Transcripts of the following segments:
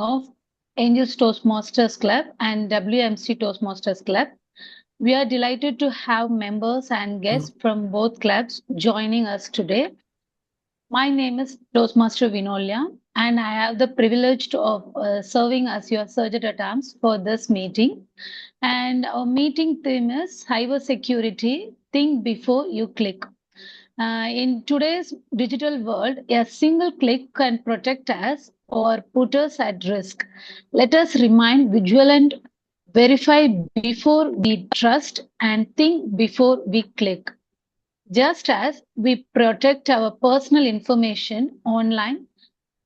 of Angels Toastmasters Club and WMC Toastmasters Club. We are delighted to have members and guests from both clubs joining us today. My name is Toastmaster Vinolya, and I have the privilege of serving as your surrogate at arms for this meeting. And our meeting theme is Cybersecurity. Think before you click. In today's digital world, a single click can protect us or put us at risk. Let us remain vigilant, verify before we trust, and think before we click. Just as we protect our personal information online,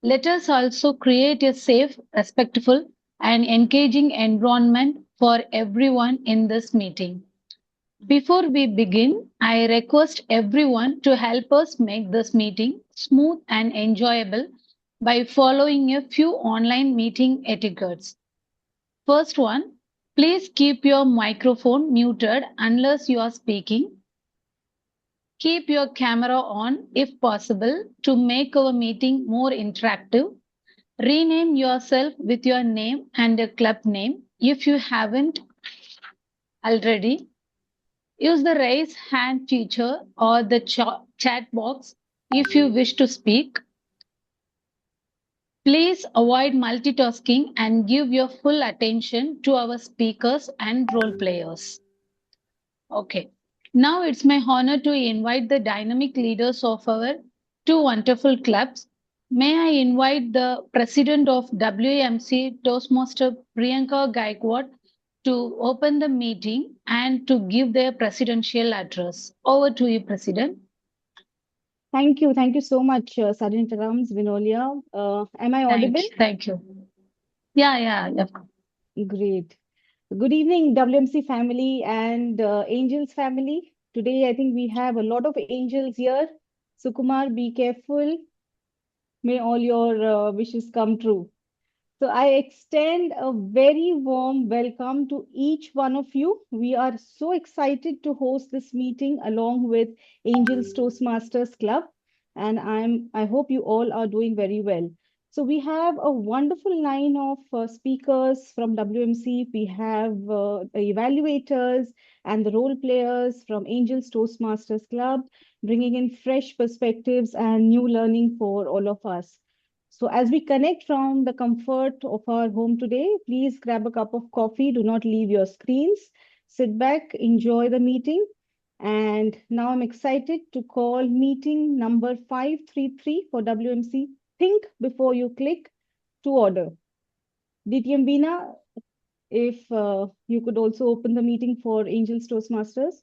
let us also create a safe, respectful, and engaging environment for everyone in this meeting. Before we begin, I request everyone to help us make this meeting smooth and enjoyable by following a few online meeting etiquettes. First one, please keep your microphone muted unless you are speaking. Keep your camera on if possible to make our meeting more interactive. Rename yourself with your name and a club name if you haven't already. Use the raise hand feature or the chat box if you wish to speak. Please avoid multitasking and give your full attention to our speakers and role players. Okay. Now it's my honor to invite the dynamic leaders of our two wonderful clubs. May I invite the president of WMC Toastmaster Priyanka Gaikwad to open the meeting and to give their presidential address. Over to you, President. Thank you. Thank you so much, Sergeant at Arms Vinolya. Am I audible? Thank you. Yeah. Great. Good evening, WMC family and Angels family. Today, I think we have a lot of angels here. Sukumar, be careful. May all your wishes come true. So I extend a very warm welcome to each one of you. We are so excited to host this meeting along with Angels Toastmasters Club, and I hope you all are doing very well. So we have a wonderful line of speakers from WMC. We have the evaluators and the role players from Angels Toastmasters Club, bringing in fresh perspectives and new learning for all of us. So as we connect from the comfort of our home today, please grab a cup of coffee. Do not leave your screens. Sit back, enjoy the meeting. And now I'm excited to call meeting number 533 for WMC. Think before you click to order. DTM Bina, if you could also open the meeting for Angels Toastmasters.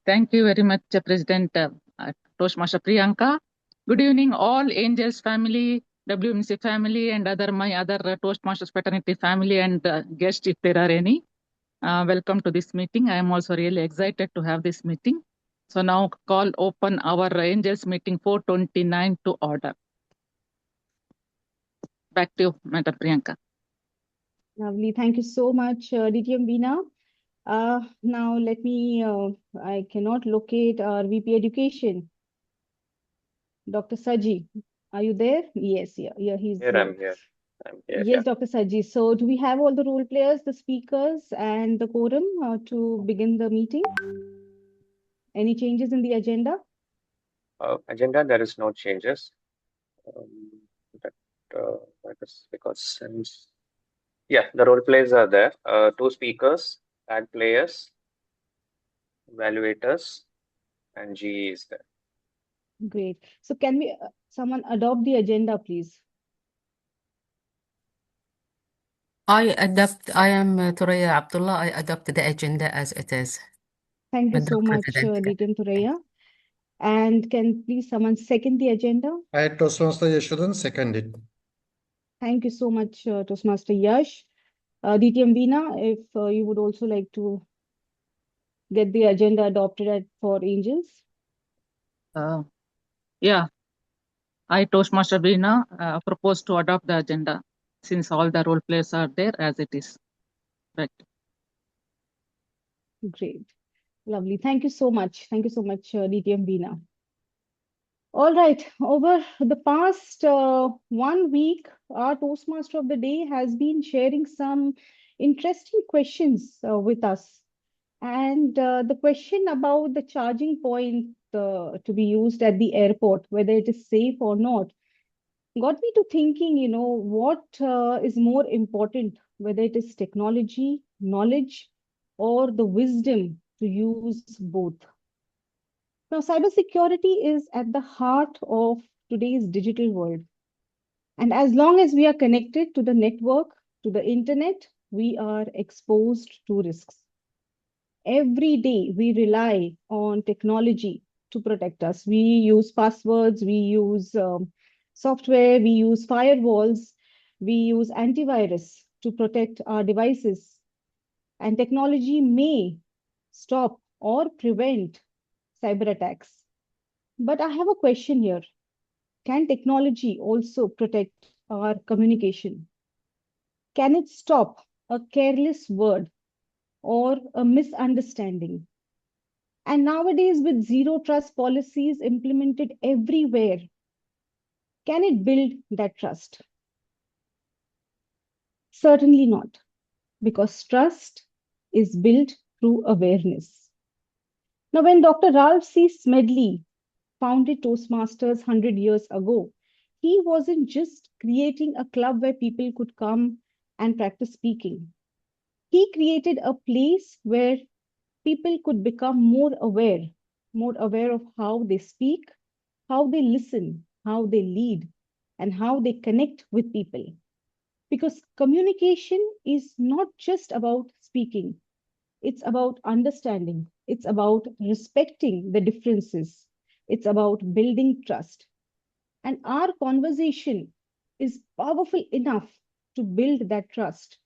Thank you very much, President Toastmaster Priyanka. Good evening, all Angels family, WMC family, and my other Toastmasters fraternity family and guests, if there are any. Welcome to this meeting. I am also really excited to have this meeting. So now call open our Angels meeting 429 to order. Back to you, Madam Priyanka. Lovely. Thank you so much, DTM Bina. Now let me, I cannot locate our VP Education. Dr. Saji, are you there? Yes, yeah, he's here. I'm here. Yes, yeah. Dr. Saji. So do we have all the role players, the speakers, and the quorum to begin the meeting? Any changes in the agenda? Agenda, there is no changes. That is because since, the role players are there. Two speakers, tag players, evaluators, and GE is there. Great. So can we, someone adopt the agenda, please? I am Thuraya Abdullah. I adopt the agenda as it is. Thank you Madam so much, President. DTM Thuraya. And can please someone second the agenda? I, Toastmaster Yashodhan, second it. Thank you so much, Toastmaster Yash. DTM Veena, if you would also like to get the agenda adopted for Angels. I, Toastmaster Veena, propose to adopt the agenda since all the role players are there as it is. Right. Great. Lovely. Thank you so much. Thank you so much, DTM Veena. All right, over the past 1 week, our Toastmaster of the day has been sharing some interesting questions with us. And the question about the charging point to be used at the airport, whether it is safe or not, got me to thinking, what is more important, whether it is technology, knowledge, or the wisdom to use both. Now, cybersecurity is at the heart of today's digital world. And as long as we are connected to the network, to the internet, we are exposed to risks. Every day we rely on technology to protect us. We use passwords, we use software, we use firewalls, we use antivirus to protect our devices. And technology may stop or prevent cyber attacks. But I have a question here. Can technology also protect our communication? Can it stop a careless word or a misunderstanding? And nowadays, with zero trust policies implemented everywhere, can it build that trust? Certainly not, because trust is built through awareness. Now, when Dr. Ralph C. Smedley founded Toastmasters 100 years ago, he wasn't just creating a club where people could come and practice speaking. He created a place where people could become more aware of how they speak, how they listen, how they lead, and how they connect with people. Because communication is not just about speaking, it's about understanding, it's about respecting the differences, it's about building trust. And our conversation is powerful enough to build that trust,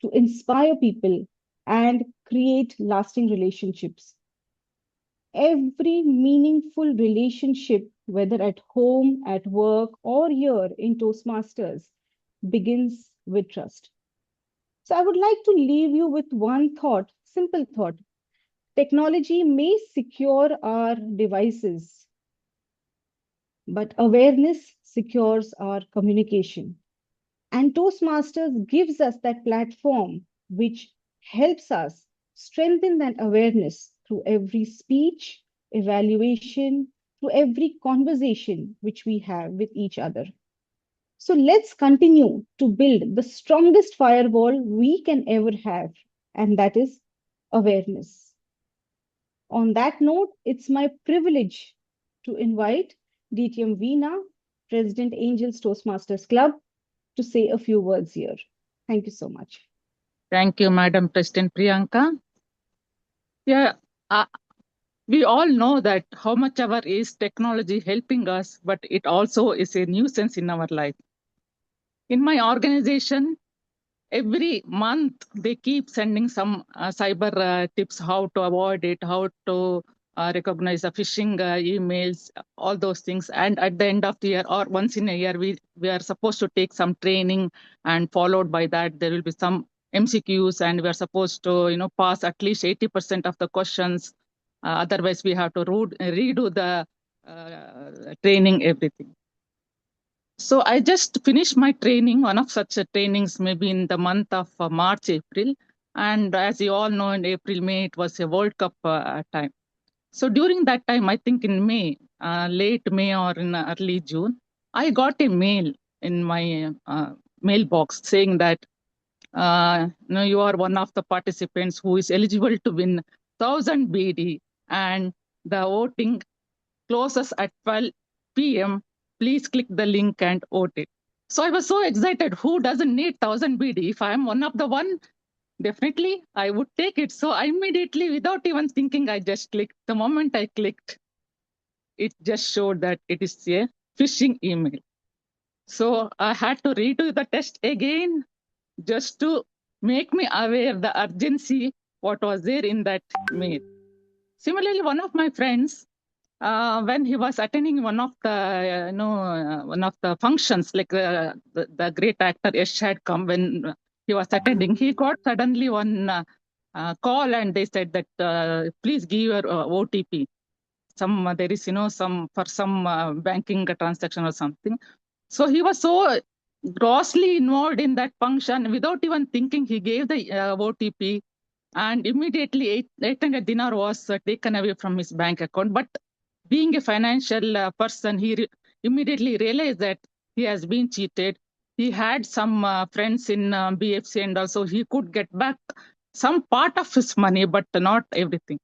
to inspire people, and create lasting relationships. Every meaningful relationship, whether at home, at work, or here in Toastmasters, begins with trust. So I would like to leave you with one thought, simple thought. Technology may secure our devices, but awareness secures our communication. And Toastmasters gives us that platform which helps us strengthen that awareness through every speech, evaluation, through every conversation which we have with each other. So let's continue to build the strongest firewall we can ever have, and that is awareness. On that note, it's my privilege to invite DTM Veena, President Angels Toastmasters Club, to say a few words here. Thank you so much. Thank you, Madam President Priyanka. Yeah, we all know that how much ever is technology helping us, but it also is a nuisance in our life. In my organization, every month they keep sending some cyber tips, how to avoid it, how to recognize the phishing emails, all those things. And at the end of the year or once in a year, we are supposed to take some training, and followed by that there will be some MCQs, and we are supposed to pass at least 80% of the questions. Otherwise we have to redo the training, everything. So I just finished my training, one of such trainings, maybe in the month of March, April. And as you all know, in April, May, it was a World Cup time. So during that time, I think in May, late May or in early June, I got a mail in my mailbox saying that you are one of the participants who is eligible to win 1,000 BD, and the voting closes at 12 p.m. Please click the link and vote it. So I was so excited. Who doesn't need 1,000 BD? If I'm one of the one, definitely I would take it. So I immediately, without even thinking, I just clicked. The moment I clicked, it just showed that it is a phishing email. So I had to redo the test again just to make me aware the urgency what was there in that mail. Similarly, one of my friends, when he was attending one of the one of the functions, like the great actor Yash had come, when he was attending, he got suddenly one call, and they said that please give your OTP. there is, some for some banking transaction or something. So he was so grossly involved in that function without even thinking. He gave the OTP, and immediately 800 dinar was taken away from his bank account. But being a financial person, he immediately realized that he has been cheated. He had some friends in BFC, and also he could get back some part of his money, but not everything.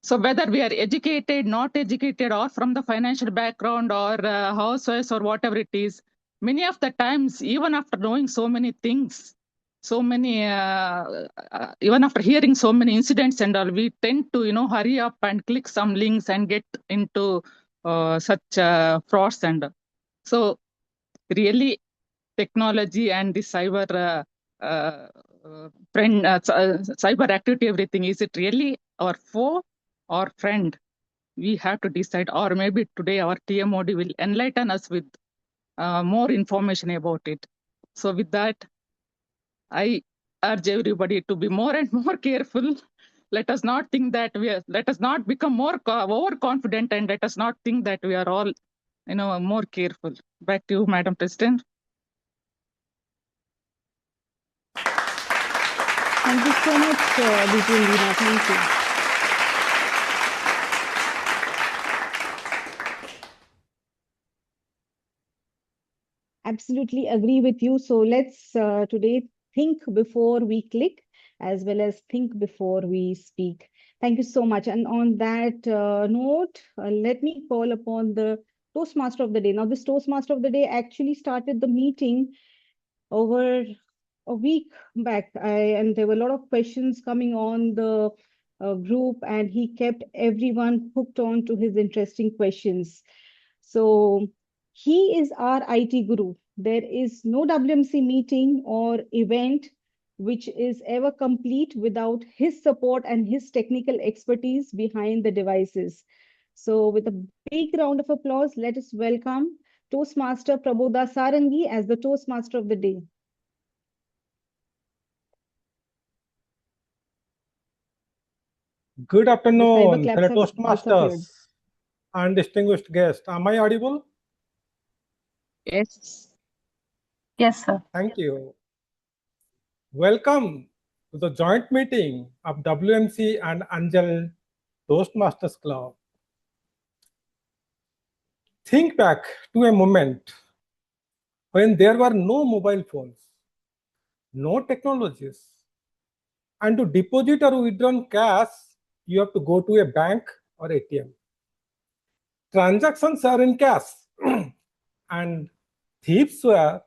So whether we are educated, not educated, or from the financial background, or housewives, or whatever it is, many of the times, even after knowing so many things, so many, even after hearing so many incidents and all, we tend to, hurry up and click some links and get into such frauds and all. So really, technology and the cyber cyber activity, everything, is it really our foe or friend? We have to decide, or maybe today our TMOD will enlighten us with more information about it. So with that, I urge everybody to be more and more careful. Let us not think that let us not become more overconfident, and let us not think that we are all, more careful. Back to you, Madam President. Thank you so much, DP Leena. Thank you. Absolutely agree with you. So let's today think before we click, as well as think before we speak. Thank you so much. And on that note, let me call upon the Toastmaster of the day. Now, this Toastmaster of the day actually started the meeting over a week back, and there were a lot of questions coming on the group, and he kept everyone hooked on to his interesting questions. So he is our IT guru. There is no WMC meeting or event which is ever complete without his support and his technical expertise behind the devices. So with a big round of applause, let us welcome Toastmaster Prabodha Sarangi as the Toastmaster of the day. Good The cyber afternoon, claps fellow have disappeared. Toastmasters and distinguished guests. Am I audible? Yes. Yes, sir. Thank you. Welcome to the joint meeting of WMC and Angel Toastmasters Club. Think back to a moment when there were no mobile phones, no technologies, and to deposit or withdraw cash, you have to go to a bank or ATM. Transactions are in cash, and thieves were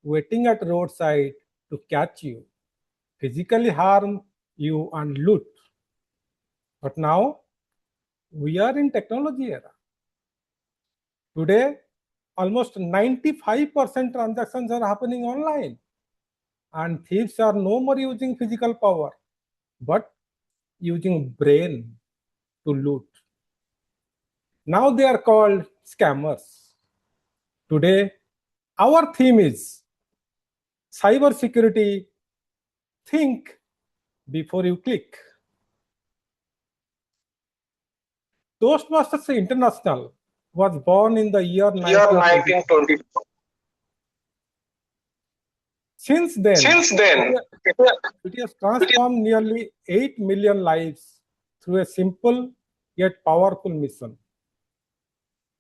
waiting at roadside to catch you, physically harm you, and loot. But now we are in technology era. Today, almost 95% transactions are happening online, and thieves are no more using physical power, but using brain to loot. Now they are called scammers. Today, our theme is cybersecurity. Think before you click. Toastmasters International was born in the year 1920. Since then, it has transformed nearly 8 million lives through a simple yet powerful mission,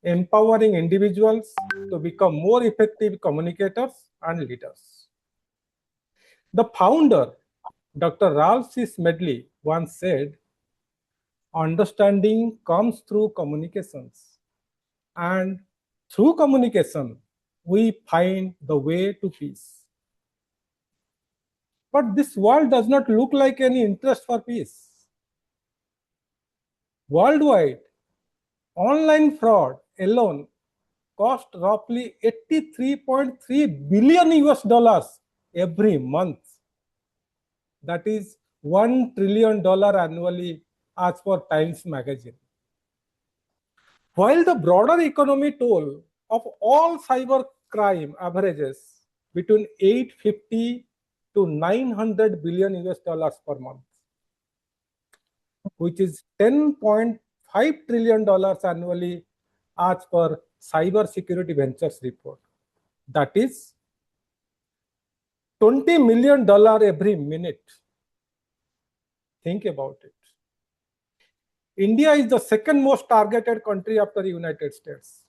empowering individuals to become more effective communicators and leaders. The founder, Dr. Ralph C. Smedley, once said, "Understanding comes through communications, and through communication, we find the way to peace." But this world does not look like any interest for peace. Worldwide, online fraud alone cost roughly 83.3 billion US dollars every month. That is $1 trillion annually as per Times Magazine. While the broader economy toll of all cyber crime averages between 850 to 900 billion US dollars per month, which is 10.5 $5 trillion annually as per Cybersecurity Ventures report. That is $20 million every minute. Think about it. India is the second most targeted country after the United States.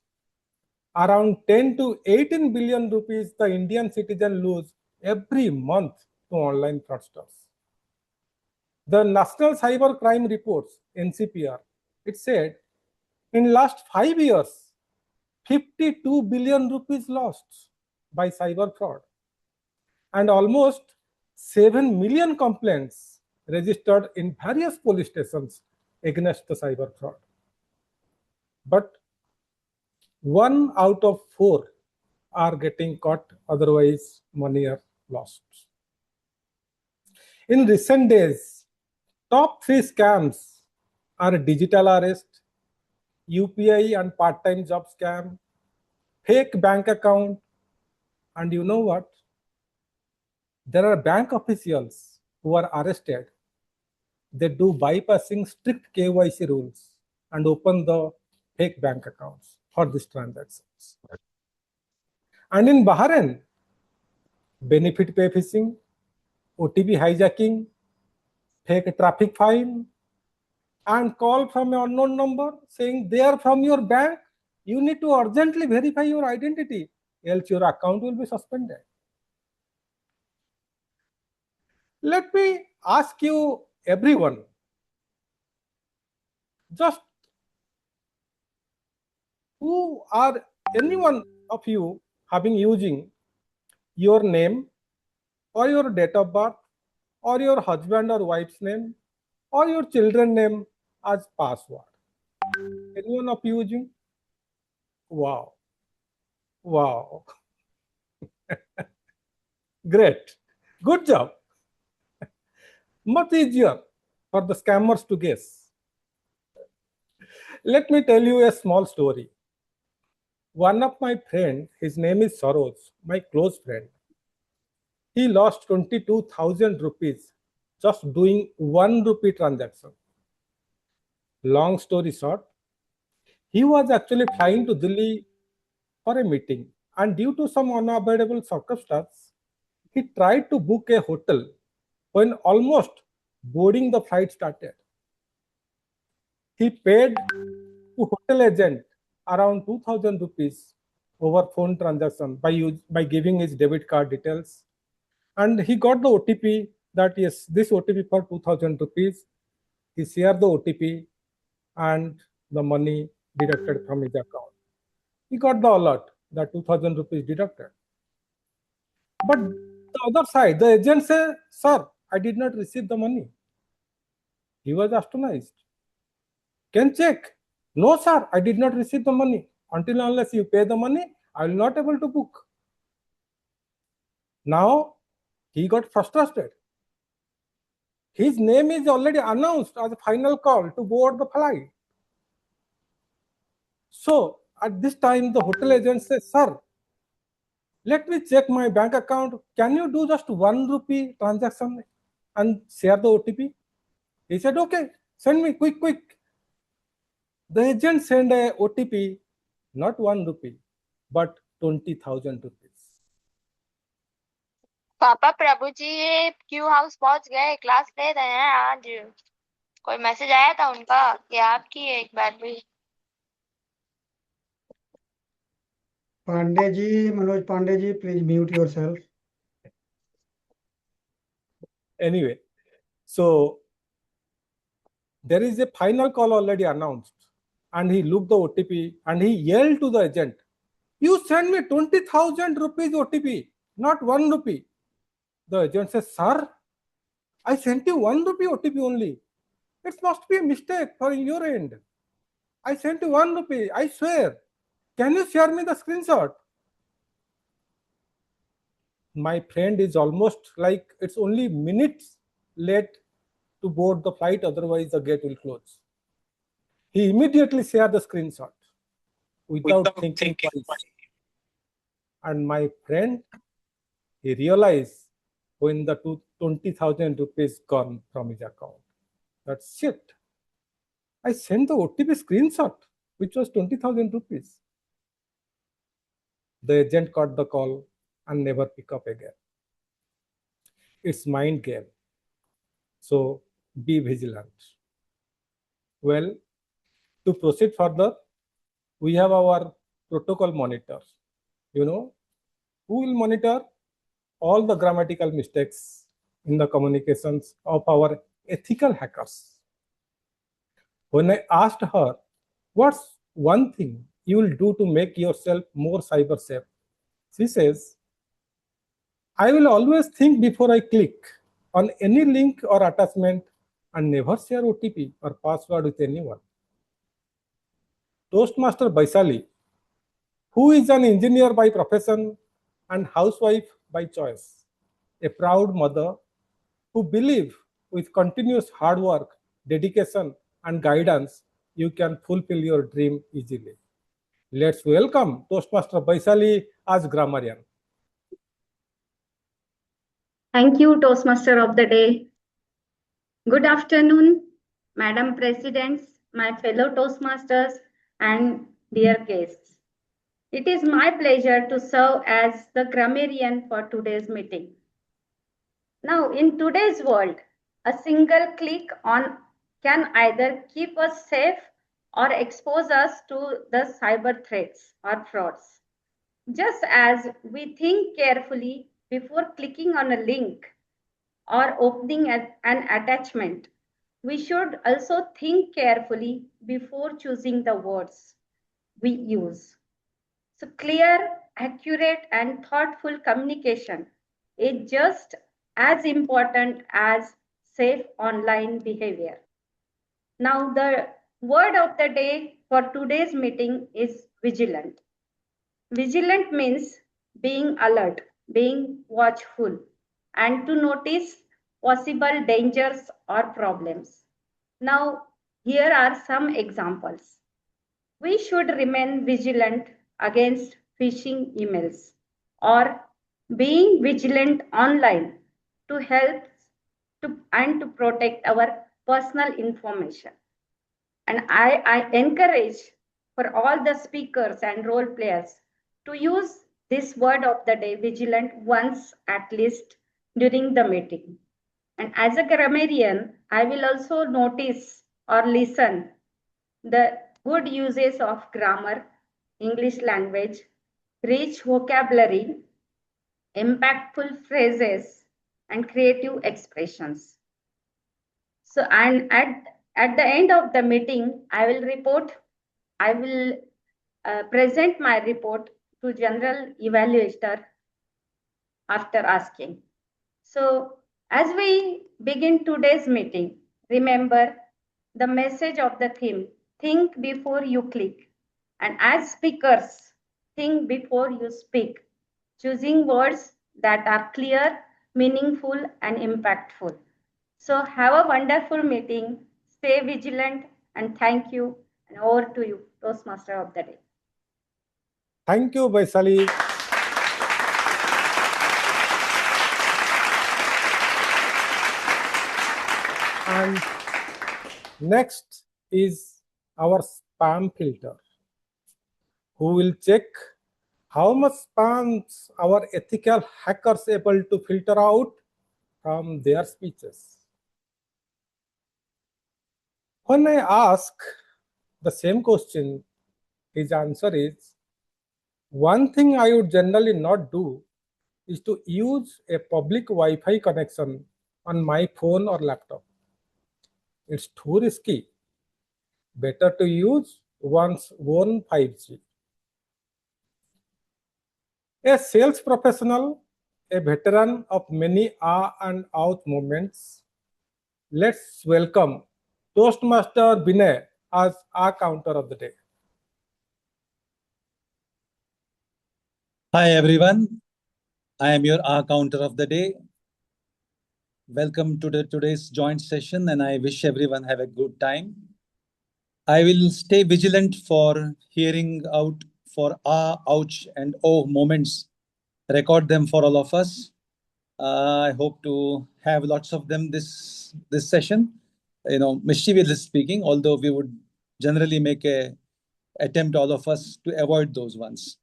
Around 10 to 18 billion rupees the Indian citizen lose every month to online fraudsters. The National Cyber Crime Reports, NCPR, it said in last 5 years, 52 billion rupees lost by cyber fraud, and almost 7 million complaints registered in various police stations against the cyber fraud. But 1 out of 4 are getting caught, otherwise money are lost. In recent days, top 3 scams are digital arrest, UPI and part-time job scam, fake bank account, and you know what? There are bank officials who are arrested. They do bypassing strict KYC rules and open the fake bank accounts for these transactions. And in Bahrain, benefit pay phishing, OTP hijacking, fake traffic fine, and call from an unknown number saying they are from your bank. You need to urgently verify your identity, else your account will be suspended. Let me ask you, everyone, just who are anyone of you having using your name or your date of birth or your husband or wife's name or your children's name as password? Anyone of you using? Wow. Wow. Great. Good job. Much easier for the scammers to guess. Let me tell you a small story. One of my friend, his name is Saroj, my close friend. He lost 22,000 rupees just doing 1 rupee transaction. Long story short, he was actually flying to Delhi for a meeting, and due to some unavoidable circumstance, he tried to book a hotel when almost boarding the flight started. He paid to hotel agent around 2,000 rupees over phone transaction by giving his debit card details, and he got the OTP that yes, this OTP for 2,000 rupees. He shared the OTP and the money deducted from his account. He got the alert that 2,000 rupees deducted. But the other side, the agent said, "Sir, I did not receive the money." He was astonished. Can check. No, sir, I did not receive the money. Until unless you pay the money, I will not able to book. Now, he got frustrated. His name is already announced as a final call to board the flight. So, at this time, the hotel agent says, "Sir, let me check my bank account. Can you do just 1 rupee transaction and share the OTP?" He said, "Okay, send me quick. The agent sent a OTP, not 1 rupee, but 20,000 rupees. पापा प्रभु जी ये Q house पहुंच गए, class ले रहे हैं आज। कोई message आया था उनका कि आपकी एक बार भी? Pandey ji, Manoj Pandey ji, please mute yourself. Anyway, so there is a final call already announced, and he looked the OTP and he yelled to the agent, "You send me 20,000 rupees OTP, not 1 rupee." The agent says, "Sir, I sent you 1 rupee OTP only. It must be a mistake for your end. I sent you 1 rupee, I swear. Can you share me the screenshot?" My friend is almost like it's only minutes late to board the flight, otherwise the gate will close. He immediately shared the screenshot without thinking twice. And my friend, he realized when the 20,000 rupees gone from his account. That's shit. I sent the OTP screenshot, which was 20,000 rupees. The agent got the call and never pick up again. It's mind game. So be vigilant. Well, to proceed further, we have our protocol monitor. You know, who will monitor all the grammatical mistakes in the communications of our ethical hackers. When I asked her, what's one thing you will do to make yourself more cyber safe? She says, I will always think before I click on any link or attachment and never share OTP or password with anyone. Toastmaster Baisali, who is an engineer by profession and housewife by choice, a proud mother who believes with continuous hard work, dedication, and guidance, you can fulfill your dream easily. Let's welcome Toastmaster Baisali as grammarian. Thank you, Toastmaster of the Day. Good afternoon, Madam Presidents, my fellow Toastmasters, and dear guests. It is my pleasure to serve as the grammarian for today's meeting. Now, in today's world, a single click on can either keep us safe or expose us to the cyber threats or frauds. Just as we think carefully before clicking on a link or opening an attachment, we should also think carefully before choosing the words we use. So clear, accurate, and thoughtful communication is just as important as safe online behavior. Now, the word of the day for today's meeting is vigilant. Vigilant means being alert, being watchful, and to notice possible dangers or problems. Now, here are some examples. We should remain vigilant against phishing emails or being vigilant online to help and to protect our personal information. And I encourage for all the speakers and role players to use this word of the day, vigilant, once at least during the meeting. And as a grammarian, I will also notice or listen the good uses of grammar, English language, rich vocabulary, impactful phrases, and creative expressions. So, and at the end of the meeting, I will present my report to General Evaluator after asking. So, as we begin today's meeting, remember the message of the theme, think before you click. And as speakers, think before you speak, choosing words that are clear, meaningful, and impactful. So have a wonderful meeting, stay vigilant, and thank you. And over to you, Toastmaster of the Day. Thank you, Baisali. And next is our spam filter, who will check how much spams our ethical hackers able to filter out from their speeches. When I ask the same question, his answer is, one thing I would generally not do is to use a public Wi-Fi connection on my phone or laptop. It's too risky. Better to use one's own 5G. A sales professional, a veteran of many and out movements, let's welcome Toastmaster Binay as our counter of the day. Hi everyone, I am your counter of the day. Welcome to today's joint session, and I wish everyone have a good time. I will stay vigilant for hearing out for ouch, and oh moments. Record them for all of us. I hope to have lots of them this session. Mischievously speaking, although we would generally make a attempt, all of us, to avoid those ones.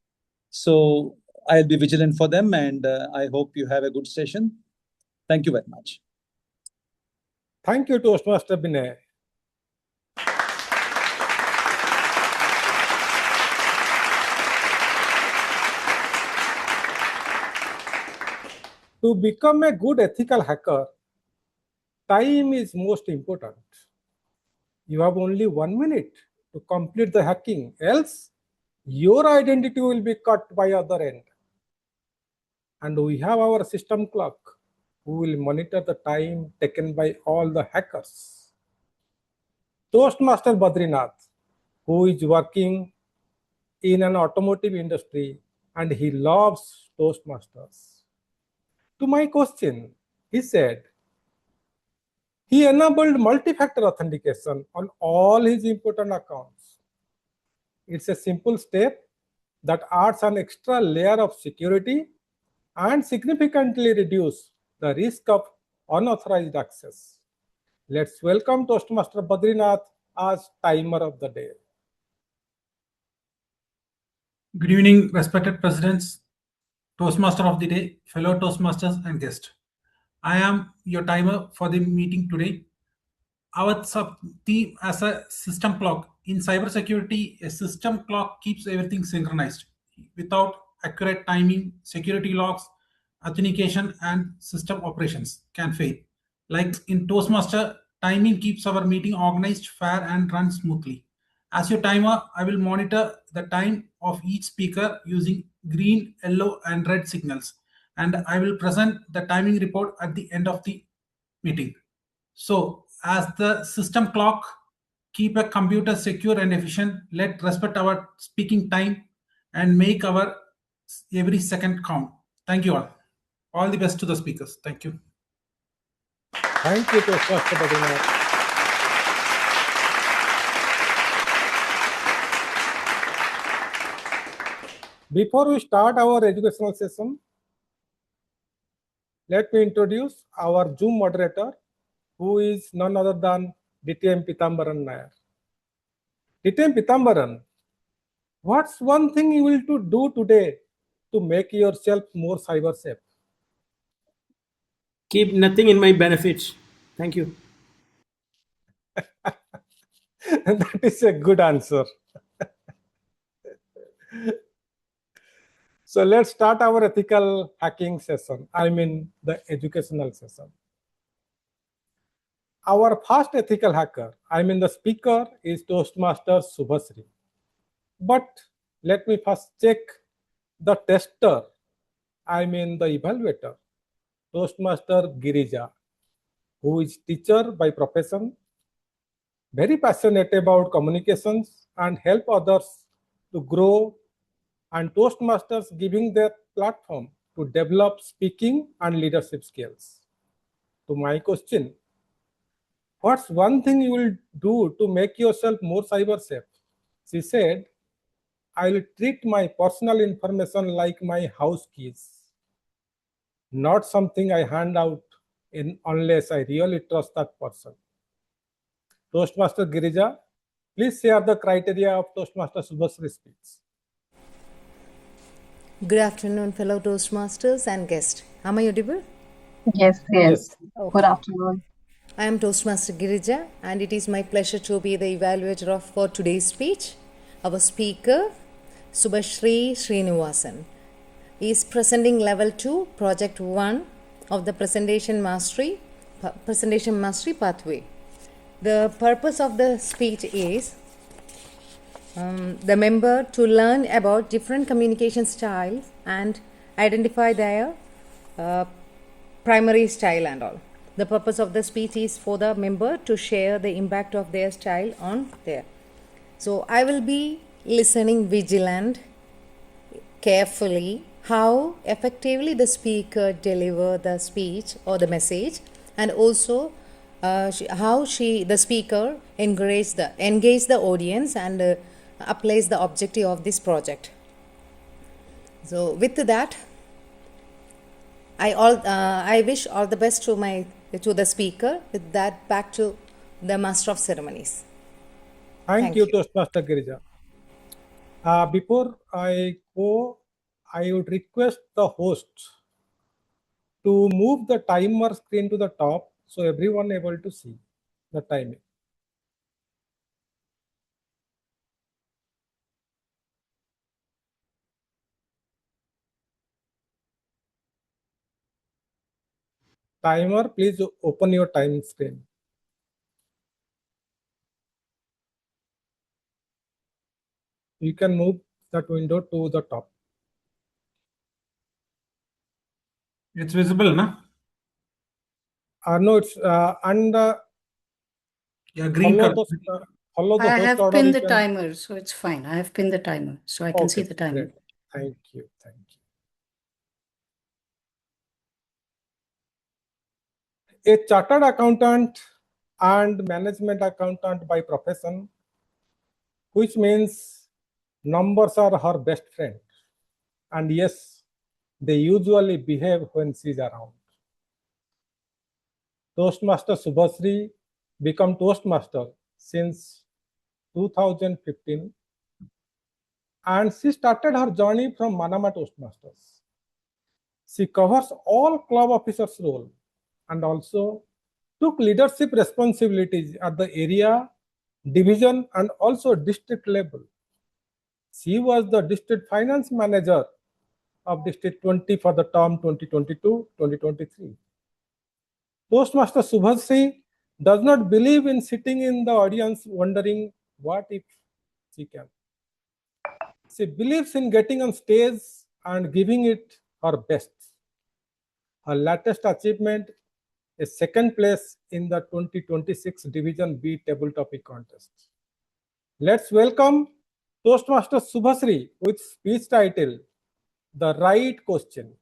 So I'll be vigilant for them, and I hope you have a good session. Thank you very much. Thank you, Toastmaster Binay. To become a good ethical hacker, time is most important. You have only 1 minute to complete the hacking, else your identity will be cut by other end. And we have our system clock who will monitor the time taken by all the hackers. Toastmaster Badrinath, who is working in an automotive industry, and he loves Toastmasters. To my question, he said he enabled multi-factor authentication on all his important accounts. It's a simple step that adds an extra layer of security and significantly reduce the risk of unauthorized access. Let's welcome Toastmaster Badrinath as timer of the day. Good evening, respected presidents, Toastmaster of the day, fellow Toastmasters and guests. I am your timer for the meeting today. Our sub-theme as a system clock. In cybersecurity, a system clock keeps everything synchronized. Without accurate timing, security logs, authentication, and system operations can fail. Like in Toastmaster, timing keeps our meeting organized, fair, and run smoothly. As your timer, I will monitor the time of each speaker using green, yellow, and red signals. And I will present the timing report at the end of the meeting. So as the system clock, keep a computer secure and efficient. Let respect our speaking time and make our every second count. Thank you all. All the best to the speakers. Thank you. Thank you, Toastmaster Badrinath. Before we start our educational session, let me introduce our Zoom moderator, who is none other than DTM Pitambaran Nair. DTM Pitambaran, what's one thing you will do today to make yourself more cyber safe? Keep nothing in my benefits. Thank you. That is a good answer. So let's start our ethical hacking session. I mean the educational session. Our first ethical hacker, I mean the speaker, is Toastmaster Subhasri. But let me first check the tester, I mean the evaluator, Toastmaster Girija, who is teacher by profession, very passionate about communications and help others to grow, and Toastmasters giving their platform to develop speaking and leadership skills. To my question, what's one thing you will do to make yourself more cyber safe? She said, I will treat my personal information like my house keys, not something I hand out unless I really trust that person. Toastmaster Girija, please share the criteria of Toastmaster Subhasri's speech. Good afternoon, fellow Toastmasters and guests. Am I audible? Yes. Okay. Good afternoon. I am Toastmaster Girija, and it is my pleasure to be the evaluator for today's speech. Our speaker, Subhashri Srinivasan, is presenting Level 2, Project 1 of the Presentation Mastery Pathway. The purpose of the speech is the member to learn about different communication styles and identify their primary style and all. The purpose of the speech is for the member to share the impact of their style on there. So I will be listening vigilant, carefully, how effectively the speaker deliver the speech or the message, and also how the speaker engage the audience and applies the objective of this project. So with that, I wish all the best to the speaker. With that, back to the Master of Ceremonies. Thank you, Toastmaster Girija. Before I go, I would request the host to move the timer screen to the top so everyone able to see the timing. Timer, please open your time screen. You can move that window to the top. It's visible, no? No, it's and yeah, green color. Follow the I host have order. pinned the timer, so it's fine. I have pinned the timer, so I can see the timer. Great. Thank you. Thank you. A chartered accountant and management accountant by profession, which means numbers are her best friend. And yes, they usually behave when she's around. Toastmaster Subhasri became Toastmaster since 2015, and she started her journey from Manama Toastmasters. She covers all club officers' role and also took leadership responsibilities at the area, division, and also district level. She was the district finance manager of District 20 for the term 2022-2023. Toastmaster Subhasri does not believe in sitting in the audience wondering what if she can. She believes in getting on stage and giving it her best. Her latest achievement is second place in the 2026 Division B table topic contest. Let's welcome Toastmaster Subhasri with speech title, The Right Question.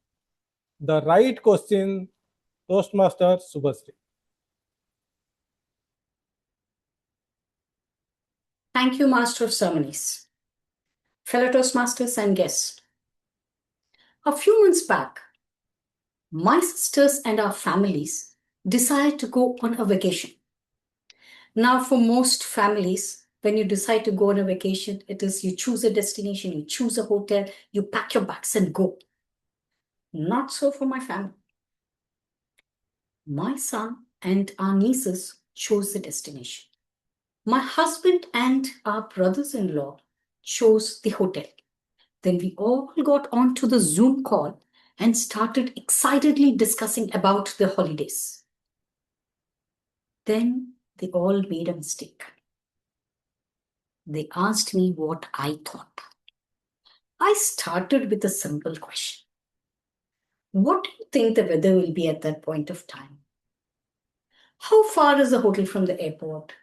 The Right Question, Toastmaster Subhasri. Thank you, Master of Ceremonies. Fellow Toastmasters and guests. A few months back, my sisters and our families decided to go on a vacation. Now, for most families, when you decide to go on a vacation, it is you choose a destination, you choose a hotel, you pack your bags and go. Not so for my family. My son and our nieces chose the destination. My husband and our brothers-in-law chose the hotel. Then we all got onto the Zoom call and started excitedly discussing about the holidays. Then they all made a mistake. They asked me what I thought. I started with a simple question. What do you think the weather will be at that point of time? How far is the hotel from the airport?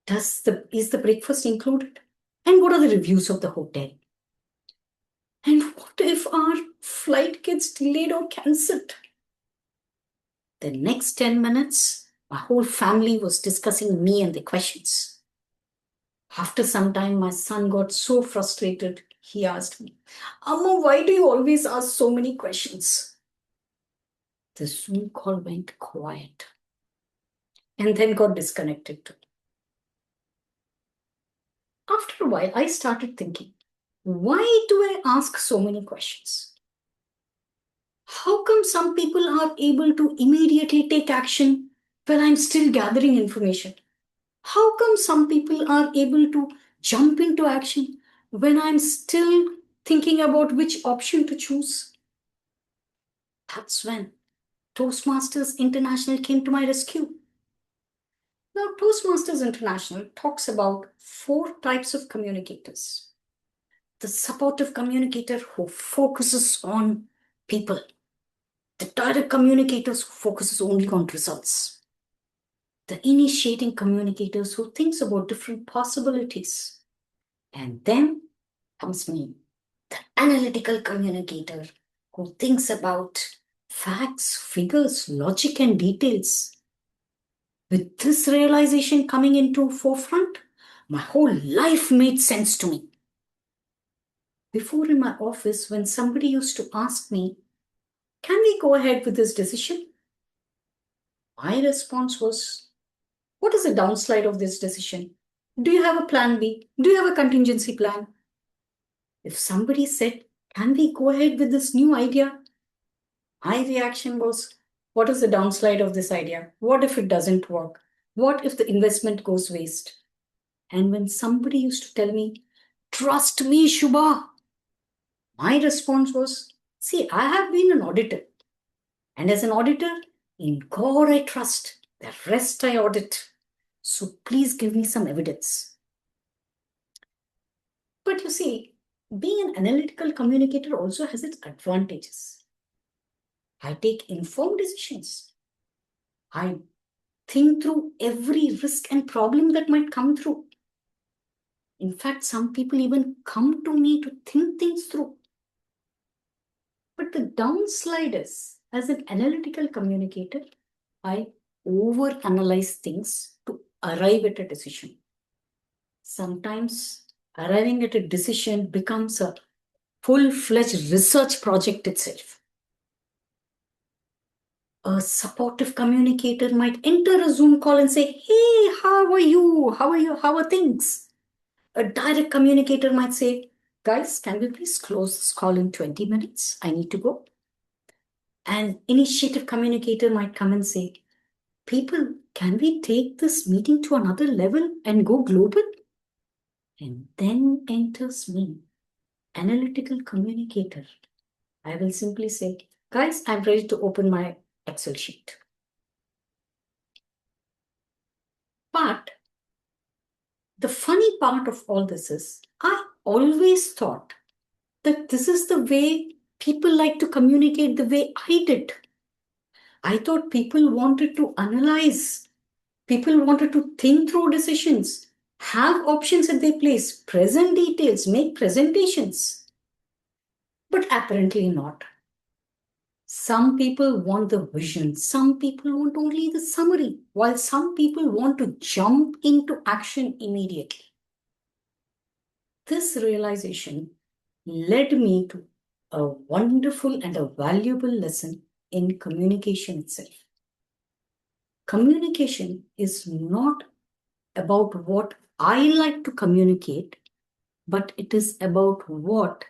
Is the breakfast included? And what are the reviews of the hotel? And what if our flight gets delayed or cancelled? The next 10 minutes, my whole family was discussing me and the questions. After some time, my son got so frustrated, he asked me, Amma, why do you always ask so many questions? The Zoom call went quiet and then got disconnected too. After a while, I started thinking, why do I ask so many questions? How come some people are able to immediately take action when I'm still gathering information? How come some people are able to jump into action when I'm still thinking about which option to choose? That's when Toastmasters International came to my rescue. Now, Toastmasters International talks about 4 types of communicators. The supportive communicator who focuses on people. The direct communicators who focuses only on results. The initiating communicators who thinks about different possibilities. And then comes me, the analytical communicator who thinks about facts, figures, logic, and details. With this realization coming into forefront, my whole life made sense to me. Before in my office, when somebody used to ask me, can we go ahead with this decision? My response was, What is the downside of this decision? Do you have a plan B? Do you have a contingency plan? If somebody said, can we go ahead with this new idea? My reaction was, what is the downside of this idea? What if it doesn't work? What if the investment goes waste? And when somebody used to tell me, trust me, Shubha, my response was, see, I have been an auditor. And as an auditor, in God I trust. The rest I audit. So please give me some evidence. But you see, being an analytical communicator also has its advantages. I take informed decisions. I think through every risk and problem that might come through. In fact, some people even come to me to think things through. But the downside is, as an analytical communicator, I overanalyze things to arrive at a decision. Sometimes arriving at a decision becomes a full-fledged research project itself. A supportive communicator might enter a Zoom call and say, hey, how are you? How are you? How are things? A direct communicator might say, guys, can we please close this call in 20 minutes? I need to go. An initiative communicator might come and say, people, can we take this meeting to another level and go global? And then enters me, analytical communicator. I will simply say, guys, I'm ready to open my Excel sheet. But the funny part of all this is, I always thought that this is the way people like to communicate the way I did. I thought people wanted to analyze. People wanted to think through decisions, have options at their place, present details, make presentations. But apparently not. Some people want the vision. Some people want only the summary, while some people want to jump into action immediately. This realization led me to a wonderful and a valuable lesson in communication itself. Communication is not about what I like to communicate, but it is about what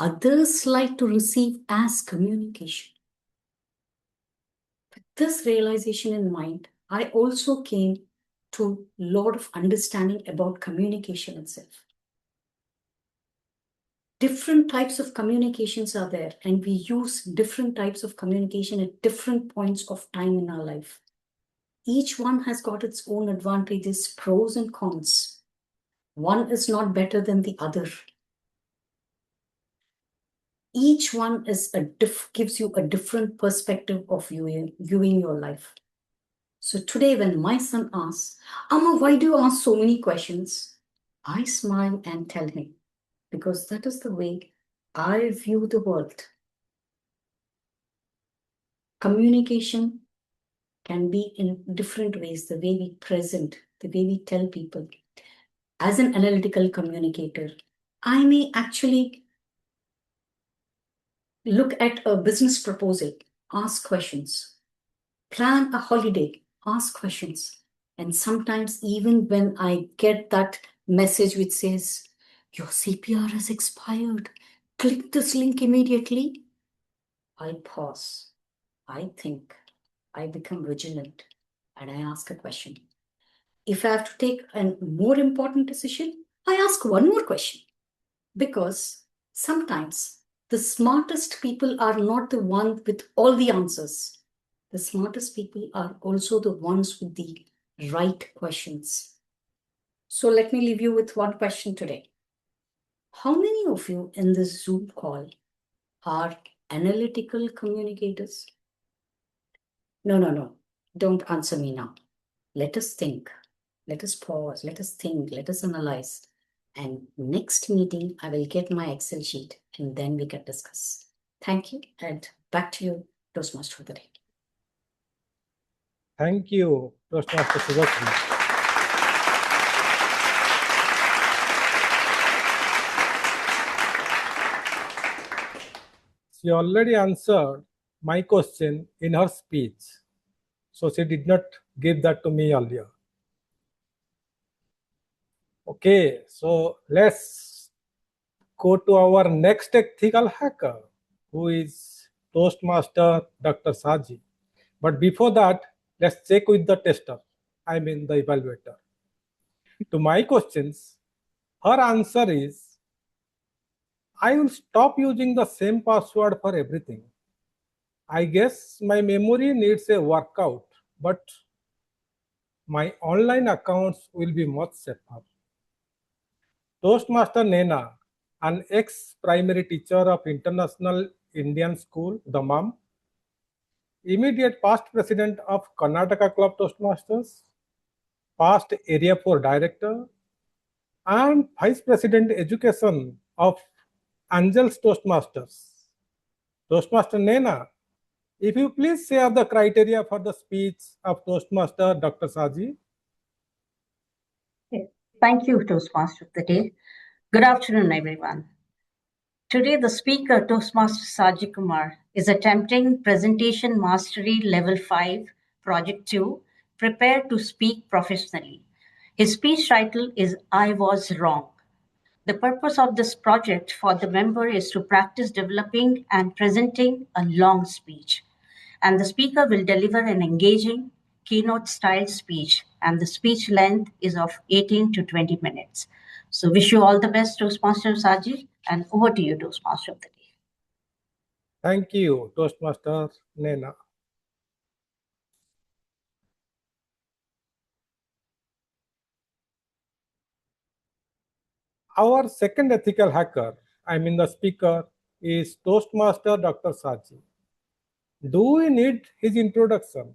others like to receive as communication. With this realization in mind, I also came to a lot of understanding about communication itself. Different types of communications are there, and we use different types of communication at different points of time in our life. Each one has got its own advantages, pros and cons. One is not better than the other. Each one is gives you a different perspective of viewing your life. So today when my son asks, Amma, why do you ask so many questions? I smile and tell him, because that is the way I view the world. Communication can be in different ways, the way we present, the way we tell people. As an analytical communicator, I may actually look at a business proposal, ask questions, plan a holiday, ask questions. And sometimes even when I get that message which says, your CPR has expired, click this link immediately, I pause, I think, I become vigilant, and I ask a question. If I have to take a more important decision, I ask one more question. Because sometimes the smartest people are not the ones with all the answers. The smartest people are also the ones with the right questions. So let me leave you with one question today. How many of you in this Zoom call are analytical communicators? No. Don't answer me now. Let us think. Let us pause. Let us think. Let us analyze. And next meeting, I will get my Excel sheet and then we can discuss. Thank you. And back to you, Toastmaster for the day. Thank you, Toastmaster Subhashri. She already answered my question in her speech. So she did not give that to me earlier. Okay, so let's go to our next ethical hacker, who is Toastmaster Dr. Saji. But before that, let's check with the tester, I mean the evaluator. To my questions, her answer is, I will stop using the same password for everything. I guess my memory needs a workout, but my online accounts will be much safer. Toastmaster Nena, an ex-primary teacher of International Indian School, Dammam, immediate past president of Karnataka Club Toastmasters, past Area 4 director, and vice president education of Angels Toastmasters. Toastmaster Nena, if you please share the criteria for the speech of Toastmaster Dr. Saji. Thank you, Toastmaster of the Day. Good afternoon, everyone. Today, the speaker, Toastmaster Saji Kumar, is attempting Presentation Mastery Level 5, Project 2, Prepare to Speak Professionally. His speech title is I Was Wrong. The purpose of this project for the member is to practice developing and presenting a long speech. And the speaker will deliver an engaging keynote style speech, and the speech length is of 18 to 20 minutes. So wish you all the best, Toastmaster Saji, and over to you, Toastmaster of the Day. Thank you, Toastmaster Nena. Our second ethical hacker, I mean the speaker, is Toastmaster Dr. Saji. Do we need his introduction?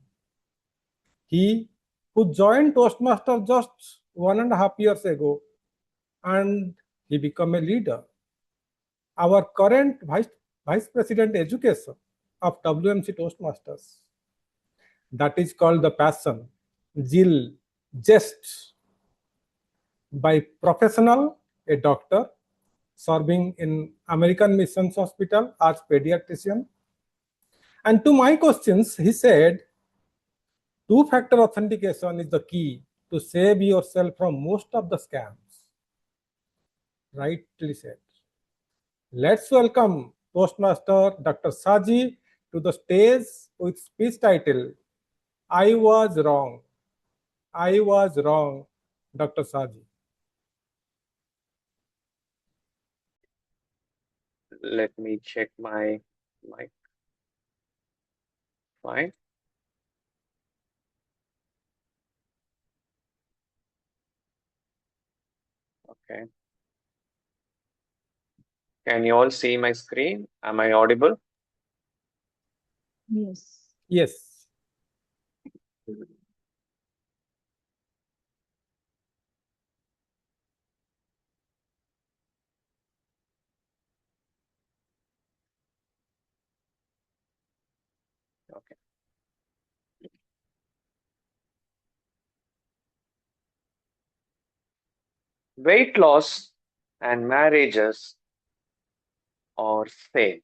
He, who joined Toastmaster just 1.5 years ago, and he became a leader. Our current Vice President Education of WMC Toastmasters. That is called the passion, zeal, zest, by professional, a doctor, serving in American Missions Hospital as pediatrician. And to my questions, he said, two-factor authentication is the key to save yourself from most of the scams. Rightly said. Let's welcome Toastmaster Dr. Saji to the stage with speech title, I Was Wrong. I Was Wrong, Dr. Saji. Let me check my mic. Fine. Okay. Can you all see my screen? Am I audible? Yes. Yes. Okay. Weight loss and marriages are same.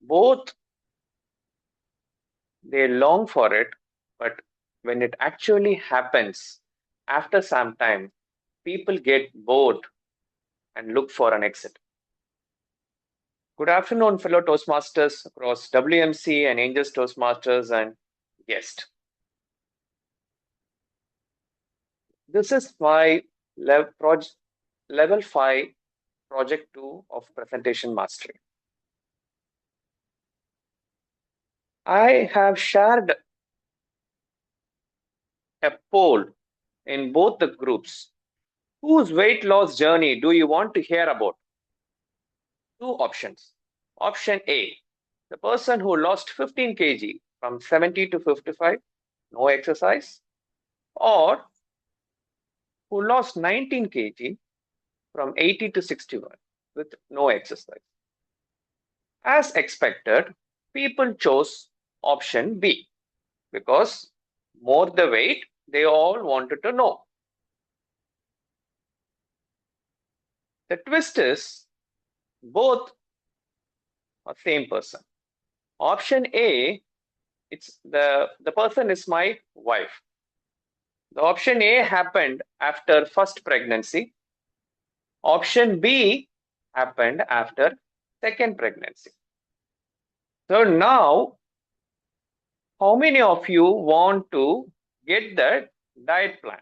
Both, they long for it, but when it actually happens, after some time, people get bored and look for an exit. Good afternoon, fellow Toastmasters across WMC and Angels Toastmasters and guest. This is my level 5 project 2 of presentation mastery. I have shared a poll in both the groups. Whose weight loss journey do you want to hear about? Two options. Option A, the person who lost 15 kg from 70 to 55, no exercise, or who lost 19 kg from 80 to 61 with no exercise. As expected, people chose option B because more the weight, they all wanted to know. The twist is both are same person. Option A, it's the person is my wife. The option A happened after first pregnancy. Option B happened after second pregnancy. So now, how many of you want to get that diet plan?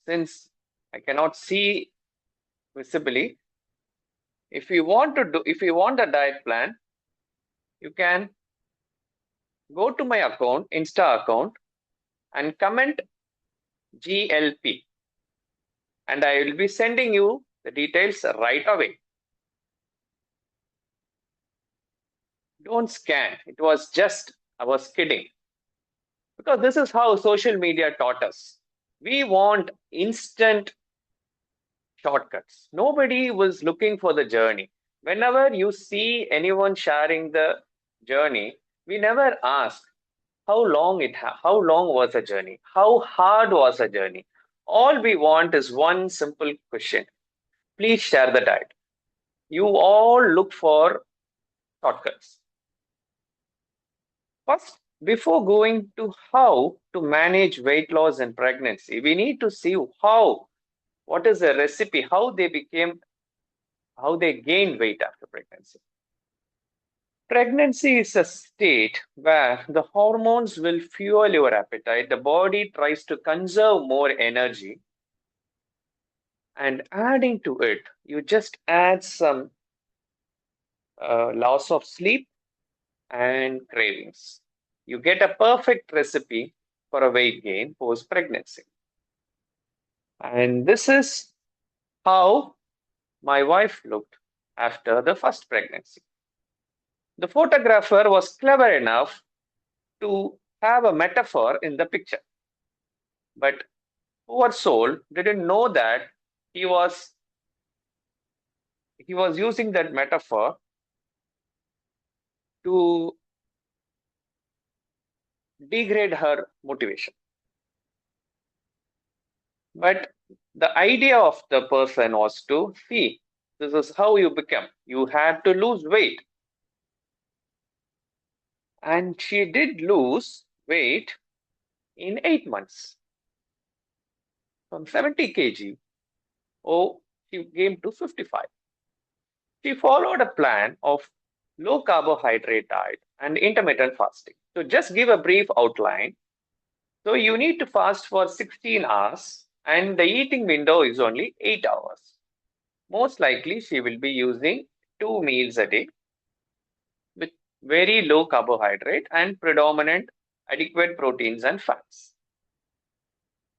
Since I cannot see visibly, if you want a diet plan, you can go to my account, Insta account, and comment GLP. And I will be sending you the details right away. Don't scan. It was just, I was kidding. Because this is how social media taught us. We want instant shortcuts. Nobody was looking for the journey. Whenever you see anyone sharing the journey, we never ask how long was the journey? How hard was the journey? All we want is one simple question. Please share the diet. You all look for shortcuts. First, before going to how to manage weight loss and pregnancy, we need to see what is the recipe, how they gained weight after pregnancy. Pregnancy is a state where the hormones will fuel your appetite. The body tries to conserve more energy. And adding to it, you just add some loss of sleep and cravings. You get a perfect recipe for a weight gain post-pregnancy. And this is how my wife looked after the first pregnancy. The photographer was clever enough to have a metaphor in the picture. But poor soul didn't know that he was using that metaphor to degrade her motivation. But the idea of the person was to see, this is how you become. You had to lose weight. And she did lose weight in 8 months. From 70 kg, she came to 55. She followed a plan of low carbohydrate diet and intermittent fasting. So just give a brief outline. So you need to fast for 16 hours and the eating window is only 8 hours. Most likely she will be using 2 meals a day with very low carbohydrate and predominant adequate proteins and fats.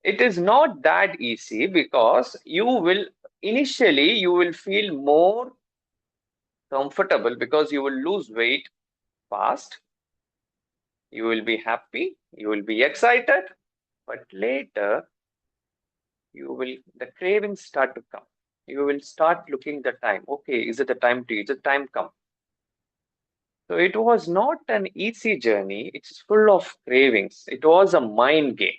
It is not that easy because initially you will feel more comfortable because you will lose weight fast. You will be happy, you will be excited, but later the cravings start to come. You will start looking the time. Okay, is it the time to eat? Is the time come? So it was not an easy journey. It's full of cravings. It was a mind game.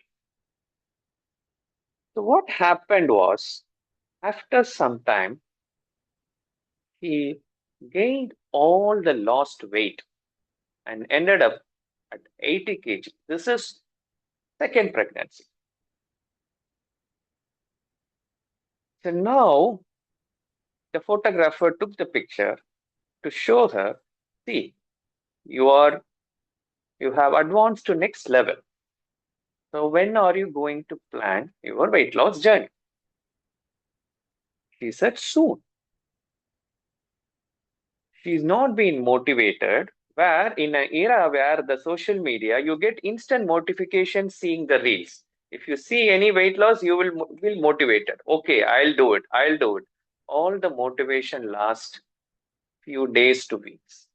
So what happened was, after some time, he gained all the lost weight and ended up at 80 kg. This is second pregnancy. So now the photographer took the picture to show her, see, you have advanced to next level. So when are you going to plan your weight loss journey? She said soon. She's not been motivated, where in an era where the social media, you get instant notifications seeing the reels. If you see any weight loss, you will feel motivated. Okay, I'll do it. All the motivation lasts few days to weeks.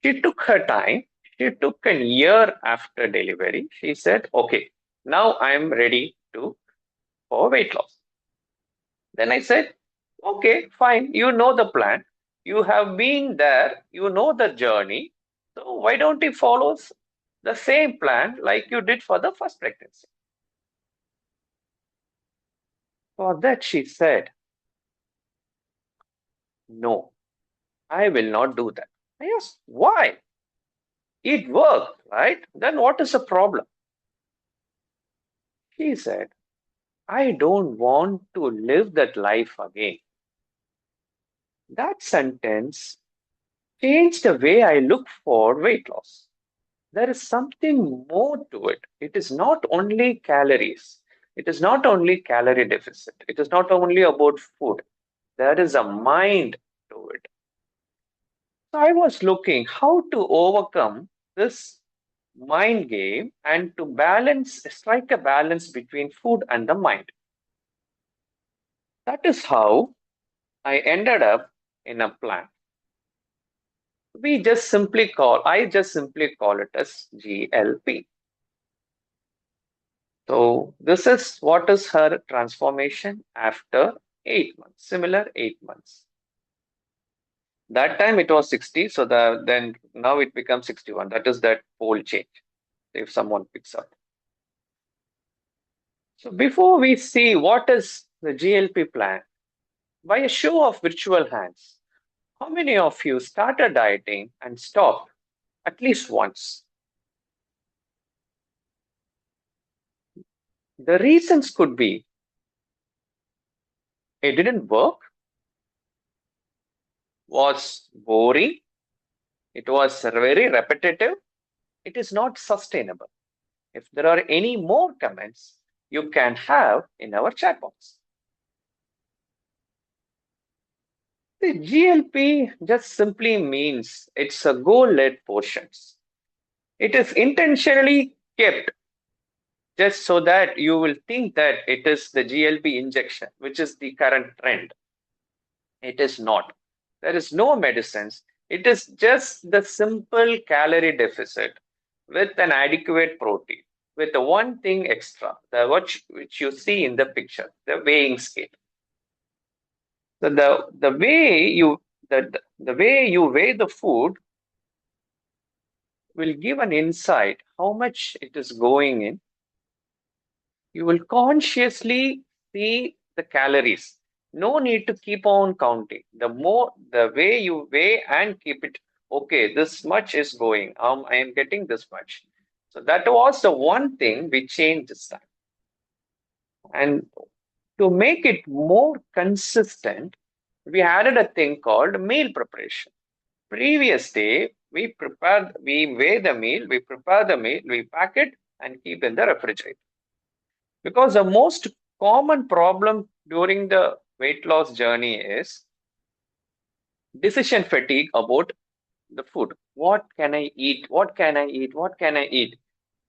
She took her time. She took a year after delivery. She said, okay, now I'm ready for weight loss. Then I said, okay, fine. You know the plan. You have been there. You know the journey. So why don't you follow the same plan like you did for the first pregnancy? For that, she said, no, I will not do that. I asked, why? It worked, right? Then what is the problem? She said, I don't want to live that life again. That sentence changed the way I look for weight loss. There is something more to it. It is not only calories. It is not only calorie deficit. It is not only about food. There is a mind to it. So I was looking how to overcome this mind game and to strike a balance between food and the mind. That is how I ended up in a plan. I just simply call it as GLP. So this is what is her transformation after 8 months, similar 8 months. That time it was 60, so then now it becomes 61. That is that pole change, if someone picks up. So before we see what is the GLP plan, by a show of virtual hands, how many of you started dieting and stopped at least once? The reasons could be it didn't work, was boring, it was very repetitive, it is not sustainable. If there are any more comments, you can have in our chat box. The GLP just simply means it's a goal-led portions. It is intentionally kept just so that you will think that it is the GLP injection, which is the current trend. It is not. There is no medicines. It is just the simple calorie deficit with an adequate protein, with the one thing extra, which you see in the picture, the weighing scale. So the way you weigh the food will give an insight how much it is going in. You will consciously see the calories. No need to keep on counting. The way you weigh and keep it, okay, this much is going. I am getting this much. So that was the one thing we changed this time. And to make it more consistent, we added a thing called meal preparation. Previous day, we weigh the meal, we prepare the meal, we pack it and keep in the refrigerator. Because the most common problem during the weight loss journey is decision fatigue about the food. What can I eat? What can I eat? What can I eat?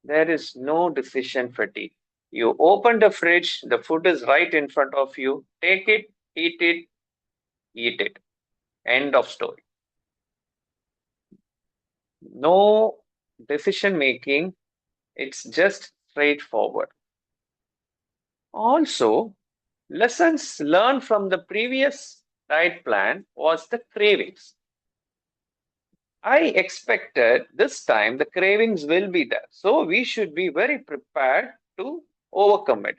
There is no decision fatigue. You open the fridge, the food is right in front of you. Take it, eat it, eat it. End of story. No decision making. It's just straightforward. Also, lessons learned from the previous diet plan was the cravings. I expected this time the cravings will be there. So we should be very prepared to overcome it.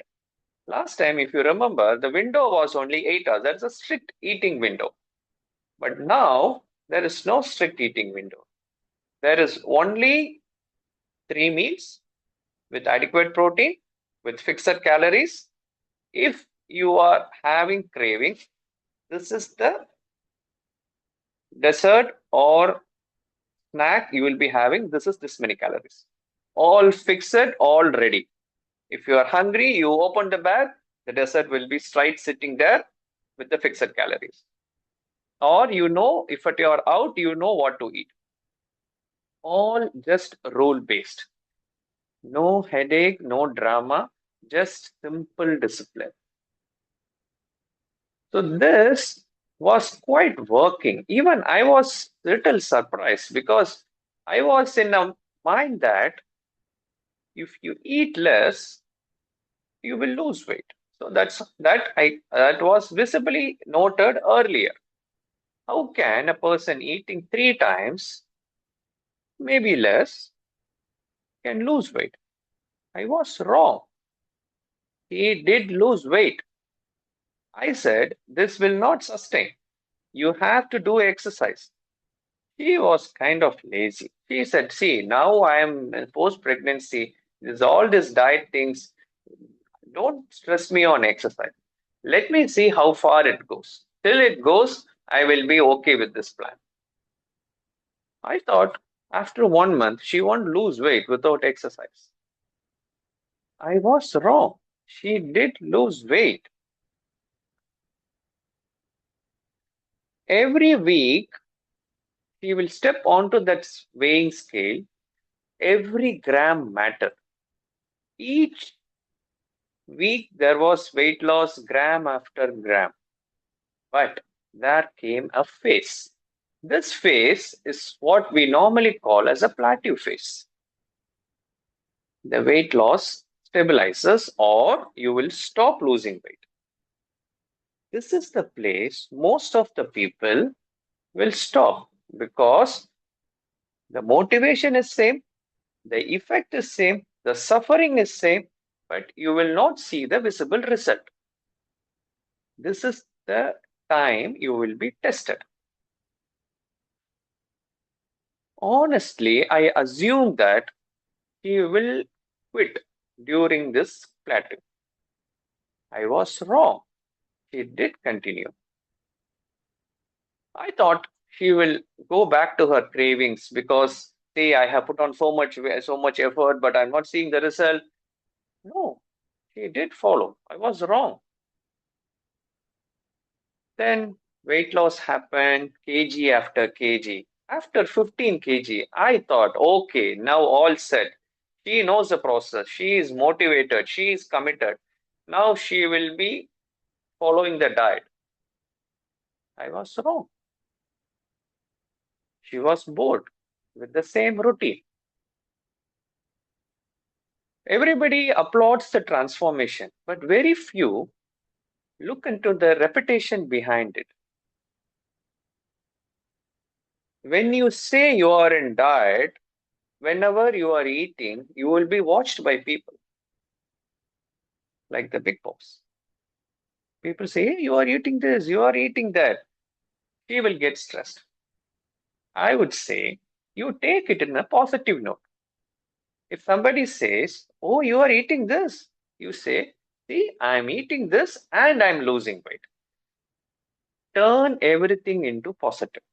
Last time, if you remember, the window was only 8 hours. That's a strict eating window. But now there is no strict eating window. There is only 3 meals with adequate protein, with fixed calories. If you are having cravings, this is the dessert or snack you will be having. This is this many calories. All fixed, all ready. If you are hungry, you open the bag, the dessert will be straight sitting there with the fixed calories. Or if you are out, you know what to eat. All just rule based. No headache, no drama, just simple discipline. So this was quite working. Even I was little surprised because I was in a mind that if you eat less, you will lose weight. So that was visibly noted earlier. How can a person eating 3 times, maybe less, can lose weight? I was wrong. He did lose weight. I said, this will not sustain. You have to do exercise. She was kind of lazy. She said, see, now I am post-pregnancy. There's all these diet things. Don't stress me on exercise. Let me see how far it goes. Till it goes, I will be okay with this plan. I thought after 1 month, she won't lose weight without exercise. I was wrong. She did lose weight. Every week, she will step onto that weighing scale. Every gram mattered. Each week, there was weight loss gram after gram. But there came a phase. This phase is what we normally call as a plateau phase. The weight loss stabilizes or you will stop losing weight. This is the place most of the people will stop because the motivation is same, the effect is same, the suffering is same, but you will not see the visible result. This is the time you will be tested. Honestly, I assume that he will quit during this plateau. I was wrong. She did continue. I thought she will go back to her cravings because, see, I have put on so much effort, but I'm not seeing the result. No, she did follow. I was wrong. Then weight loss happened, kg after kg. After 15 kg, I thought, okay, now all set. She knows the process. She is motivated. She is committed. Now she will be following the diet. I was wrong. She was bored with the same routine. Everybody applauds the transformation, but very few look into the repetition behind it. When you say you are in diet, whenever you are eating, you will be watched by people like the big boss. People say, hey, you are eating this, you are eating that. She will get stressed. I would say you take it in a positive note. If somebody says, oh, you are eating this, you say, see, I'm eating this and I'm losing weight. Turn everything into positive.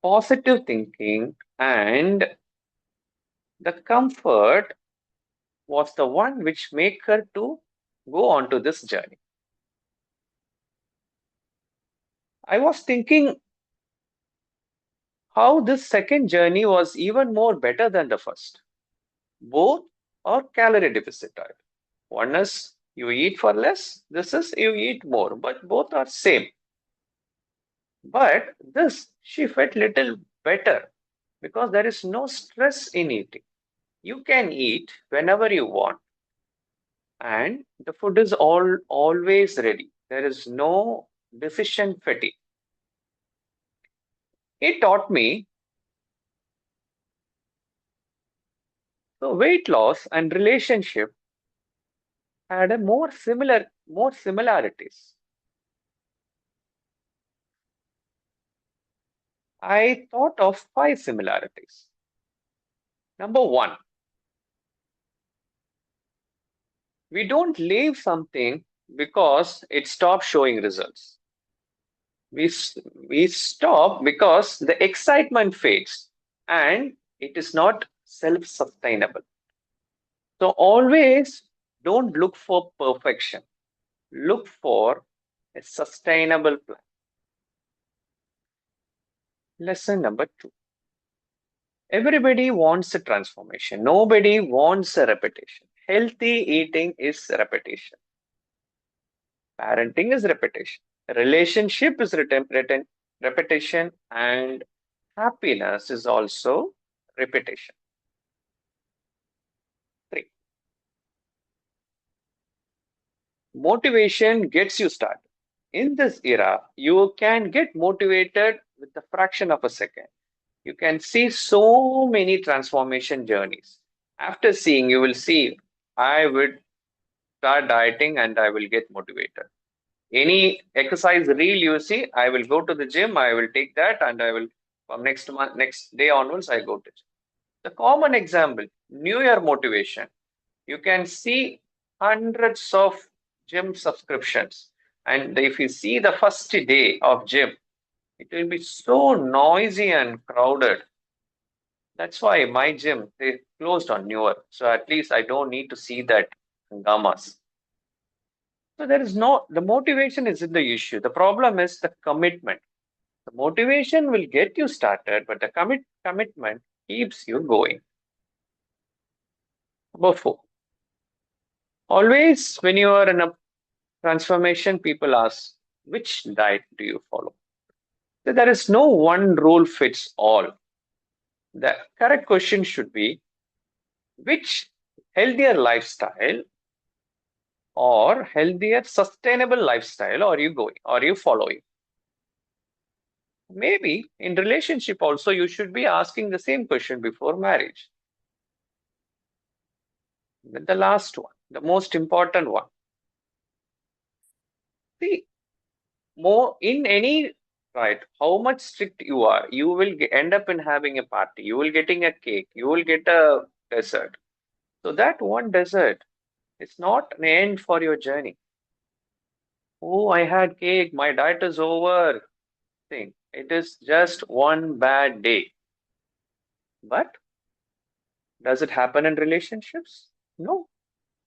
Positive thinking and the comfort was the one which made her to go on to this journey. I was thinking how this second journey was even more better than the first. Both are calorie deficit diet. One is you eat for less, this is you eat more, but both are same. But this, she felt little better because there is no stress in eating. You can eat whenever you want and the food is always ready. There is no decision fatigue. It taught me so weight loss and relationship had a more similarities. I thought of 5 similarities. Number 1, we don't leave something because it stops showing results. We stop because the excitement fades and it is not self-sustainable. So always don't look for perfection. Look for a sustainable plan. Lesson number 2. Everybody wants a transformation. Nobody wants a repetition. Healthy eating is repetition. Parenting is repetition. Relationship is repetition, and happiness is also repetition. 3. Motivation gets you started. In this era, you can get motivated with a fraction of a second. You can see so many transformation journeys. After seeing, you will see, I would start dieting and I will get motivated. Any exercise reel you see, I will go to the gym, I will take that, and I will, from next day onwards, I go to gym. The common example, New Year motivation. You can see hundreds of gym subscriptions. And if you see the first day of gym, it will be so noisy and crowded. That's why my gym, they closed on New Year. So at least I don't need to see that gamas. So there is no, the motivation isn't the issue. The problem is the commitment. The motivation will get you started, but the commitment keeps you going. Number 4. Always when you are in a transformation, people ask, which diet do you follow? So there is no one rule fits all. The correct question should be, which healthier lifestyle or healthier sustainable lifestyle are you following? Maybe in relationship also you should be asking the same question before marriage. Then the last one, the most important one. See, more in any right, how much strict you are, you will end up in having a party, you will getting a cake, you will get a dessert. So that one dessert is not an end for your journey. Oh, I had cake, my diet is over. Thing. It is just one bad day. But does it happen in relationships? No.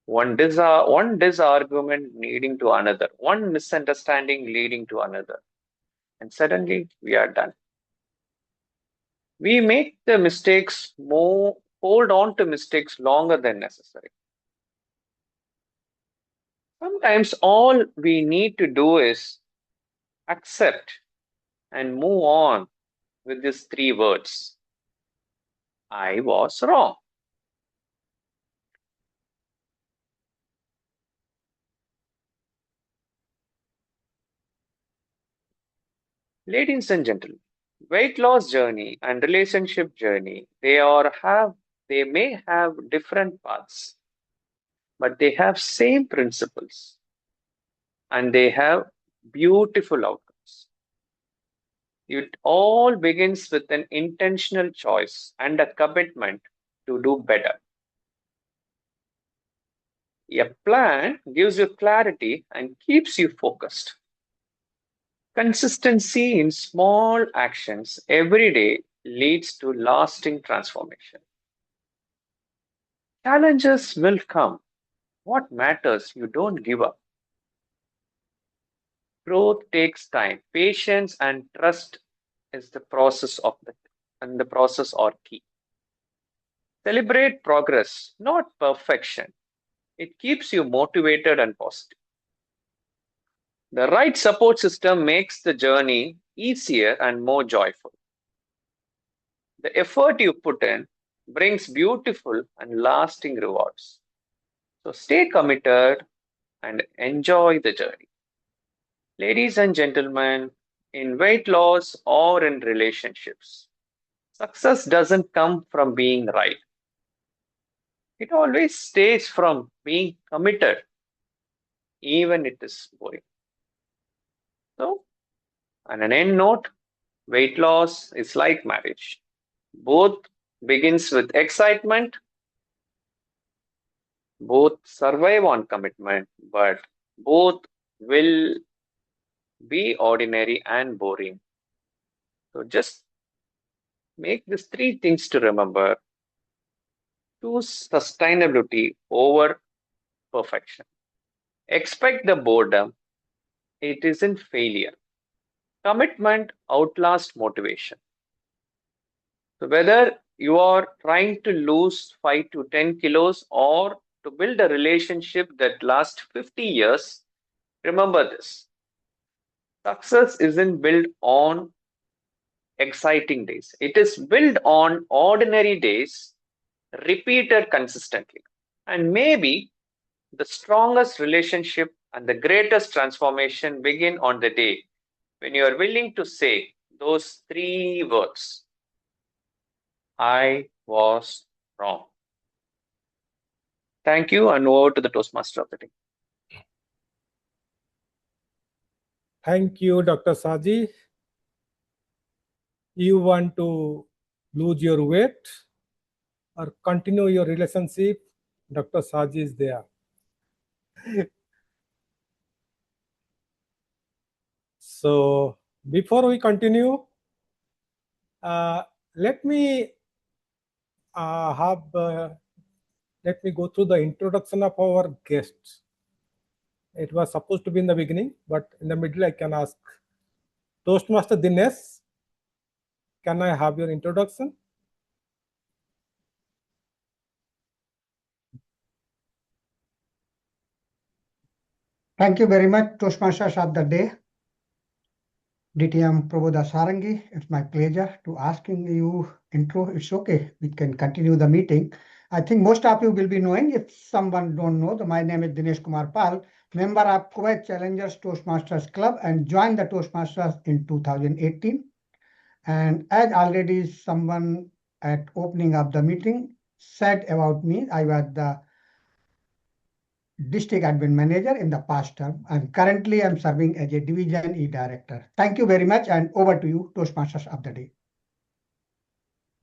One disargument leading to another, one misunderstanding leading to another. And suddenly we are done. We make the mistakes hold on to mistakes longer than necessary. Sometimes all we need to do is accept and move on with these 3 words. I was wrong. Ladies and gentlemen, weight loss journey and relationship journey, they may have different paths, but they have same principles and they have beautiful outcomes. It all begins with an intentional choice and a commitment to do better. A plan gives you clarity and keeps you focused. Consistency in small actions every day leads to lasting transformation. Challenges will come. What matters, you don't give up. Growth takes time. Patience and trust is the process are key. Celebrate progress, not perfection. It keeps you motivated and positive. The right support system makes the journey easier and more joyful. The effort you put in brings beautiful and lasting rewards. So stay committed and enjoy the journey. Ladies and gentlemen, in weight loss or in relationships, success doesn't come from being right. It always stays from being committed, even it is boring. So, on an end note, weight loss is like marriage. Both begins with excitement, both survive on commitment, but both will be ordinary and boring. So just make these 3 things to remember. Choose sustainability over perfection. Expect the boredom. It isn't failure. Commitment outlasts motivation. So whether you are trying to lose 5 to 10 kilos or to build a relationship that lasts 50 years, remember this. Success isn't built on exciting days. It is built on ordinary days, repeated consistently. And maybe the strongest relationship and the greatest transformation begin on the day when you are willing to say those 3 words. I was wrong. Thank you, and over to the Toastmaster of the day. Thank you, Dr. Saji. You want to lose your weight or continue your relationship? Dr. Saji is there. So before we continue, let me let me go through the introduction of our guests. It was supposed to be in the beginning, but in the middle I can ask Toastmaster Dinesh, can I have your introduction? Thank you very much, Toastmasters of the Day. DTM Prabodha Sarangi, it's my pleasure to asking you intro. It's okay, we can continue the meeting. I think most of you will be knowing. If someone don't know, my name is Dinesh Kumar Pal, member of Kuwait Challengers Toastmasters Club and joined the Toastmasters in 2018. And as already someone at opening of the meeting said about me, I was the district admin manager in the past term, and currently I'm serving as a division E director. Thank you very much, and over to you, Toastmasters of the Day.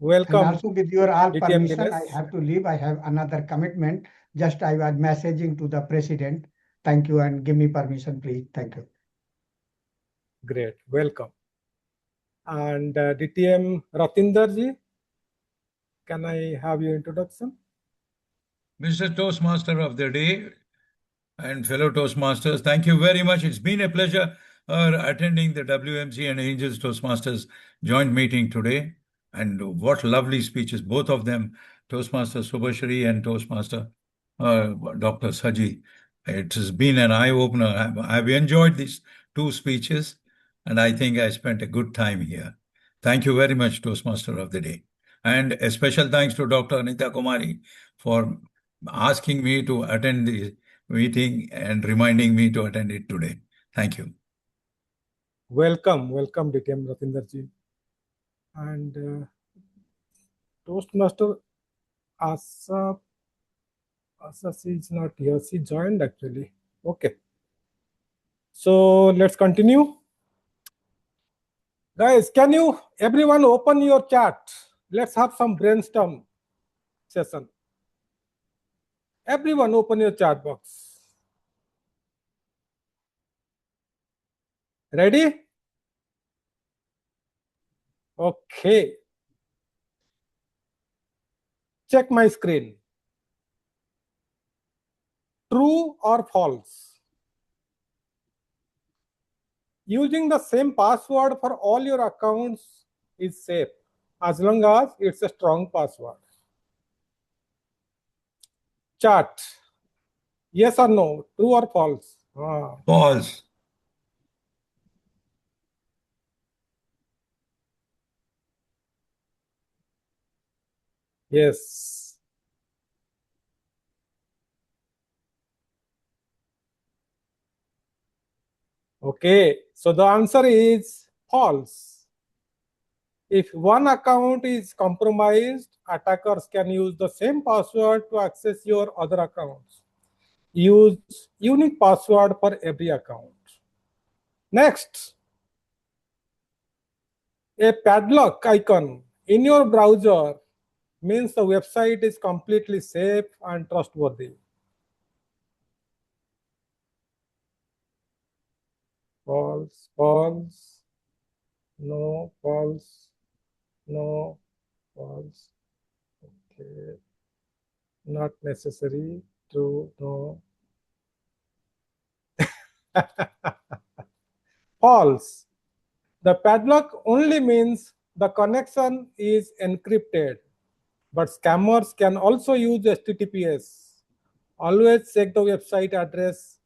Welcome. And also with your all DTM permission, Dinesh. I have to leave. I have another commitment. Just I was messaging to the president. Thank you, and give me permission, please. Thank you. Great, welcome. And DTM Ratinderji, can I have your introduction? Mr. Toastmaster of the Day and fellow Toastmasters, thank you very much. It's been a pleasure attending the WMC and Angels Toastmasters joint meeting today. And what lovely speeches, both of them, Toastmaster Subhashri and Toastmaster Dr. Saji. It has been an eye-opener. I've enjoyed these two speeches, and I think I spent a good time here. Thank you very much, Toastmaster of the Day. And a special thanks to Dr. Anita Kumari for asking me to attend the meeting and reminding me to attend it today. Thank you. Welcome, welcome, DTM Ratinderji. And Toastmaster Asa is not here. She joined actually. Okay. So let's continue. Guys, can you everyone open your chat? Let's have some brainstorm session. Everyone open your chat box. Ready? Okay. Check my screen. True or false? Using the same password for all your accounts is safe as long as it's a strong password. Chat. Yes or no? True or false? False. Yes. Okay, so the answer is false. If one account is compromised, attackers can use the same password to access your other accounts. Use unique password for every account. Next, a padlock icon in your browser means the website is completely safe and trustworthy. False, false, no, false, no, false. Okay, not necessary, true, no. False. The padlock only means the connection is encrypted, but scammers can also use HTTPS. Always check the website address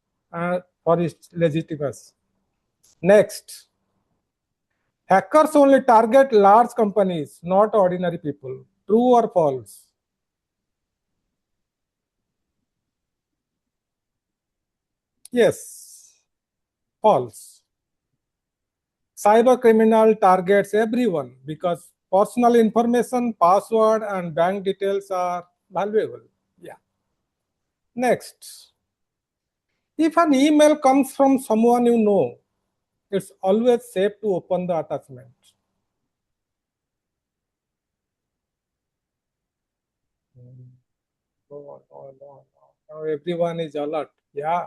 for its legitimacy. Next, hackers only target large companies, not ordinary people. True or false? Yes, false. Cyber criminal targets everyone because personal information, password, and bank details are valuable. Yeah. Next, if an email comes from someone you know, it's always safe to open the attachment. No. Now everyone is alert. Yeah.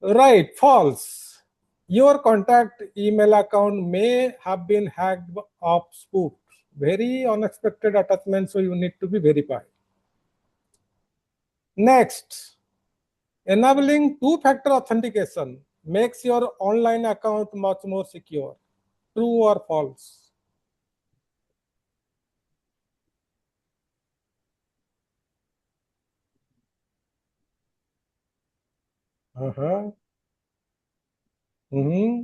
Right, false. Your contact email account may have been hacked or spoofed. Very unexpected attachment, so you need to be verified. Next, enabling two-factor authentication makes your online account much more secure. True or false? Uh-huh. Mm-hmm.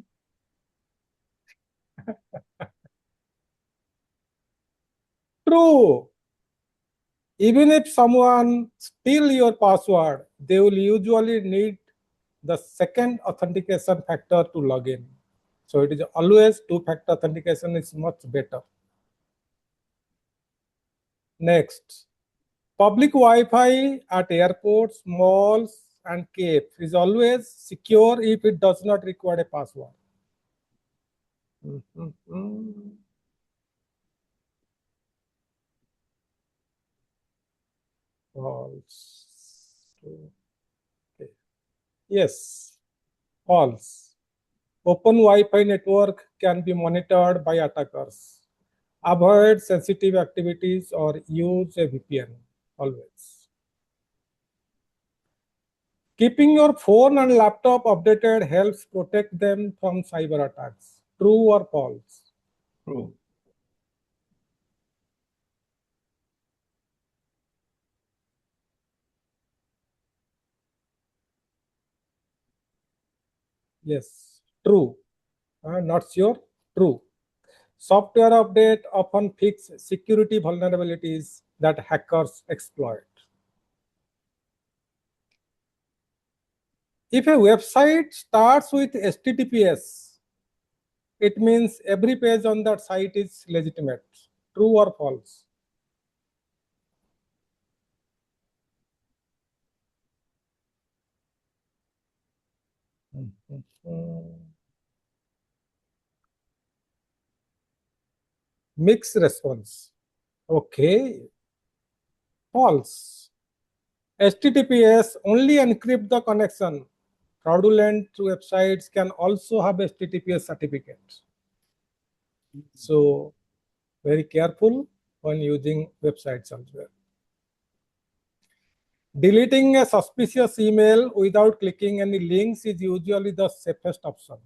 True. Even if someone steals your password, they will usually need the second authentication factor to log in. So it is always two-factor authentication is much better. Next, public Wi-Fi at airports, malls, and caves is always secure if it does not require a password. False. Okay. Yes, false. Open Wi-Fi network can be monitored by attackers. Avoid sensitive activities or use a VPN always. Keeping your phone and laptop updated helps protect them from cyber attacks. True or false? True. Yes, true. Not sure? True. Software update often fix security vulnerabilities that hackers exploit. If a website starts with HTTPS, it means every page on that site is legitimate. True or false? Mixed response. Okay. False. HTTPS only encrypt the connection. Fraudulent websites can also have HTTPS certificates. So very careful when using websites as well. Deleting a suspicious email without clicking any links is usually the safest option.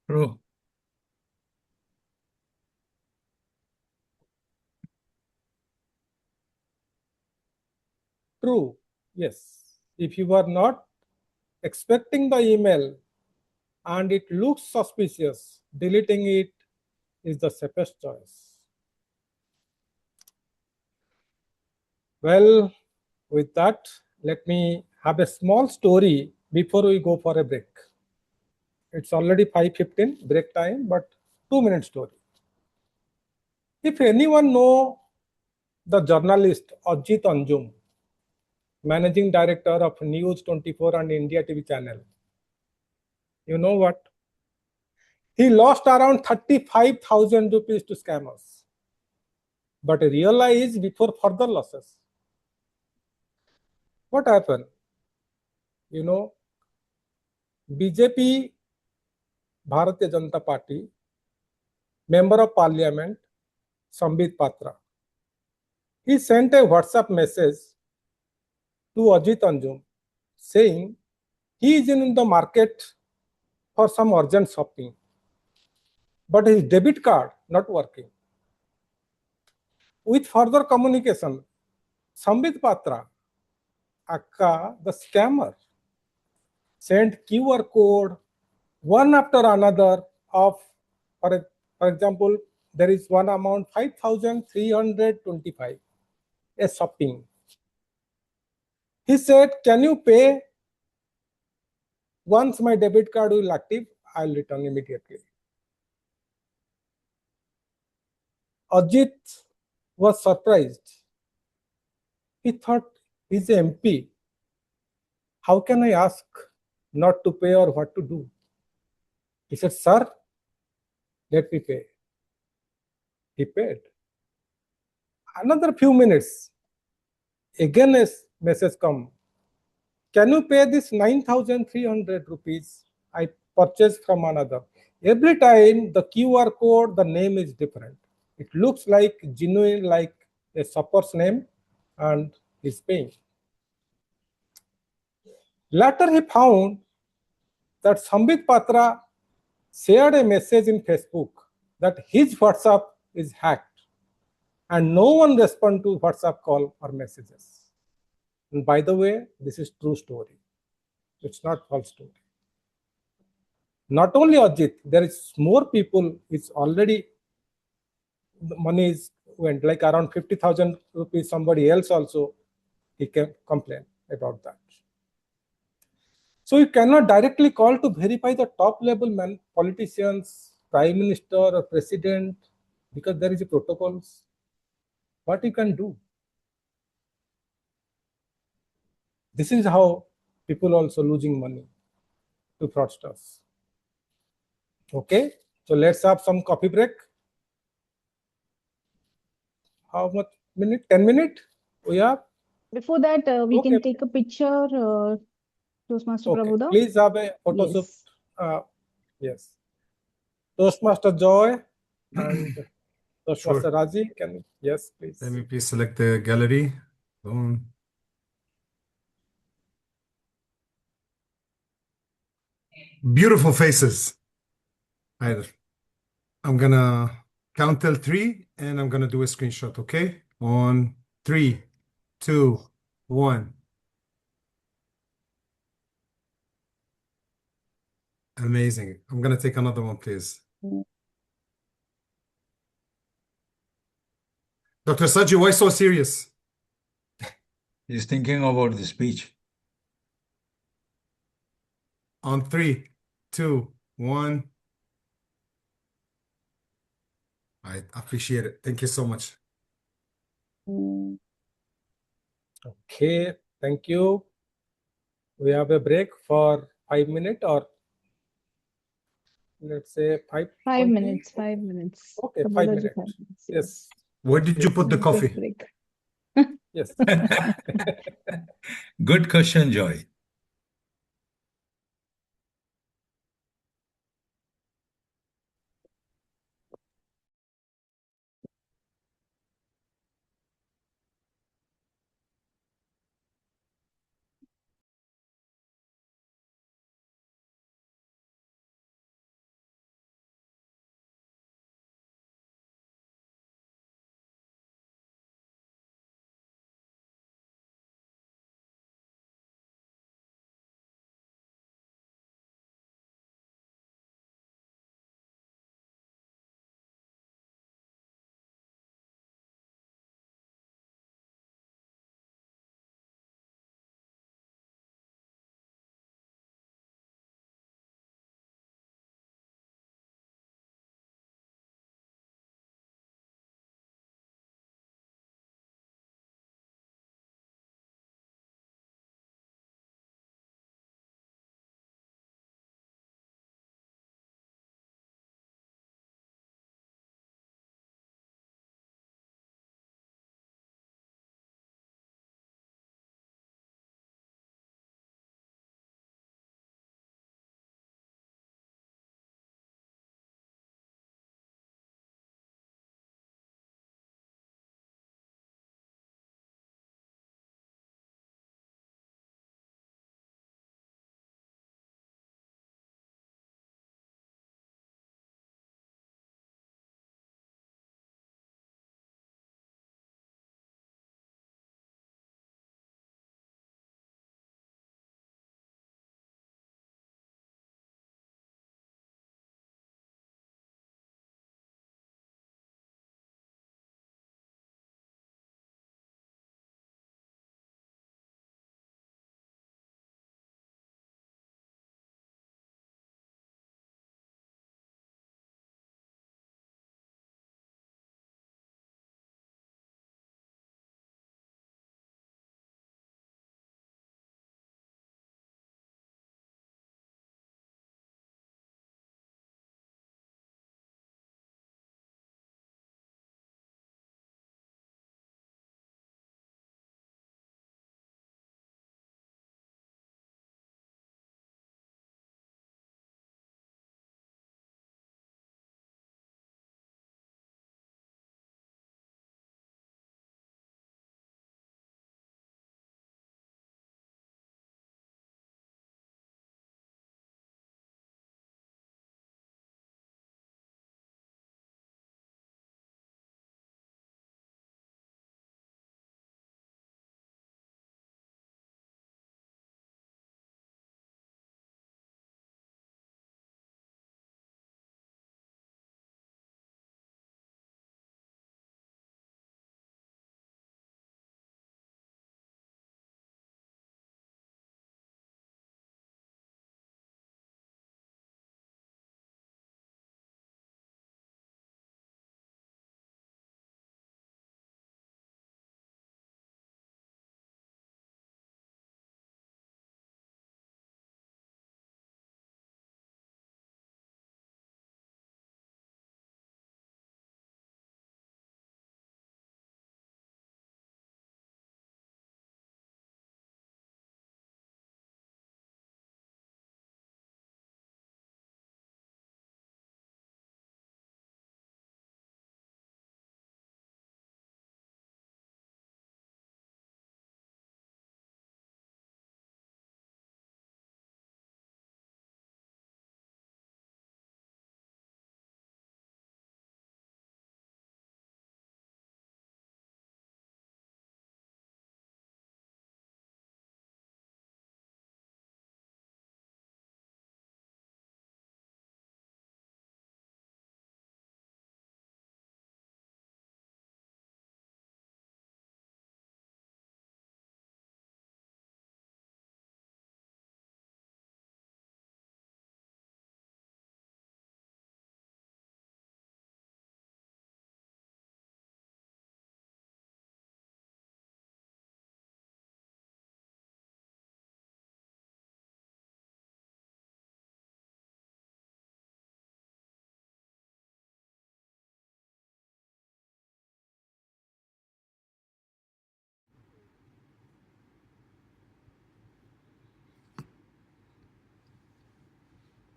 True. True. Yes. If you are not expecting the email and it looks suspicious, deleting it is the safest choice. Well, with that, let me have a small story before we go for a break. It's already 5:15 break time, but 2-minute story. If anyone know the journalist Ajit Anjum, managing director of News 24 and India TV channel, you know what? He lost around 35,000 rupees to scammers, but realized before further losses. What happened? You know, BJP, Bharatiya Janata Party, member of parliament, Sambit Patra, he sent a WhatsApp message to Ajit Anjum saying he is in the market for some urgent shopping, but his debit card not working. With further communication, Sambit Patra, aka the scammer, sent QR code one after another of, for example, there is one amount 5,325, a shopping. He said, can you pay? Once my debit card will active, I'll return immediately. Ajit was surprised. He thought, he's an MP. How can I ask not to pay or what to do? He said, sir, let me pay. He paid. Another few minutes, again a message come. Can you pay this 9,300 rupees I purchased from another? Every time the QR code, the name is different. It looks like genuine, like a shopper's name, and he's paying. Later he found that Sambit Patra shared a message in Facebook that his WhatsApp is hacked and no one responded to WhatsApp call or messages. And by the way, this is true story. It's not false story. Not only Ajit, there is more people. It's already the money is went like around 50,000 rupees. Somebody else also he can complain about that. So you cannot directly call to verify the top level politicians, prime minister or president because there is a protocols. What you can do? This is how people also losing money to fraudsters. Okay, so let's have some coffee break. How much minute? 10 minutes? We have? Before that, we Okay. can take a picture, Toastmaster Okay, Prabhuda. please have a photo shoot. Yes. Yes. Toastmaster Joy and Toastmaster Sure. Raji, can yes, please. Let me please select the gallery. Boom. Beautiful faces. I'm gonna count till 3 and I'm gonna do a screenshot, okay? On 3, 2, 1. Amazing. I'm gonna take another one, please. Dr. Saji, why so serious? He's thinking about the speech. On 3, 2, 1. I appreciate it. Thank you so much. Okay, thank you. We have a break for 5 minutes or let's say 5 5:20. minutes. 5 minutes. Okay, Prabhuda 5 ji, minutes. 5 minutes. Yes. Where did you put the Quick coffee? break. Yes. Good question, Joy.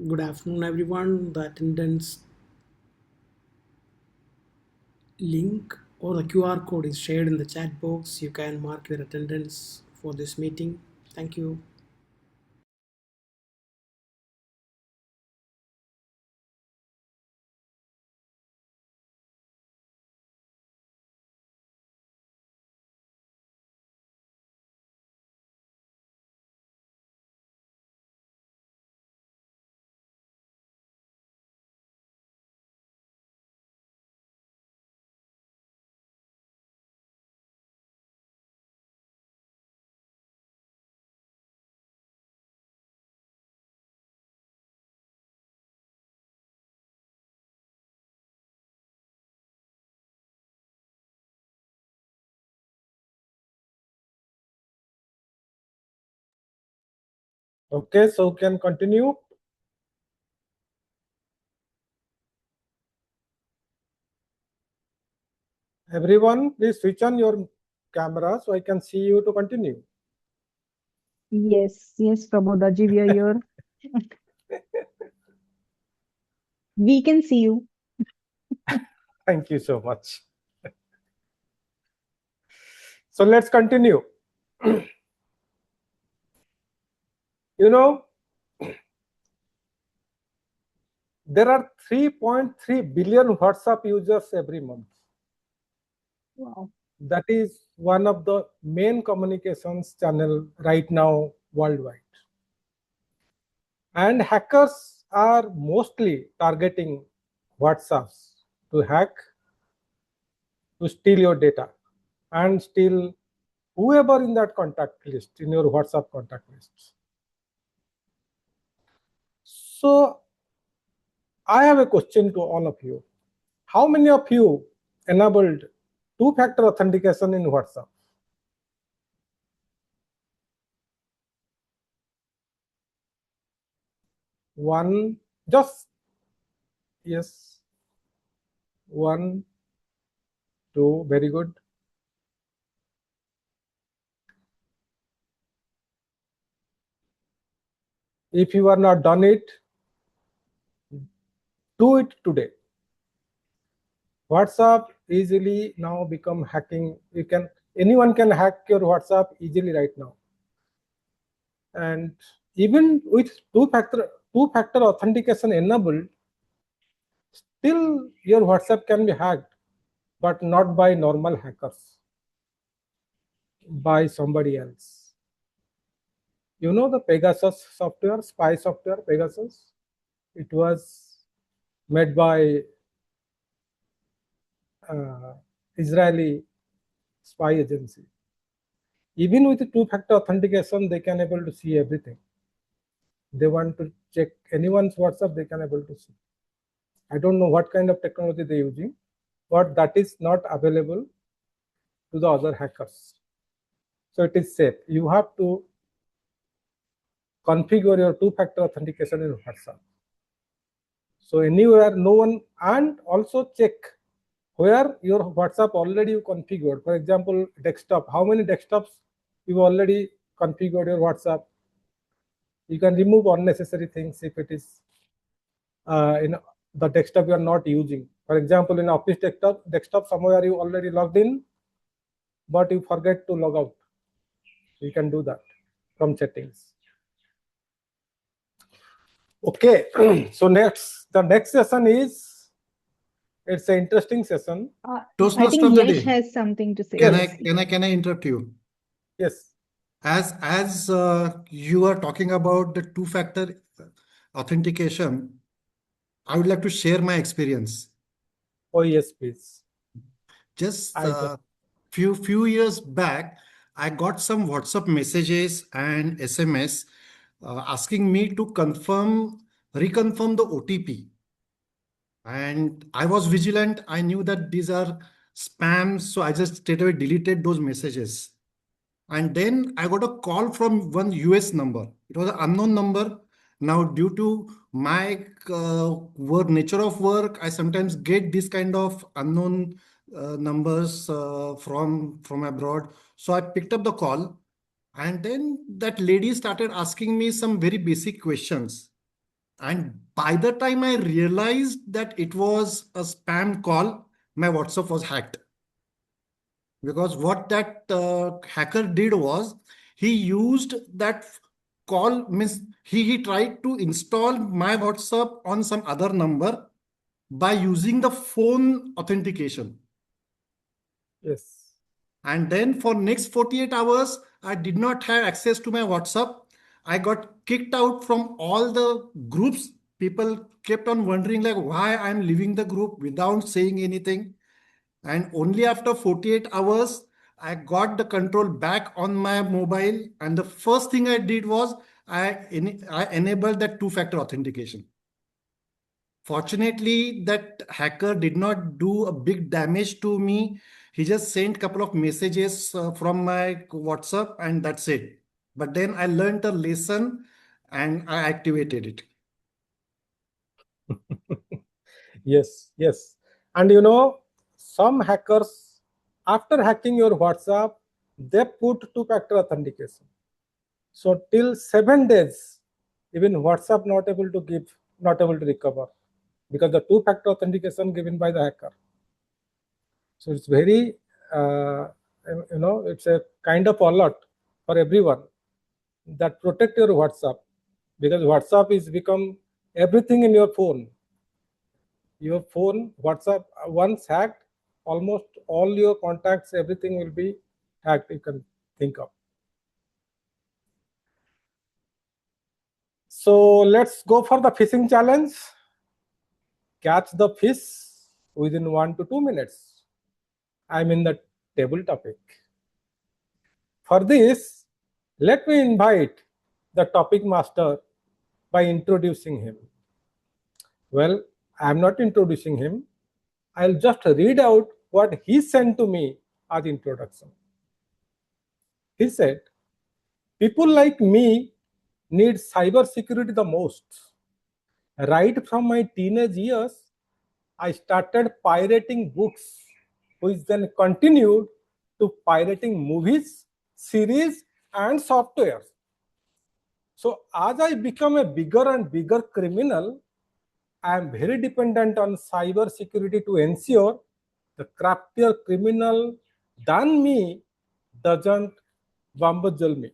Good afternoon, everyone. The attendance link or the QR code is shared in the chat box. You can mark your attendance for this meeting. Thank you. Okay, so can continue. Everyone, please switch on your camera so I can see you to continue. Yes, yes, Prabodaji, we are here. We can see you. Thank you so much. So let's continue. You know, there are 3.3 billion WhatsApp users every month. Wow. That is one of the main communications channel right now worldwide. And hackers are mostly targeting WhatsApps to hack, to steal your data, and steal whoever in that contact list, in your WhatsApp contact lists. So I have a question to all of you. How many of you enabled two-factor authentication in WhatsApp? One, just, yes. One, two, very good. If you are not done it, do it today. WhatsApp easily now become hacking. Anyone can hack your WhatsApp easily right now. And even with two-factor authentication enabled, still your WhatsApp can be hacked, but not by normal hackers, by somebody else. You know the Pegasus software, spy software, Pegasus? It was made by Israeli spy agency. Even with two-factor authentication, they can able to see everything. They want to check anyone's WhatsApp, they can able to see. I don't know what kind of technology they're using, but that is not available to the other hackers. So it is safe. You have to configure your two-factor authentication in WhatsApp. So anywhere, no one, and also check where your WhatsApp already you configured. For example, desktop, how many desktops you already configured your WhatsApp. You can remove unnecessary things if it is in the desktop you are not using. For example, in office desktop somewhere you already logged in, but you forget to log out. You can do that from settings. Okay, so the next session is, it's an interesting session. I Toastmaster think of the Yash day. has something to say. Can I interrupt you? Yes. As you are talking about the two-factor authentication, I would like to share my experience. Oh yes, please. Just few years back, I got some WhatsApp messages and SMS asking me to reconfirm the OTP. And I was vigilant. I knew that these are spams, so I just straight away deleted those messages. And then I got a call from one US number. It was an unknown number. Now, due to my nature of work, I sometimes get this kind of unknown numbers from abroad. So I picked up the call, and then that lady started asking me some very basic questions. And by the time I realized that it was a spam call, my WhatsApp was hacked. Because what that hacker did was he used that call, means he tried to install my WhatsApp on some other number by using the phone authentication. Yes. And then for next 48 hours, I did not have access to my WhatsApp. I got kicked out from all the groups. People kept on wondering like why I'm leaving the group without saying anything. And only after 48 hours, I got the control back on my mobile. And the first thing I did was I enabled that two-factor authentication. Fortunately, that hacker did not do a big damage to me. He just sent a couple of messages from my WhatsApp and that's it. But then I learned a lesson and I activated it. Yes, yes. And you know, some hackers, after hacking your WhatsApp, they put two-factor authentication. So till 7 days, even WhatsApp not able to recover because the two-factor authentication given by the hacker. So it's very, it's a kind of alert for everyone that protect your WhatsApp, because WhatsApp is become everything in your phone. Your phone, WhatsApp, once hacked, almost all your contacts, everything will be hacked, you can think of. So let's go for the fishing challenge. Catch the fish within 1 to 2 minutes. I'm in the table topic. For this, let me invite the topic master by introducing him. Well, I'm not introducing him. I'll just read out what he sent to me as introduction. He said, people like me need cybersecurity the most. Right from my teenage years, I started pirating books, which then continued to pirating movies, series, and software. So as I become a bigger and bigger criminal, I am very dependent on cyber security to ensure the craftier criminal than me doesn't bamboozle me.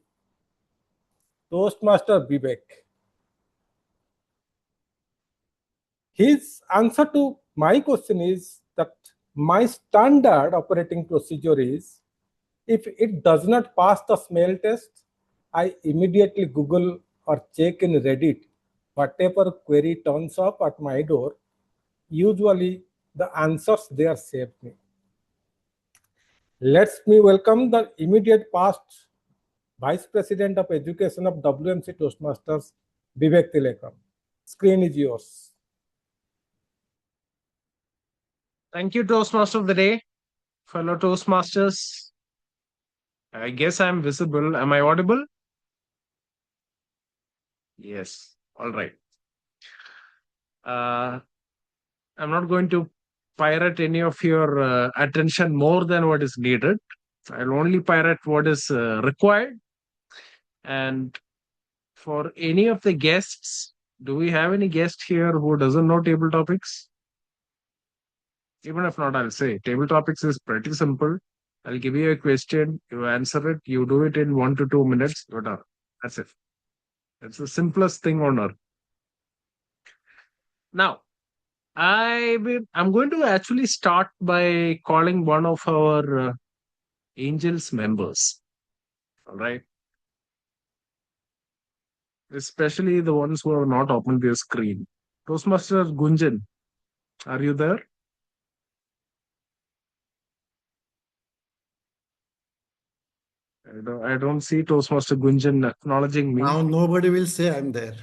Toastmaster Vivek. His answer to my question is that my standard operating procedure is, if it does not pass the smell test, I immediately Google or check in Reddit. Whatever query turns up at my door, usually the answers there save me. Let's me welcome the immediate past Vice President of Education of WMC Toastmasters, Vivek Tilekam. Screen is yours. Thank you, Toastmaster of the day. Fellow Toastmasters, I guess I'm visible. Am I audible? Yes. All right. I'm not going to pirate any of your attention more than what is needed. I'll only pirate what is required. And for any of the guests, do we have any guest here who doesn't know table topics? Even if not, I'll say table topics is pretty simple. I'll give you a question, you answer it, you do it in 1 to 2 minutes, you're done. That's it. That's the simplest thing on earth. Now, I'm going to actually start by calling one of our Angels members. All right. Especially the ones who have not opened their screen. Toastmaster Gunjan, are you there? I don't see Toastmaster Gunjan acknowledging me. Now nobody will say I'm there.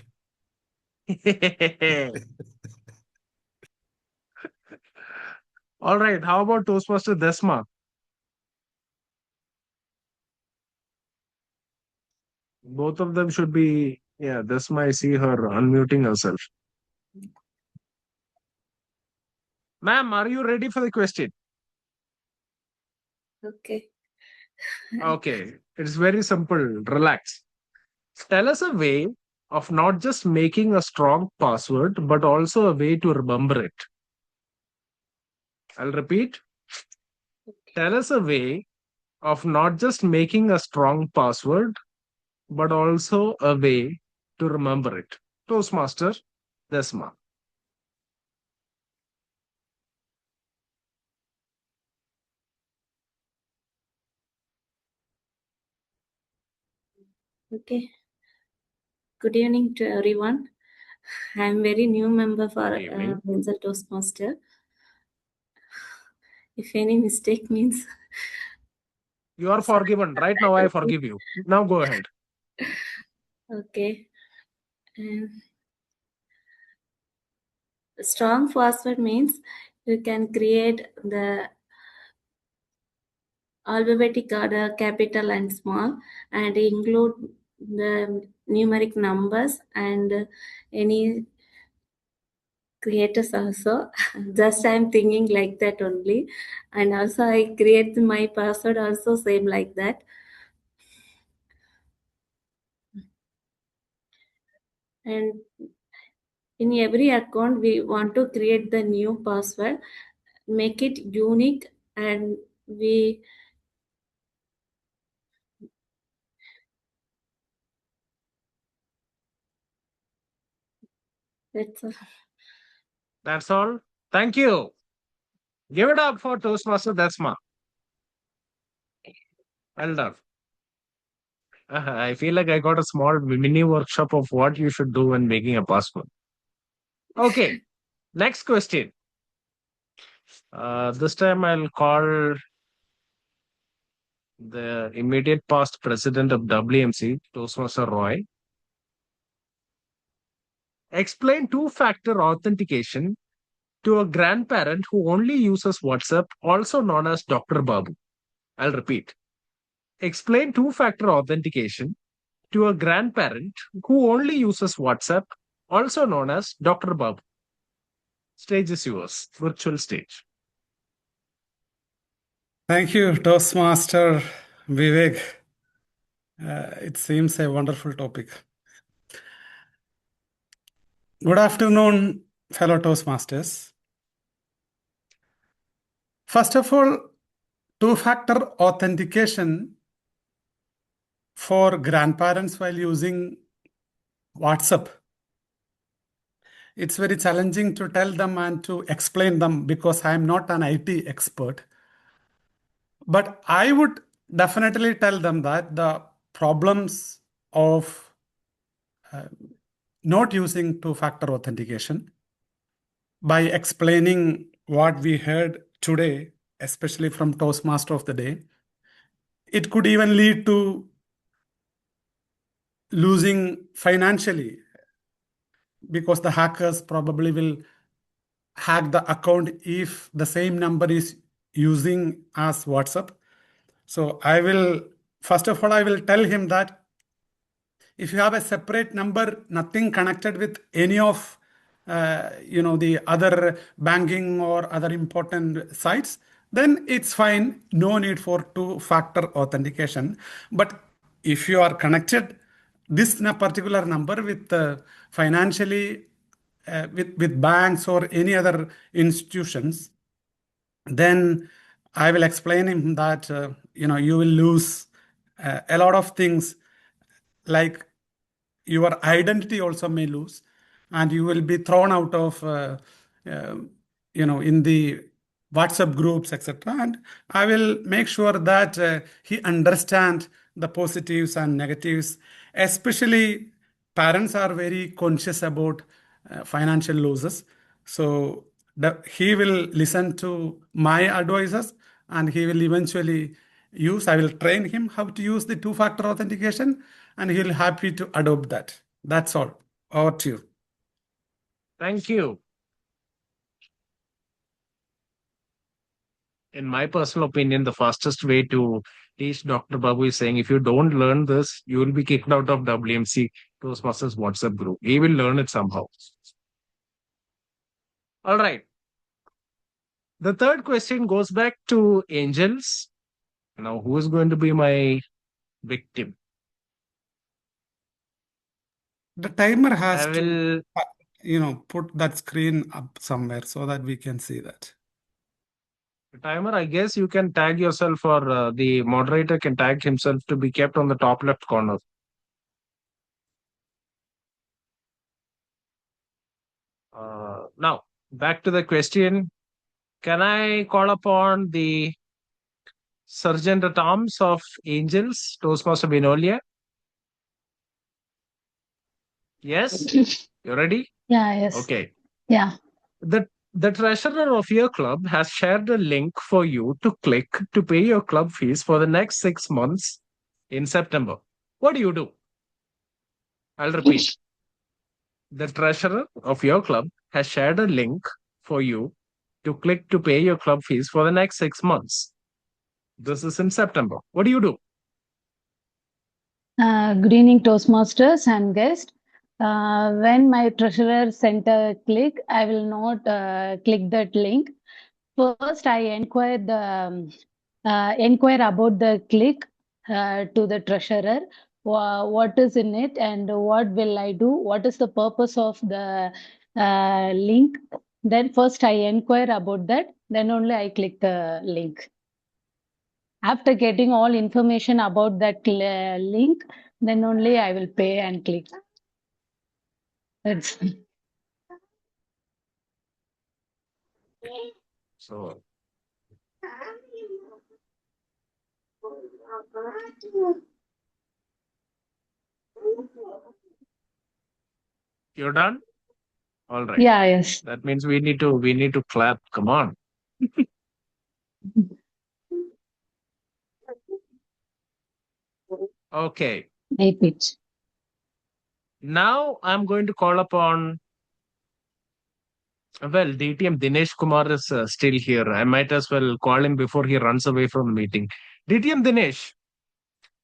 All right. How about Toastmaster Desma? Both of them should be. Yeah, Desma, I see her unmuting herself. Ma'am, are you ready for the question? Okay. Okay. It's very simple. Relax. Tell us a way of not just making a strong password, but also a way to remember it? I'll repeat. Tell us a way of not just making a strong password, but also a way to remember it. Toastmaster Desma. Okay. Good evening to everyone. I'm very new member for Windsor Toastmaster. If any mistake means you are forgiven. Right now, I forgive you. Now go ahead. Okay. Strong password means you can create the alphabetic order, capital and small, and include the numeric numbers and any creators also. Just I'm thinking like that only, and also I create my password also same like that. And in every account we want to create the new password, make it unique, and that's all. That's all. Thank you. Give it up for Toastmaster Desma. Well done. I feel like I got a small mini workshop of what you should do when making a password. Okay, next question. This time I'll call the immediate past president of WMC, Toastmaster Roy. Explain two-factor authentication to a grandparent who only uses WhatsApp, also known as Dr. Babu. I'll repeat. Explain two-factor authentication to a grandparent who only uses WhatsApp, also known as Dr. Babu. Stage is yours, virtual stage. Thank you, Toastmaster Vivek. It seems a wonderful topic. Good afternoon, fellow Toastmasters. First of all, two-factor authentication for grandparents while using WhatsApp. It's very challenging to tell them and to explain them because I'm not an IT expert. But I would definitely tell them that the problems of not using two-factor authentication by explaining what we heard today, especially from Toastmaster of the Day, it could even lead to losing financially because the hackers probably will hack the account if the same number is using as WhatsApp. So first of all, I will tell him that if you have a separate number, nothing connected with any of the other banking or other important sites, then it's fine. No need for two-factor authentication. But if you are connected this particular number with financially with banks or any other institutions, then I will explain him that you will lose a lot of things, like your identity also may lose, and you will be thrown out of in the WhatsApp groups, etc. And I will make sure that he understands the positives and negatives. Especially parents are very conscious about financial losses. So he will listen to my advices, and he will eventually I will train him how to use the two-factor authentication, and he'll happy to adopt that. That's all. Over to you. Thank you. In my personal opinion, the fastest way to teach Dr. Babu is saying, if you don't learn this, you will be kicked out of WMC Toastmasters WhatsApp group. He will learn it somehow. All right. The third question goes back to angels. Now, who is going to be my victim? The timer has I will. to, put that screen up somewhere so that we can see that. The timer, I guess you can tag yourself, or the moderator can tag himself to be kept on the top left corner. Now, back to the question. Can I call upon the Sergeant at Arms of Angels, Toastmaster Binolia? Yes? You ready? Yeah, yes. Okay. Yeah. The treasurer of your club has shared a link for you to click to pay your club fees for the next 6 months in September. What do you do? I'll repeat. The treasurer of your club has shared a link for you to click to pay your club fees for the next 6 months. This is in September. What do you do? Good evening, Toastmasters and guests. When my treasurer sent a click, I will not click that link. First, I inquire about the click to the treasurer. What is in it and what will I do? What is the purpose of the link? Then first I inquire about that. Then only I click the link. After getting all information about that link, then only I will pay and click. That's So, you're done? All right. yeah, yes. That means we need to clap. Come on. Okay. Repeat. Now I'm going to call upon, well, DTM Dinesh Kumar is still here. I might as well call him before he runs away from the meeting. DTM Dinesh,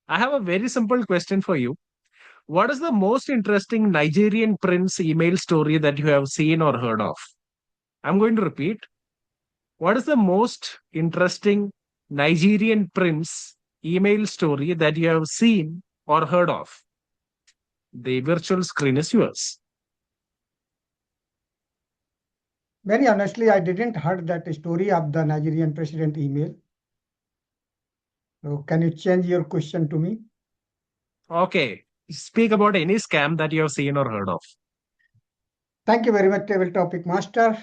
I have a very simple question for you. What is the most interesting Nigerian prince email story that you have seen or heard of? I'm going to repeat. What is the most interesting Nigerian prince email story that you have seen or heard of? The virtual screen is yours. Very honestly, I didn't heard that story of the Nigerian president email. So can you change your question to me? Okay. Speak about any scam that you have seen or heard of. Thank you very much, Table Topic Master,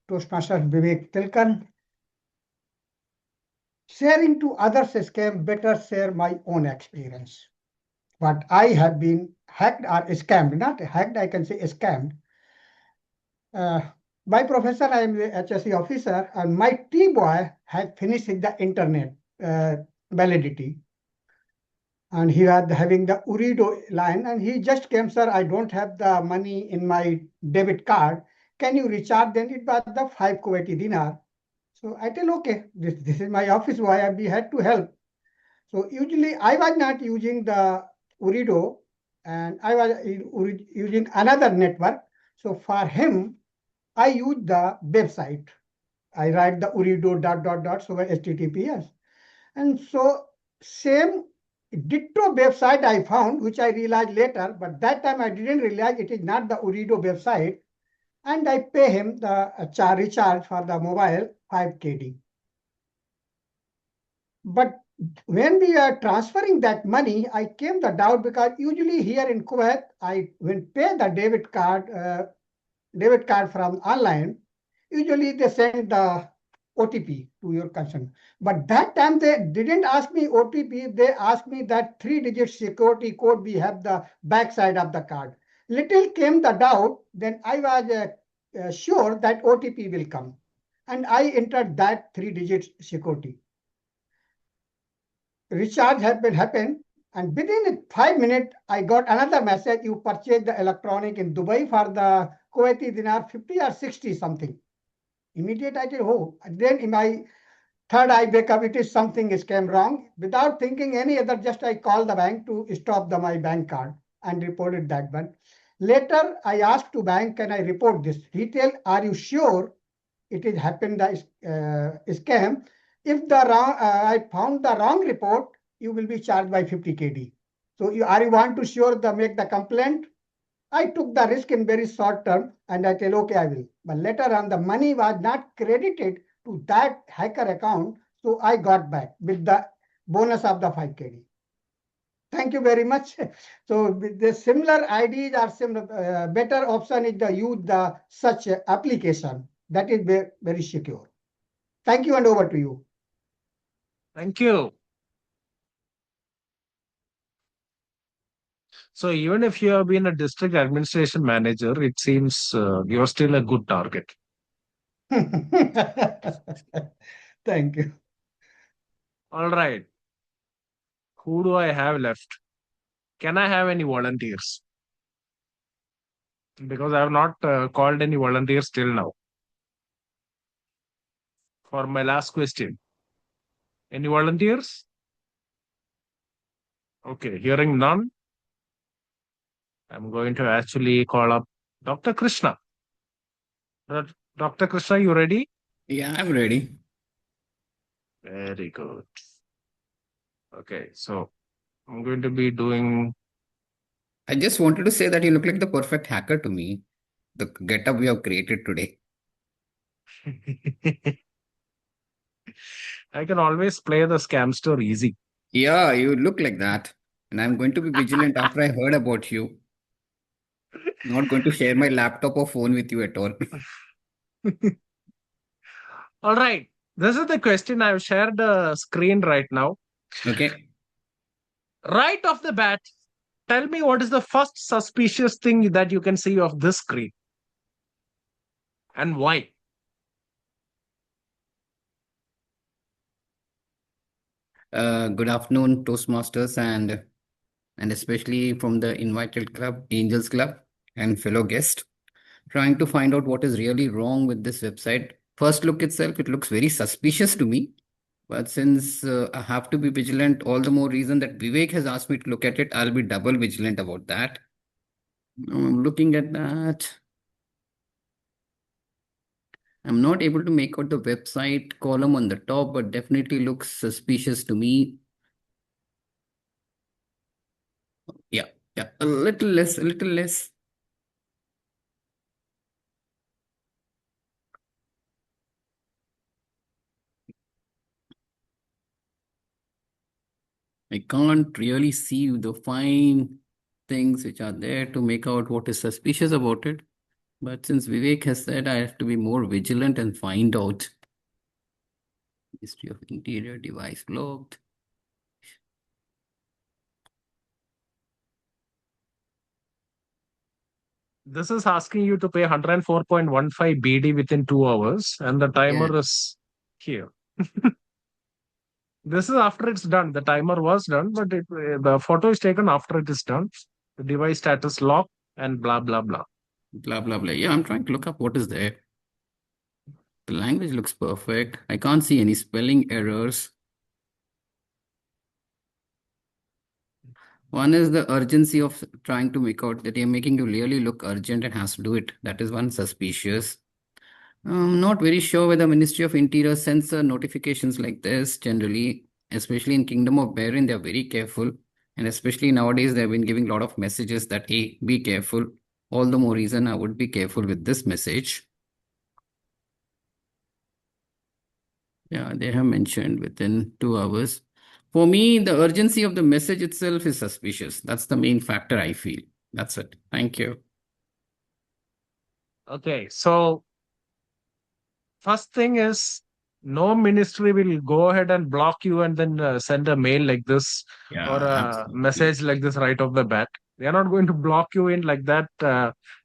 Toastmaster Vivek Tilkan. Sharing to others a scam, better share my own experience. But I have been hacked or scammed, not hacked, I can say scammed. By profession, I am a HSE officer, and my T-boy had finished the internet validity. And he was having the Urido line, and he just came, sir, I don't have the money in my debit card. Can you recharge? Then it was the 5 Kuwaiti dinar. So I tell, okay, this is my office boy, we had to help. So usually I was not using the Urido, and I was using another network. So for him, I use the website. I write the Urido ... so HTTPS. And so same ditto website I found, which I realized later, but that time I didn't realize it is not the Urido website. And I pay him the recharge for the mobile 5 KD. But when we are transferring that money, I came the doubt because usually here in Kuwait, when pay the debit card from online, usually they send the OTP to your concern. But that time they didn't ask me OTP, they asked me that 3-digit security code we have the backside of the card. Little came the doubt, then I was sure that OTP will come. And I entered that 3-digit security. Recharge happened, and within 5 minutes, I got another message, you purchased the electronic in Dubai for the Kuwaiti dinar 50 or 60 something. Immediate I did, oh, and then in my third eye wake up, it is something scam wrong. Without thinking any other, just I called the bank to stop my bank card and reported that one. Later, I asked to bank, can I report this? He tell, are you sure it is happened the scam? If I found the wrong report, you will be charged by 50 KD. So you want to sure make the complaint? I took the risk in very short term and I tell, okay, I will. But later on, the money was not credited to that hacker account. So I got back with the bonus of the 5KD. Thank you very much. So the similar ideas are similar. Better option is to use the such application that is very secure. Thank you and over to you. Thank you. So even if you have been a district administration manager, it seems you're still a good target. Thank you. All right. Who do I have left? Can I have any volunteers? Because I have not called any volunteers till now. For my last question. Any volunteers? Okay, hearing none, I'm going to actually call up Dr. Krishna. Dr. Krishna, you ready? Yeah, I'm ready. Very good. Okay, so I'm going to be doing. I just wanted to say that you look like the perfect hacker to me. The getup we have created today. I can always play the scamster easy. Yeah, you look like that. And I'm going to be vigilant after I heard about you. Not going to share my laptop or phone with you at all. All right. This is the question. I've shared the screen right now. Okay. Right off the bat, tell me what is the first suspicious thing that you can see of this screen and why? Good afternoon, Toastmasters, and especially from the invited club, Angels Club, and fellow guest. Trying to find out what is really wrong with this website. First look itself, it looks very suspicious to me. But since I have to be vigilant, all the more reason that Vivek has asked me to look at it, I'll be double vigilant about that. I'm looking at that. I'm not able to make out the website column on the top, but definitely looks suspicious to me. Yeah, a little less, a little less. I can't really see the fine things which are there to make out what is suspicious about it. But since Vivek has said I have to be more vigilant and find out. History of Interior device logged. This is asking you to pay 104.15 BD within 2 hours, and the timer is here. This is after it's done. The timer was done, but the photo is taken after it is done. The device status lock and blah, blah, blah. Blah, blah, blah. Yeah, I'm trying to look up what is there. The language looks perfect. I can't see any spelling errors. One is the urgency of trying to make out that you're making you really look urgent and has to do it. That is one suspicious. I'm not very sure whether Ministry of Interior censor notifications like this generally, especially in Kingdom of Bahrain, they're very careful. And especially nowadays, they've been giving a lot of messages that, hey, be careful. All the more reason I would be careful with this message. Yeah, they have mentioned within 2 hours. For me, the urgency of the message itself is suspicious. That's the main factor I feel. That's it. Thank you. Okay, so first thing is no ministry will go ahead and block you and then send a mail like this or a message like this right off the bat. They are not going to block you in like that.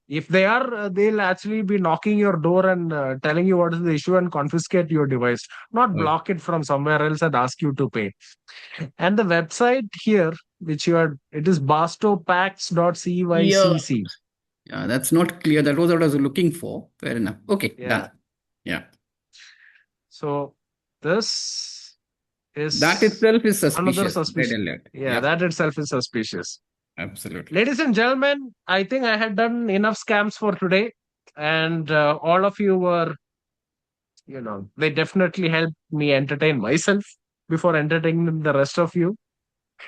If they are, they'll actually be knocking your door and telling you what is the issue and confiscate your device, not block it from somewhere else and ask you to pay. And the website here, which you are, it is bastopax.cycc. Yeah, that's not clear. That was what I was looking for. Fair enough. Okay, done. Yeah. So this is that itself is suspicious. Another suspicious. Yeah, that itself is suspicious. Absolutely. Ladies and gentlemen, I think I had done enough scams for today, and all of you were, they definitely helped me entertain myself before entertaining the rest of you.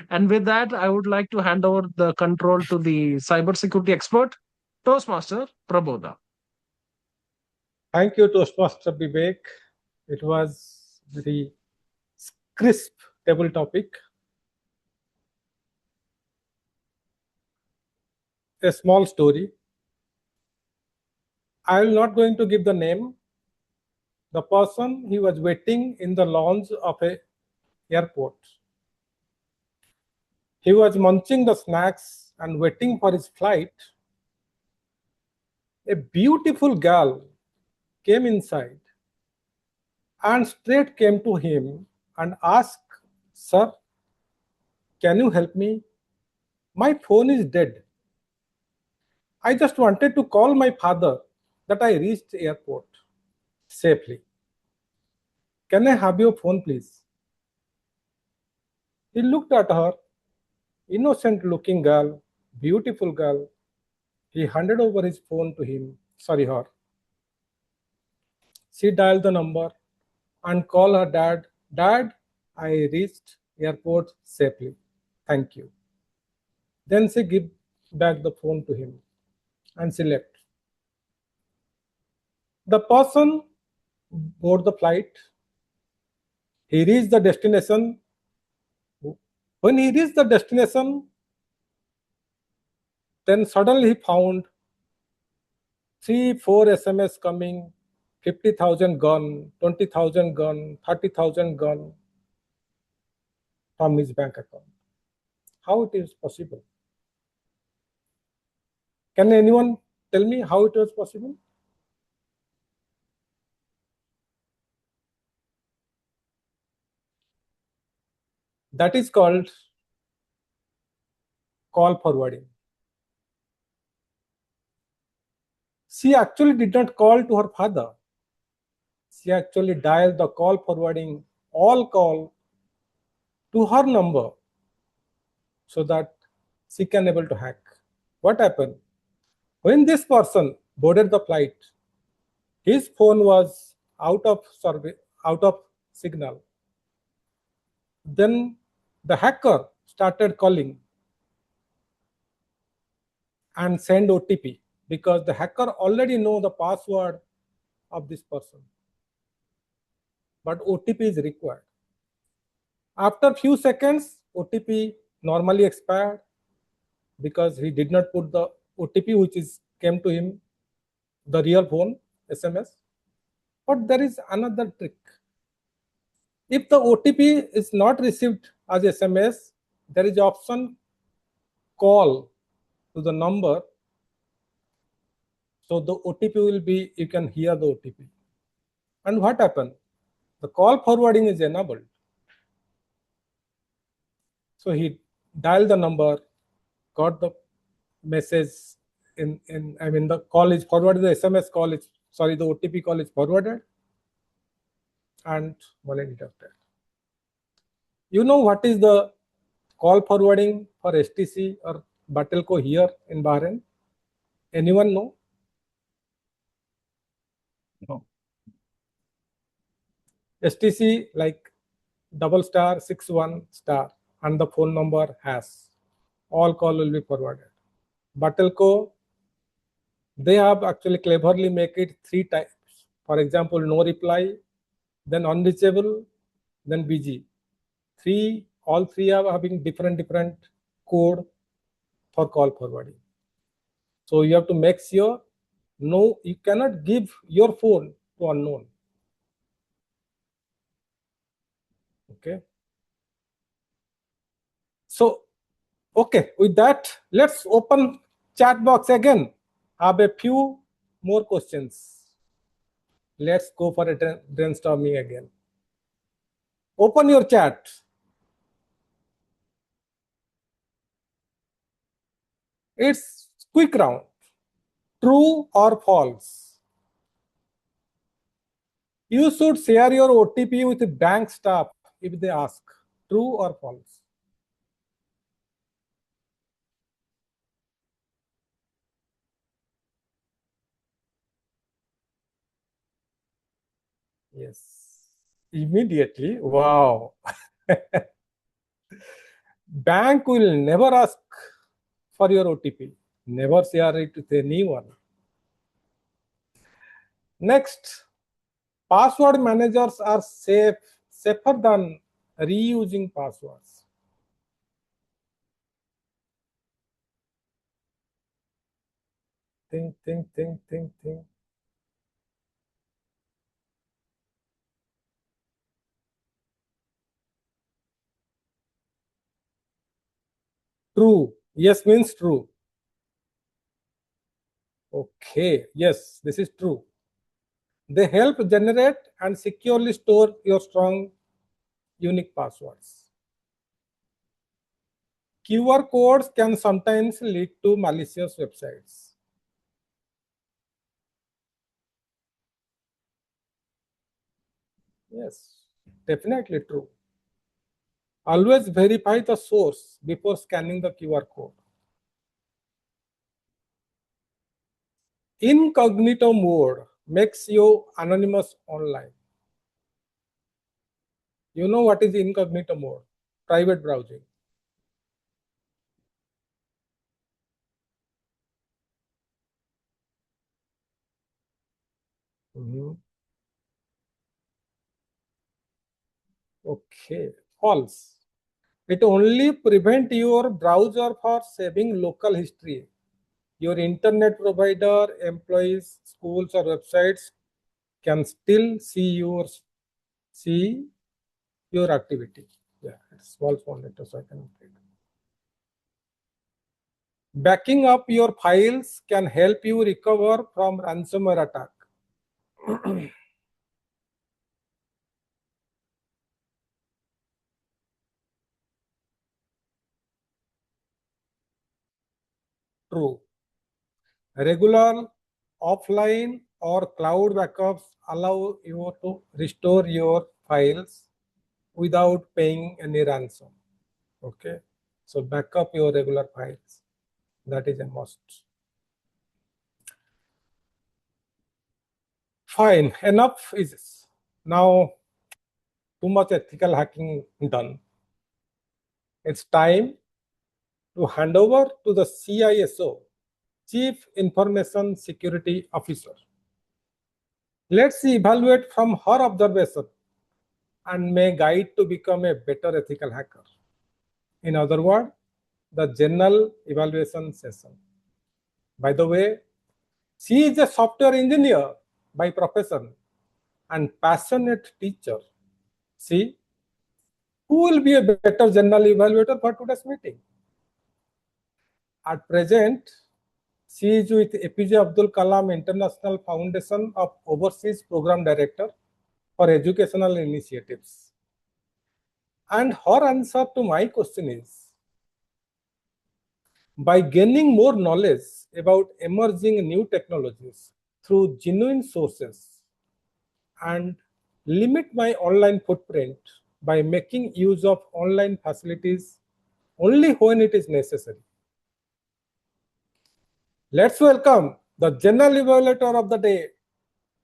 And with that, I would like to hand over the control to the cybersecurity expert, Toastmaster Prabodha. Thank you, Toastmaster Vivek. It was very crisp table topic. A small story. I will not going to give the name. The person, he was waiting in the lounge of a airport. He was munching the snacks and waiting for his flight. A beautiful girl came inside and straight came to him and asked, "Sir, can you help me? My phone is dead. I just wanted to call my father that I reached airport safely. Can I have your phone, please?" He looked at her, innocent looking girl, beautiful girl. He handed over his phone to her. She dialed the number and called her dad. "Dad, I reached airport safely. Thank you." Then she gave back the phone to him and she left. The person boarded the flight. He reached the destination. When he reached the destination, then suddenly he found 3-4 SMS coming, 50,000 gone, 20,000 gone, 30,000 gone from his bank account. How it is possible? Can anyone tell me how it was possible? That is called call forwarding. She actually did not call to her father. She actually dialed the call forwarding all call to her number so that she can able to hack. What happened? When this person boarded the flight, his phone was out of service, out of signal. Then the hacker started calling and send OTP because the hacker already know the password of this person. But OTP is required. After few seconds, OTP normally expired because he did not put the OTP which came to him, the real phone, SMS. But there is another trick. If the OTP is not received as SMS, there is option call to the number. So the OTP will be, you can hear the OTP. And what happened? The call forwarding is enabled. So he dialed the number, got the message the call is forwarded, the SMS call is, sorry, the OTP call is forwarded and wallet deducted. You know what is the call forwarding for STC or Batelco here in Bahrain? Anyone know? No. STC like *61* and the phone number has. All call will be forwarded. Batelco, they have actually cleverly make it 3 types. For example, no reply, then unreachable, then busy. All three are having different code for call forwarding. So you have to make sure you cannot give your phone to unknown. Okay. So, okay, with that, let's open chat box again. I have a few more questions. Let's go for a brainstorming again. Open your chat. It's quick round. True or false? You should share your OTP with the bank staff if they ask. True or false? Yes. Immediately. Wow. Bank will never ask for your OTP. Never share it with anyone. Next, password managers are safer than reusing passwords. Think. True. Yes means true. Okay. Yes, this is true. They help generate and securely store your strong, unique passwords. QR codes can sometimes lead to malicious websites. Yes, definitely true. Always verify the source before scanning the QR code. Incognito mode makes you anonymous online. You know what is incognito mode? Private browsing. Okay, false. It only prevents your browser from saving local history. Your internet provider, employees, schools, or websites can still see your activity. Yeah, it's small font letter, so I can read. Backing up your files can help you recover from ransomware attack. True. Regular offline or cloud backups allow you to restore your files without paying any ransom. Okay, so back up your regular files. That is a must. Fine, enough is this. Now, too much ethical hacking done. It's time to hand over to the CISO, Chief Information Security Officer. Let's evaluate from her observation and may guide to become a better ethical hacker. In other words, the general evaluation session. By the way, she is a software engineer by profession and passionate teacher. See, who will be a better general evaluator for today's meeting? At present, she is with APJ Abdul Kalam International Foundation of Overseas Program Director for Educational Initiatives. And her answer to my question is, by gaining more knowledge about emerging new technologies through genuine sources and limit my online footprint by making use of online facilities only when it is necessary. Let's welcome the General Evaluator of the day,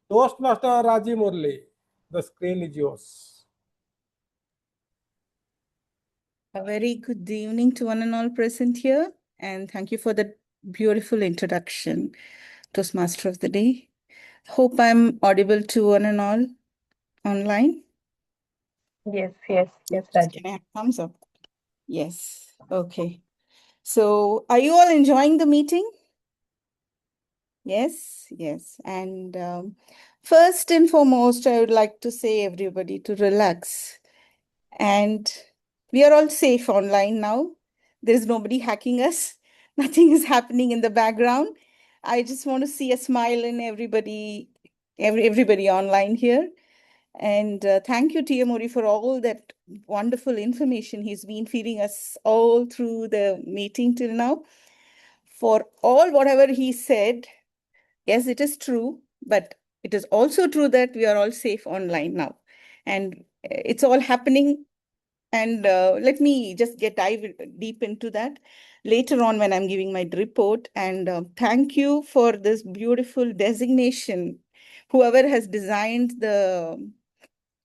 Toastmaster Raji Murli. The screen is yours. A very good evening to one and all present here, and thank you for the beautiful introduction, Toastmaster of the day. Hope I'm audible to one and all online. Yes, Raji. Can I have thumbs up? Yes. Okay. So, are you all enjoying the meeting? Yes. And first and foremost, I would like to say everybody to relax. And we are all safe online now. There's nobody hacking us. Nothing is happening in the background. I just want to see a smile in everybody online here. And thank you, Tia Mori, for all that wonderful information he's been feeding us all through the meeting till now. For all whatever he said, yes, it is true, but it is also true that we are all safe online now. And it's all happening. And let me just dive deep into that later on when I'm giving my report. And thank you for this beautiful designation. Whoever has designed the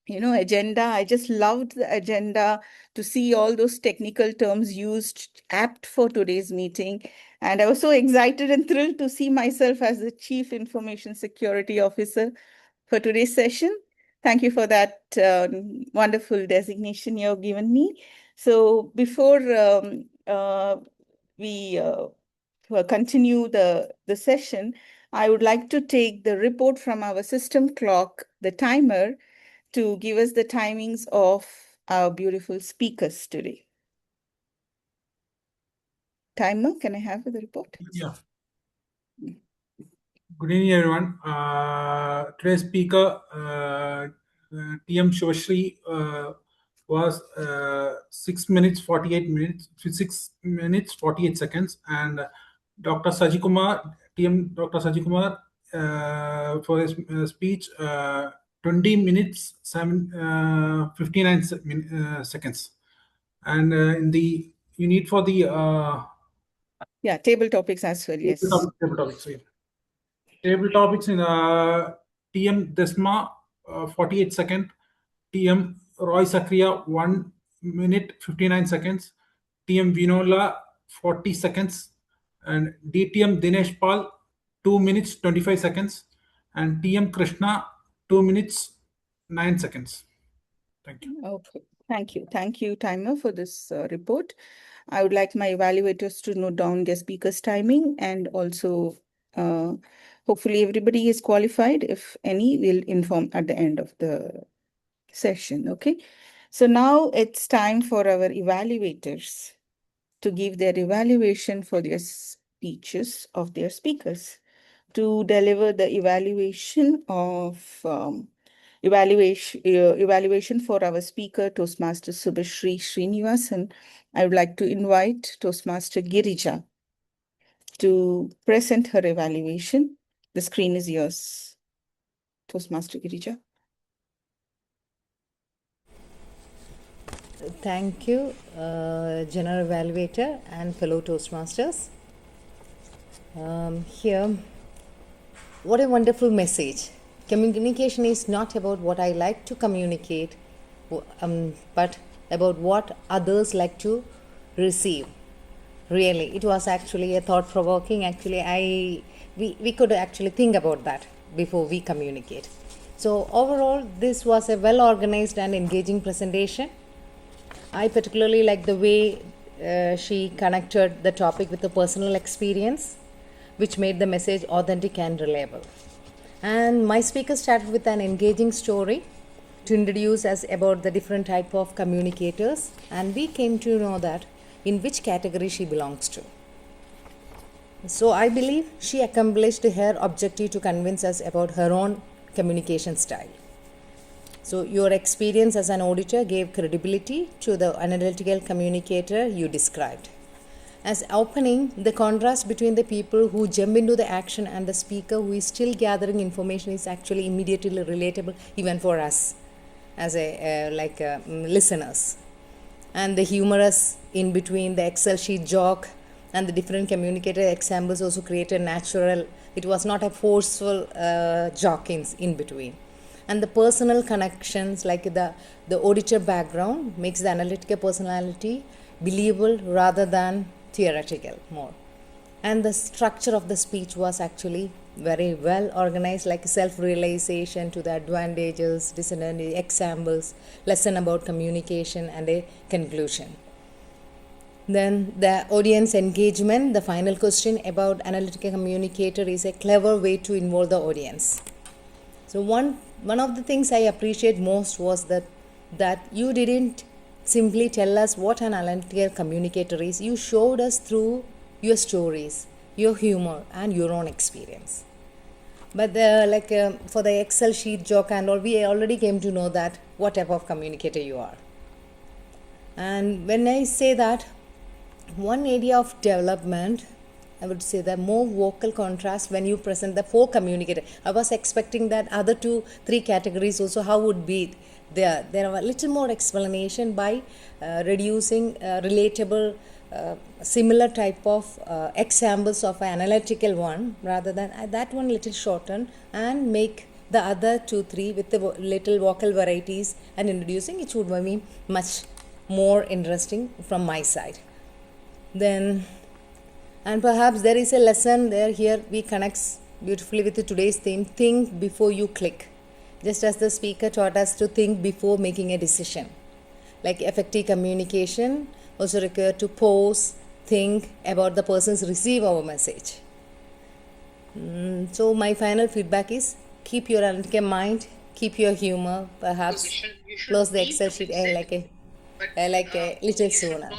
agenda, I just loved the agenda to see all those technical terms used apt for today's meeting. And I was so excited and thrilled to see myself as the Chief Information Security Officer for today's session. Thank you for that wonderful designation you have given me. So before we continue the session, I would like to take the report from our system clock, the timer, to give us the timings of our beautiful speakers today. Timer, can I have the report? Yeah. Good evening, everyone. Today's speaker, TM Shivashri, was 6 minutes 48 minutes, 6 minutes 48 seconds, and Dr. Sajikumar, TM Dr. Sajikumar, for his speech, 20 minutes 59 seconds, and you need for the yeah, table topics as well. Yes. Table topics. Yeah. Table topics in TM Desma, 48 seconds. TM Roy Sakriya, 1 minute 59 seconds. TM Vinola, 40 seconds. And DTM Dinesh Pal, 2 minutes 25 seconds. And TM Krishna, 2 minutes 9 seconds. Thank you. Okay. Thank you. Thank you, timer, for this report. I would like my evaluators to note down their speaker's timing, and also hopefully everybody is qualified. If any, we'll inform at the end of the session. Okay. So now it's time for our evaluators to give their evaluation for their speeches of their speakers. To deliver the evaluation of evaluation for our speaker, Toastmaster Subhashri Srinivasan, I would like to invite Toastmaster Girija to present her evaluation. The screen is yours, Toastmaster Girija. Thank you, General Evaluator and fellow Toastmasters. Here, what a wonderful message. Communication is not about what I like to communicate, but about what others like to receive. Really, it was actually a thought-provoking. Actually, we could actually think about that before we communicate. So overall, this was a well-organized and engaging presentation. I particularly like the way she connected the topic with the personal experience, which made the message authentic and reliable. And my speaker started with an engaging story to introduce us about the different type of communicators, and we came to know that in which category she belongs to. So I believe she accomplished her objective to convince us about her own communication style. So your experience as an auditor gave credibility to the analytical communicator you described. As opening, the contrast between the people who jump into the action and the speaker who is still gathering information is actually immediately relatable even for us as listeners. And the humorous in between, the Excel sheet joke and the different communicator examples also created natural. It was not a forceful joke in between. And the personal connections, like the auditor background, makes the analytical personality believable rather than theoretical more. And the structure of the speech was actually very well organized, like self-realization to the advantages, disadvantages, examples, lesson about communication, and a conclusion. Then the audience engagement, the final question about analytical communicator is a clever way to involve the audience. So one of the things I appreciate most was that you didn't simply tell us what an analytical communicator is. You showed us through your stories, your humor, and your own experience. But for the Excel sheet joke and all, we already came to know that what type of communicator you are. And when I say that, one area of development, I would say that more vocal contrast when you present the 4 communicator. I was expecting that other 2-3 categories also, how would be there. There are a little more explanation by reducing relatable, similar type of examples of an analytical one, rather than that one little shorten and make the other 2-3 with the little vocal varieties and introducing. It would be much more interesting from my side. Then And perhaps there is a lesson there here we connects beautifully with today's theme, think before you click. Just as the speaker taught us to think before making a decision. Like effective communication also require to pause, think about the person's receive our message. So my final feedback is keep your analytical mind, keep your humor, perhaps close the Excel sheet like a little sooner.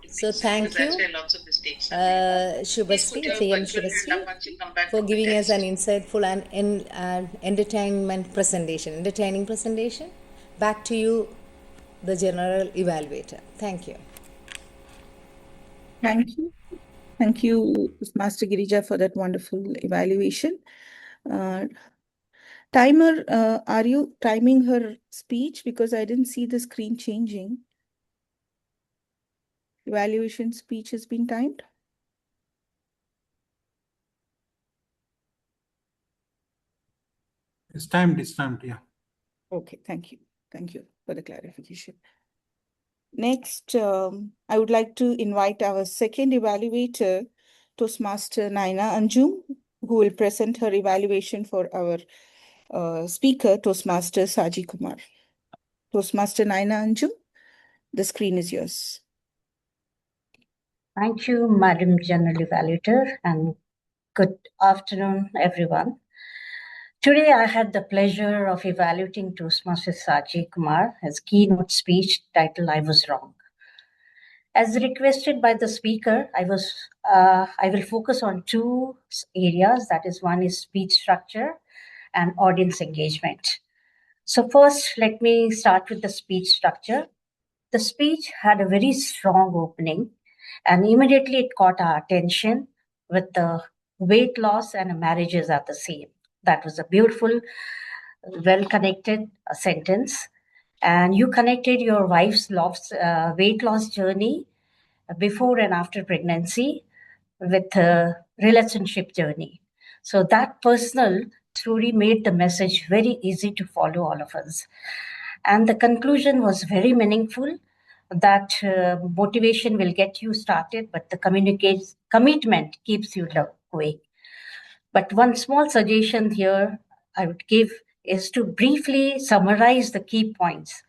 So thank you, Shubhasri, CM Shubhasri, for giving us an insightful and entertaining presentation. Back to you, the general evaluator. Thank you. Thank you. Thank you, Master Girija, for that wonderful evaluation. Timer, are you timing her speech? Because I didn't see the screen changing. Evaluation speech has been timed. It's timed, yeah. Okay, thank you. Thank you for the clarification. Next, I would like to invite our second evaluator, Toastmaster Naina Anjum, who will present her evaluation for our speaker, Toastmaster Saji Kumar. Toastmaster Naina Anjum, the screen is yours. Thank you, Madam General Evaluator, and good afternoon, everyone. Today, I had the pleasure of evaluating Toastmaster Saji Kumar, his keynote speech titled I Was Wrong. As requested by the speaker, I will focus on two areas. That is, one is speech structure and audience engagement. So first, let me start with the speech structure. The speech had a very strong opening, and immediately it caught our attention with the weight loss and marriages are the same. That was a beautiful, well-connected sentence. And you connected your wife's weight loss journey before and after pregnancy with a relationship journey. So that personal story made the message very easy to follow all of us. And the conclusion was very meaningful that motivation will get you started, but the commitment keeps you going. But one small suggestion here I would give is to briefly summarize the key points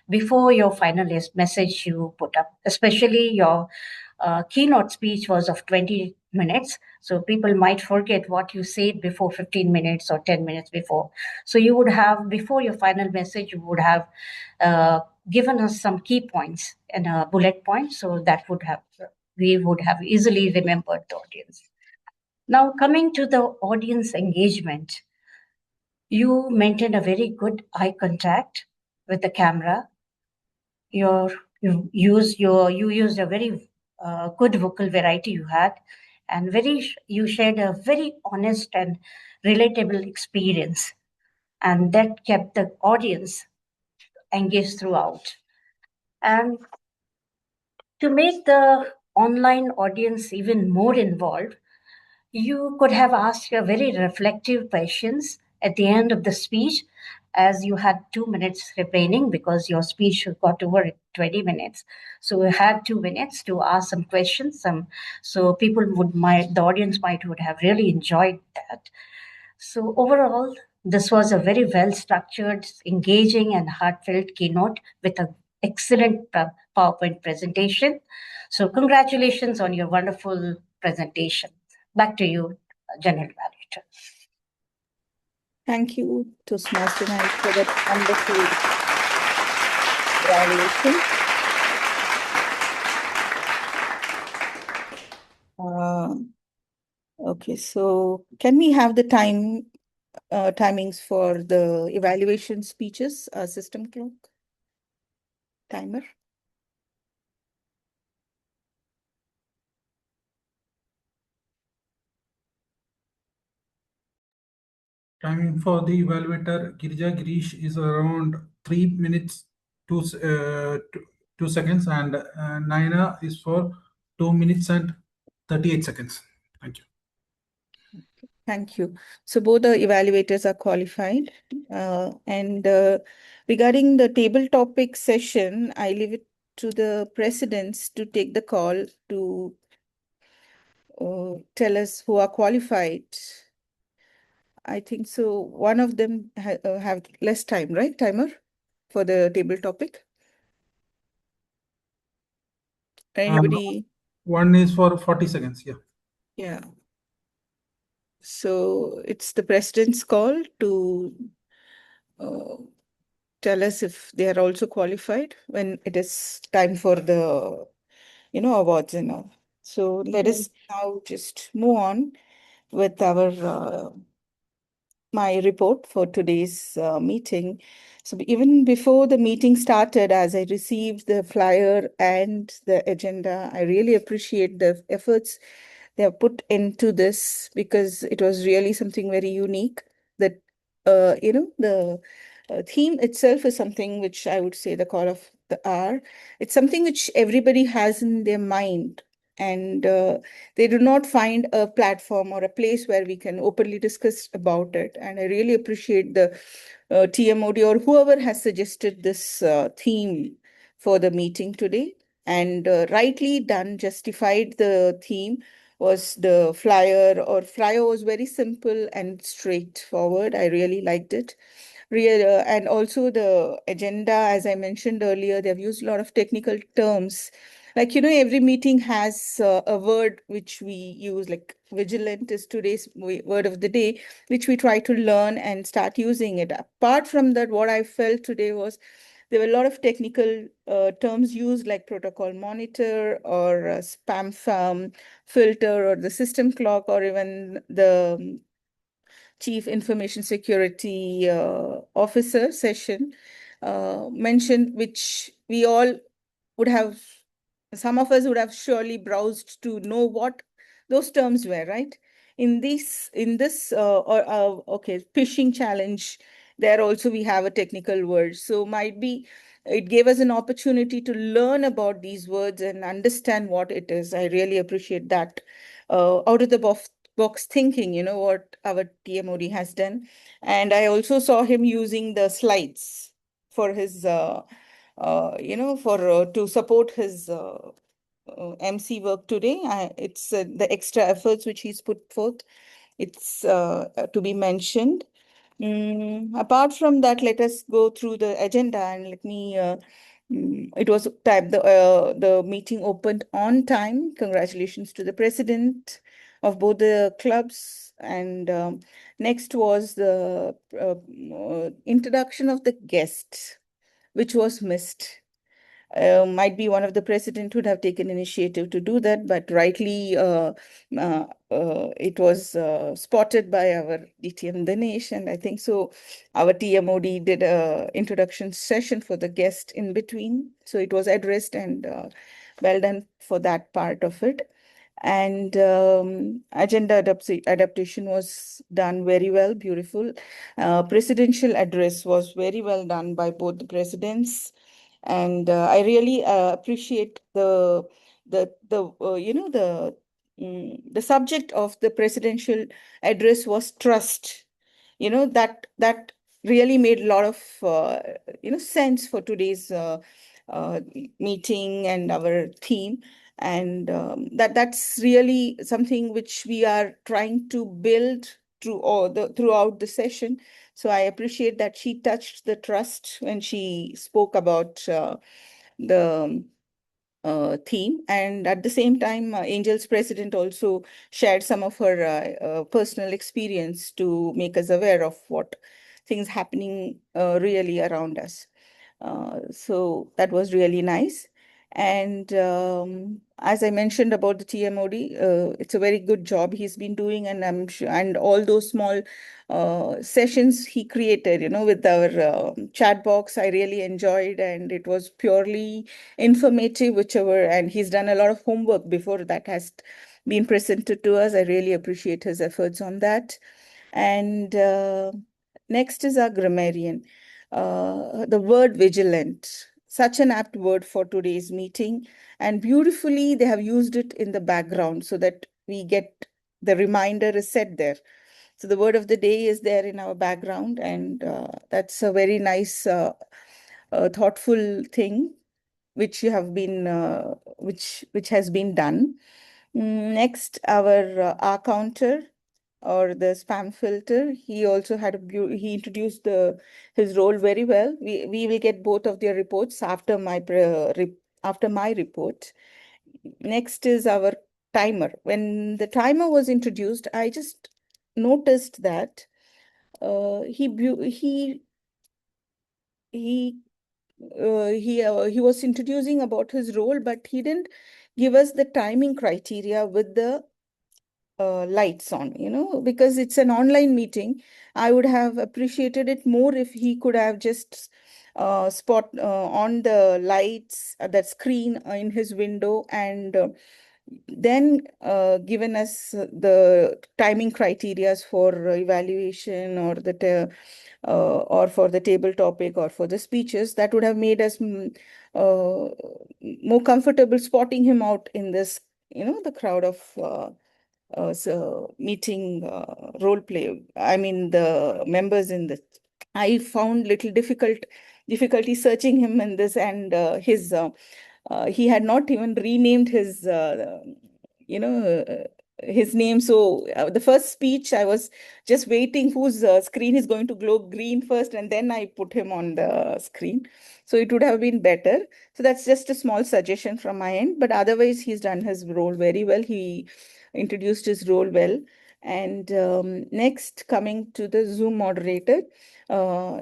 before your final message you put up, especially your keynote speech was of 20 minutes. So people might forget what you said before 15 minutes or 10 minutes before. So you would have, before your final message, you would have given us some key points and a bullet point. So that we would have easily remembered the audience. Now, coming to the audience engagement, you maintained a very good eye contact with the camera. You used a very good vocal variety you had, and you shared a very honest and relatable experience, and that kept the audience engaged throughout. And to make the online audience even more involved, you could have asked a very reflective questions at the end of the speech, as you had 2 minutes remaining because your speech got over 20 minutes. So we had 2 minutes to ask some questions. So the audience would have really enjoyed that. So overall, this was a very well structured, engaging, and heartfelt keynote with an excellent PowerPoint presentation. So congratulations on your wonderful presentation. Back to you, General Evaluator. Thank you, Toastmaster Naik, for that wonderful evaluation. Okay, so can we have the timings for the evaluation speeches, system clock? Timer. Timing for the evaluator Girija Girish is around 3 minutes 2 seconds, and Naina is for 2 minutes and 38 seconds. Thank you. Thank you. So both the evaluators are qualified. And regarding the table topic session, I leave it to the presidents to take the call to tell us who are qualified. I think so. One of them have less time, right? Timer for the table topic. Anybody? One is for 40 seconds. Yeah. Yeah. So it's the president's call to tell us if they are also qualified when it is time for the, awards and all. So let us now just move on with our my report for today's meeting. So even before the meeting started, as I received the flyer and the agenda, I really appreciate the efforts they have put into this because it was really something very unique that, the theme itself is something which I would say the call of the hour. It's something which everybody has in their mind, and they do not find a platform or a place where we can openly discuss about it. And I really appreciate the TMOD or whoever has suggested this theme for the meeting today, and rightly done, justified the theme. Was the flyer was very simple and straightforward. I really liked it. And also the agenda, as I mentioned earlier, they've used a lot of technical terms. Like, every meeting has a word which we use, like vigilant is today's word of the day, which we try to learn and start using it. Apart from that, what I felt today was there were a lot of technical terms used, like protocol monitor or spam filter or the system clock or even the Chief Information Security Officer session mentioned, which we all would have, some of us would have surely browsed to know what those terms were, right? In this, okay, phishing challenge, there also we have a technical word. So might be it gave us an opportunity to learn about these words and understand what it is. I really appreciate that. Out of the box thinking, what our TMOD has done. And I also saw him using the slides for his, to support his MC work today. It's the extra efforts which he's put forth. It's to be mentioned. Apart from that, let us go through the agenda and let me. It was time the meeting opened on time. Congratulations to the president of both the clubs. And next was the introduction of the guest, which was missed. Might be one of the president would have taken initiative to do that, but rightly it was spotted by our DTM Dinesh, and I think so our TMOD did a introduction session for the guest in between, so it was addressed and well done for that part of it. And agenda adaptation was done very well, beautiful. Presidential address was very well done by both the presidents. And I really appreciate the subject of the presidential address was trust. That really made a lot of sense for today's meeting and our theme. And that's really something which we are trying to build throughout the session. So I appreciate that she touched the trust when she spoke about the theme. And at the same time, Angel's president also shared some of her personal experience to make us aware of what things happening really around us. So that was really nice. And as I mentioned about the TMOD, it's a very good job he's been doing, and I'm sure, and all those small sessions he created, with our chat box, I really enjoyed, and it was purely informative, whichever, and he's done a lot of homework before that has been presented to us. I really appreciate his efforts on that. And next is our grammarian. The word vigilant, such an apt word for today's meeting. And beautifully, they have used it in the background so that we get the reminder is set there. So the word of the day is there in our background, and that's a very nice, thoughtful thing which you have been, which has been done. Next, our R counter or the spam filter. He also had he introduced his role very well. We will get both of their reports after my report. Next is our timer. When the timer was introduced, I just noticed that he was introducing about his role, but he didn't give us the timing criteria with the lights on, because it's an online meeting. I would have appreciated it more if he could have just spot on the lights, that screen in his window, and then given us the timing criterias for evaluation or or for the table topic or for the speeches. That would have made us more comfortable spotting him out in this, the crowd of meeting role play. I mean, the members in this. I found little difficulty searching him in this, and he had not even renamed his name. So the first speech, I was just waiting whose screen is going to glow green first, and then I put him on the screen. So it would have been better. So that's just a small suggestion from my end. But otherwise, he's done his role very well. He introduced his role well. And next, coming to the Zoom moderator,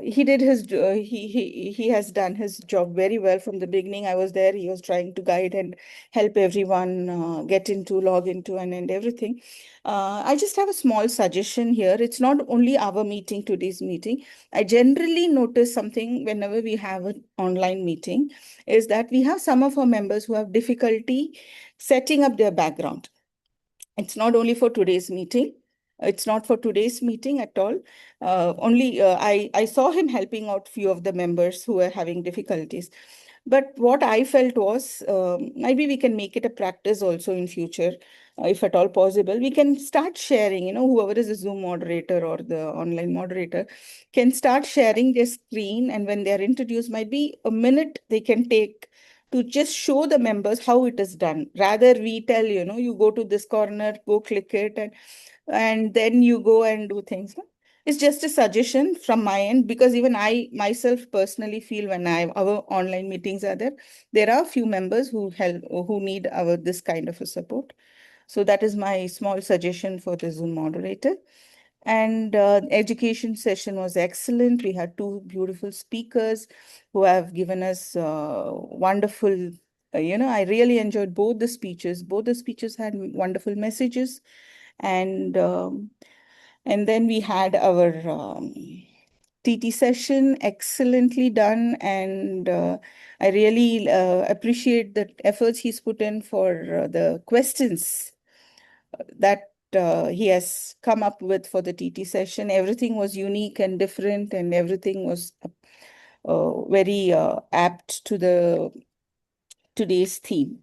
he did his he has done his job very well from the beginning. I was there. He was trying to guide and help everyone get into, log into, and everything. I just have a small suggestion here. It's not only our meeting, today's meeting. I generally notice something whenever we have an online meeting, is that we have some of our members who have difficulty setting up their background. It's not only for today's meeting. It's not for today's meeting at all. I saw him helping out few of the members who were having difficulties. But what I felt was maybe we can make it a practice also in future, if at all possible. We can start sharing, whoever is a Zoom moderator or the online moderator can start sharing their screen. And when they're introduced, might be a minute they can take to just show the members how it is done. Rather, we tell, you go to this corner, go click it, and then you go and do things. It's just a suggestion from my end, because even I myself personally feel when our online meetings are there are a few members who need this kind of a support. So that is my small suggestion for the Zoom moderator. And education session was excellent. We had two beautiful speakers who have given us wonderful, I really enjoyed both the speeches. Both the speeches had wonderful messages. And then we had our TT session, excellently done. And I really appreciate the efforts he's put in for the questions that he has come up with for the TT session. Everything was unique and different, and everything was very apt to today's theme.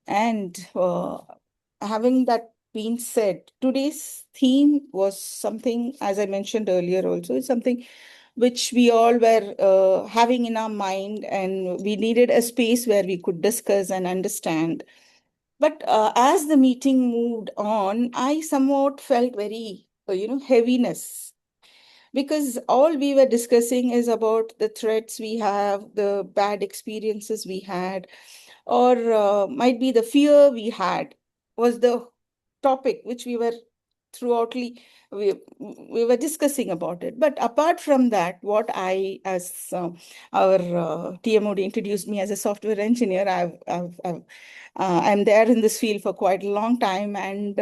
And having that being said, today's theme was something, as I mentioned earlier also, is something which we all were having in our mind, and we needed a space where we could discuss and understand. But as the meeting moved on, I somewhat felt very, heaviness, because all we were discussing is about the threats we have, the bad experiences we had, or might be the fear we had was the topic which we were throughoutly we were discussing about it. But apart from that, what I, as our TMOD introduced me as a software engineer, I'm there in this field for quite a long time, and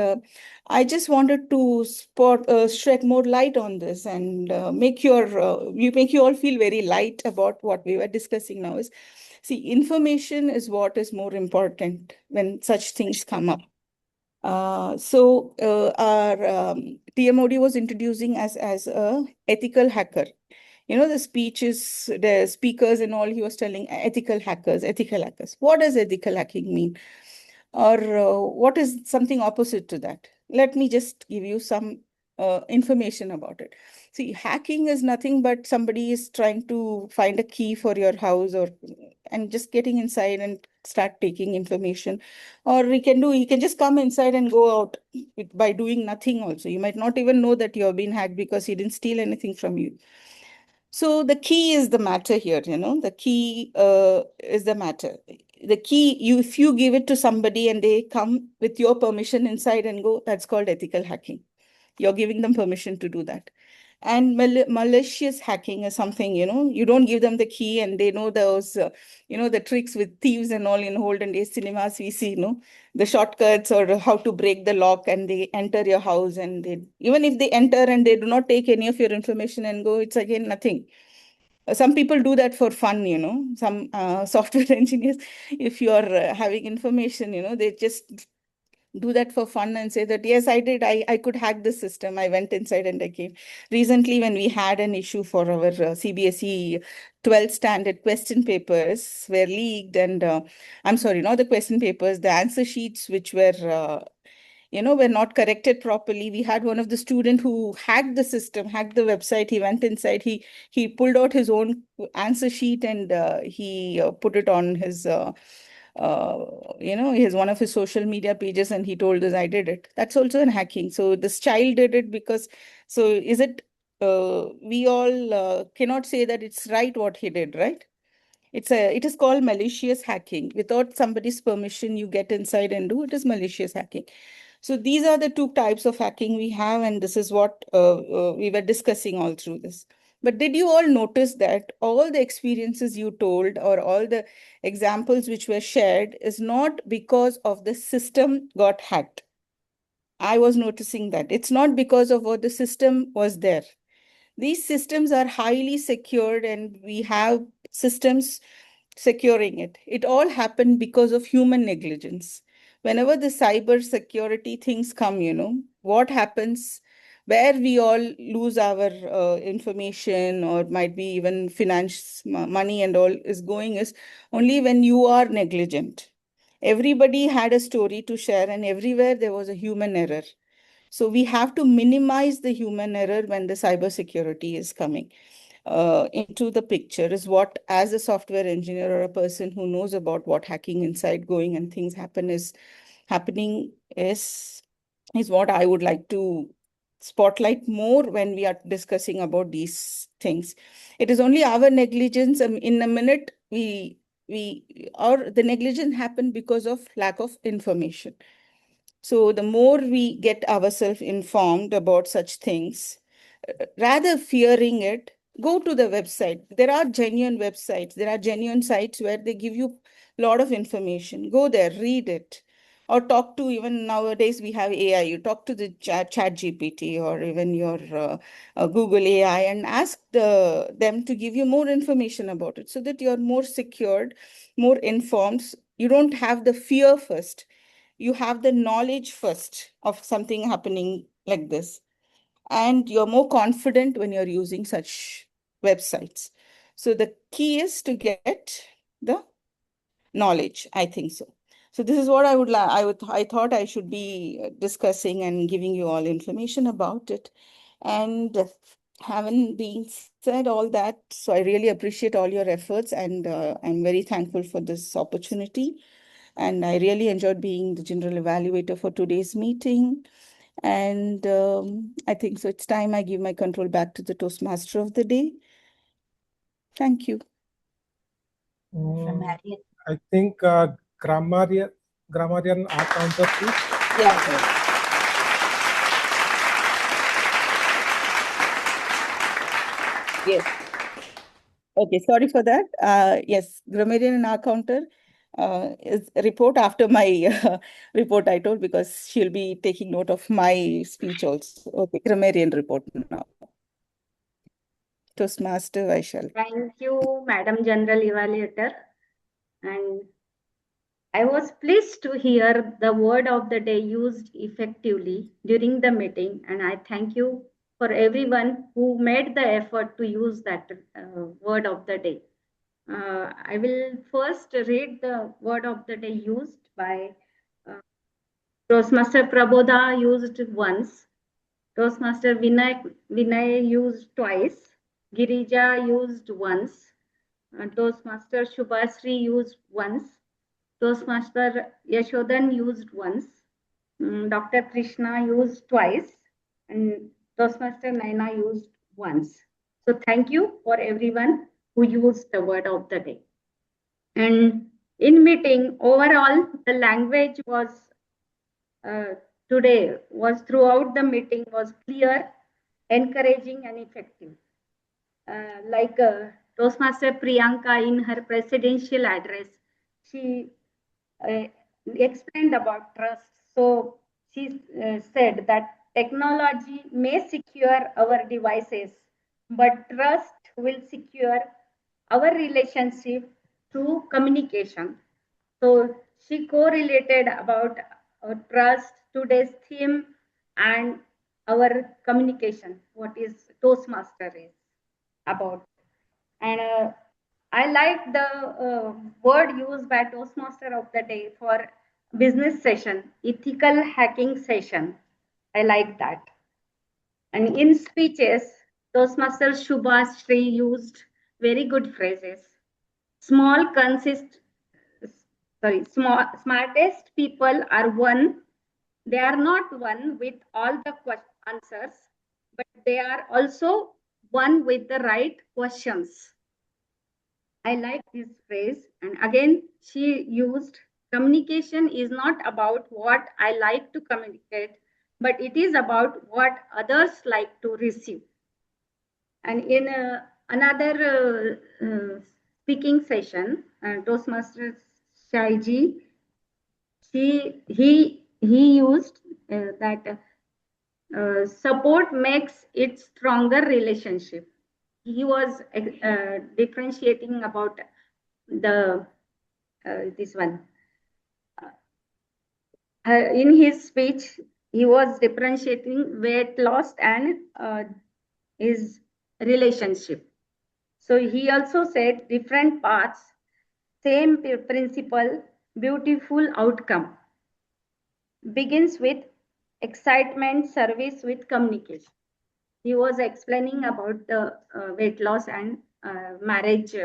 I just wanted to shed more light on this and make you all feel very light about what we were discussing now. See, information is what is more important when such things come up. So our TMOD was introducing as a ethical hacker. The speakers and all, he was telling ethical hackers. What does ethical hacking mean? Or what is something opposite to that? Let me just give you some information about it. See, hacking is nothing but somebody is trying to find a key for your house or and just getting inside and start taking information. Or he can just come inside and go out by doing nothing also. You might not even know that you're being hacked because he didn't steal anything from you. So the key is the matter here, the key is the matter. The key, if you give it to somebody and they come with your permission inside and go, that's called ethical hacking. You're giving them permission to do that. And malicious hacking is something, you don't give them the key and they know those, the tricks with thieves and all in olden days cinemas we see, the shortcuts or how to break the lock, and they enter your house and even if they enter and they do not take any of your information and go, it's again nothing. Some people do that for fun, some software engineers, if you are having information, they just do that for fun and say that, yes, I did. I could hack the system. I went inside and I came. Recently, when we had an issue for our CBSE 12th standard question papers were leaked, and I'm sorry, not the question papers, the answer sheets, which were were not corrected properly. We had one of the student who hacked the system, hacked the website. He went inside, he pulled out his own answer sheet, and he put it on his his one of his social media pages, and he told us, I did it. That's also an hacking. So this child did it because, so is it, we all cannot say that it's right what he did, right? It is called malicious hacking. Without somebody's permission, you get inside and do it, is malicious hacking. So these are the two types of hacking we have, and this is what we were discussing all through this. But did you all notice that all the experiences you told or all the examples which were shared is not because of the system got hacked? I was noticing that. It's not because of what the system was there. These systems are highly secured and we have systems securing it. It all happened because of human negligence. Whenever the cyber security things come, what happens, where we all lose our information or might be even finance, money and all is going is only when you are negligent. Everybody had a story to share and everywhere there was a human error. So we have to minimize the human error when the cybersecurity is coming into the picture, is what, as a software engineer or a person who knows about what hacking inside going and things happening is what I would like to spotlight more when we are discussing about these things. It is only our negligence. In a minute, or the negligence happened because of lack of information. So the more we get ourselves informed about such things, rather fearing it, go to the website. There are genuine websites. There are genuine sites where they give you a lot of information. Go there, read it, or talk to, even nowadays we have AI. You talk to the chat GPT or even your Google AI and ask them to give you more information about it so that you're more secured, more informed. You don't have the fear first. You have the knowledge first of something happening like this. And you're more confident when you're using such websites. So the key is to get the knowledge, I think so. So this is what I thought I should be discussing and giving you all information about it. And having been said all that, so I really appreciate all your efforts, and I'm very thankful for this opportunity. And I really enjoyed being the general evaluator for today's meeting. And I think so it's time I give my control back to the Toastmaster of the day. Thank you. I think grammarian are counter, please. Yeah. Yes. Okay, sorry for that. Yes, grammarian and our counter is a report after my report I told, because she'll be taking note of my speech also. Okay, grammarian report now. Toastmaster, I shall. Thank you, Madam General Evaluator. And I was pleased to hear the word of the day used effectively during the meeting, and I thank you for everyone who made the effort to use that word of the day. I will first read the word of the day used by Toastmaster Prabodha used once, Toastmaster Vinay used twice, Girija used once, Toastmaster Shubhasri used once. Toastmaster Yashodan used once. Dr. Krishna used twice. And Toastmaster Naina used once. So thank you for everyone who used the word of the day. And in meeting, overall, the language was today was throughout the meeting was clear, encouraging and effective. Like Toastmaster Priyanka in her presidential address, she explained about trust. So she said that technology may secure our devices, but trust will secure our relationship through communication. So she correlated about trust, today's theme, and our communication, what is Toastmaster is about. And I like the word used by Toastmaster of the day for business session, ethical hacking session. I like that. And in speeches, Toastmaster Shubhasri used very good phrases. Smartest people are one. They are not one with all the answers, but they are also one with the right questions. I like this phrase. And again, she used communication is not about what I like to communicate, but it is about what others like to receive. And in another speaking session, Toastmaster Shaiji, he used that support makes it stronger relationship. He was differentiating about the this one. In his speech, he was differentiating weight loss and his relationship. So he also said different paths, same principle, beautiful outcome. Begins with excitement, service with communication. He was explaining about the weight loss and marriage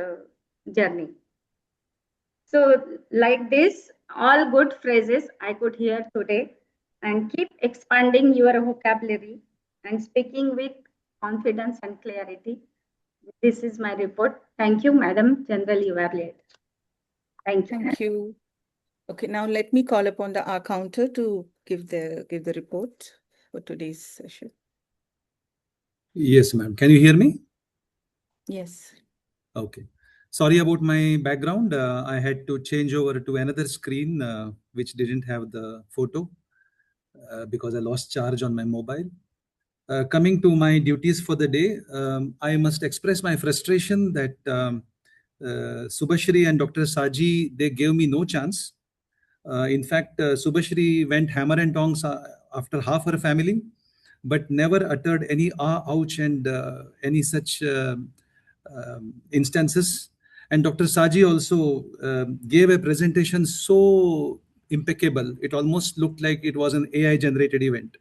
journey. So like this, all good phrases I could hear today, and keep expanding your vocabulary and speaking with confidence and clarity. This is my report. Thank you, Madam General Evaluator. Thank you. Thank you. Okay, now let me call upon the R counter to give the report for today's session. Yes, ma'am. Can you hear me? Yes. Okay. Sorry about my background. I had to change over to another screen which didn't have the photo because I lost charge on my mobile. Coming to my duties for the day, I must express my frustration that Subhashri and Dr. Saji, they gave me no chance. In fact, Subhashri went hammer and tongs after half her family, but never uttered any ouch and any such instances. And Dr. Saji also gave a presentation so impeccable. It almost looked like it was an AI generated event.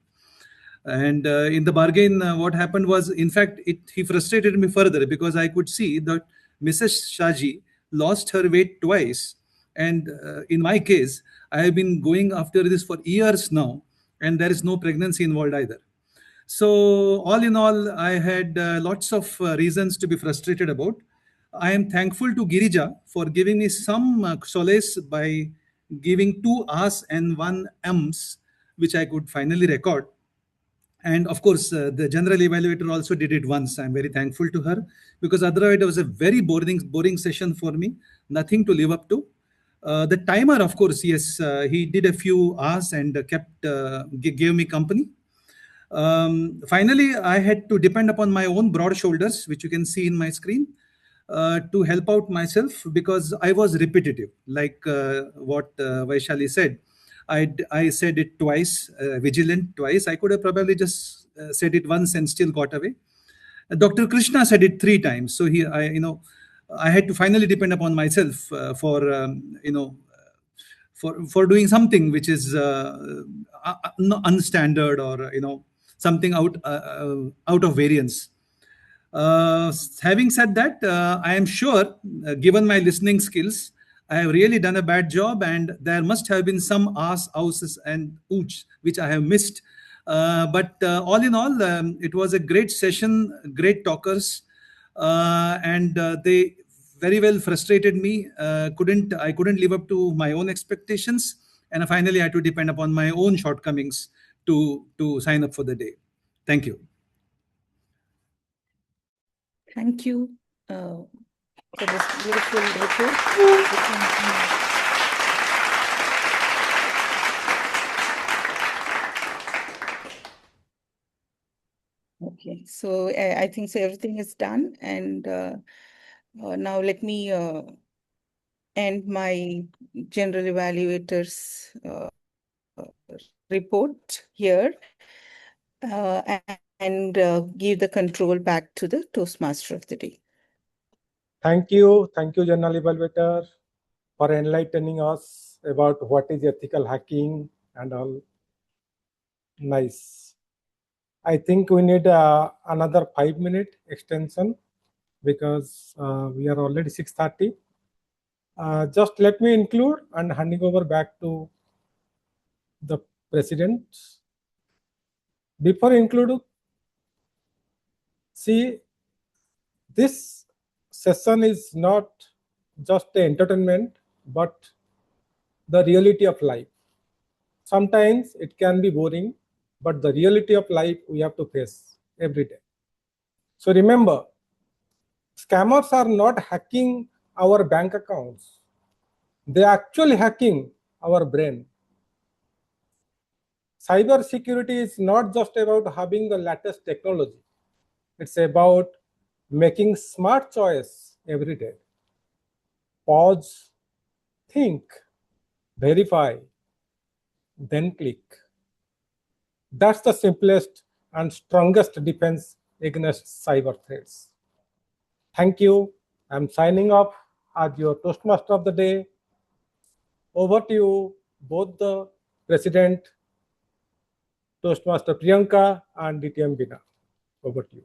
And in the bargain, what happened was, in fact, he frustrated me further because I could see that Mrs. Shaji lost her weight twice. And in my case, I have been going after this for years now, and there is no pregnancy involved either. So, all in all, I had lots of reasons to be frustrated about. I am thankful to Girija for giving me some solace by giving 2 R's and 1 M's, which I could finally record. And of course, the general evaluator also did it once. I'm very thankful to her because otherwise it was a very boring session for me. Nothing to live up to. The timer, of course, yes, he did a few hours and gave me company. Finally, I had to depend upon my own broad shoulders, which you can see in my screen, to help out myself because I was repetitive, like what Vaishali said. I said it twice, vigilant twice. I could have probably just said it once and still got away. Dr. Krishna said it 3 times. So I had to finally depend upon myself for doing something which is unstandard or something out of variance. Having said that, I am sure, given my listening skills, I have really done a bad job, and there must have been some ahs, ouses, and ooch which I have missed. But all in all, it was a great session, great talkers, and they very well frustrated me. I couldn't live up to my own expectations, and finally I had to depend upon my own shortcomings to sign up for the day. Thank you. Thank you for this beautiful report. Okay, so I think so everything is done, and now let me end my general evaluators report here and give the control back to the Toastmaster of the day. Thank you, General Evaluator, for enlightening us about what is ethical hacking and all. Nice. I think we need another 5-minute extension because we are already 6:30. Just let me include and handing over back to the President. Before including, see, this session is not just entertainment, but the reality of life. Sometimes it can be boring, but the reality of life we have to face every day. So remember, scammers are not hacking our bank accounts. They are actually hacking our brain. Cybersecurity is not just about having the latest technology. It's about making smart choice every day. Pause, think, verify, then click. That's the simplest and strongest defense against cyber threats. Thank you. I'm signing off as your Toastmaster of the day. Over to you, both the President, Toastmaster Priyanka, and DTM Bina. Over to you.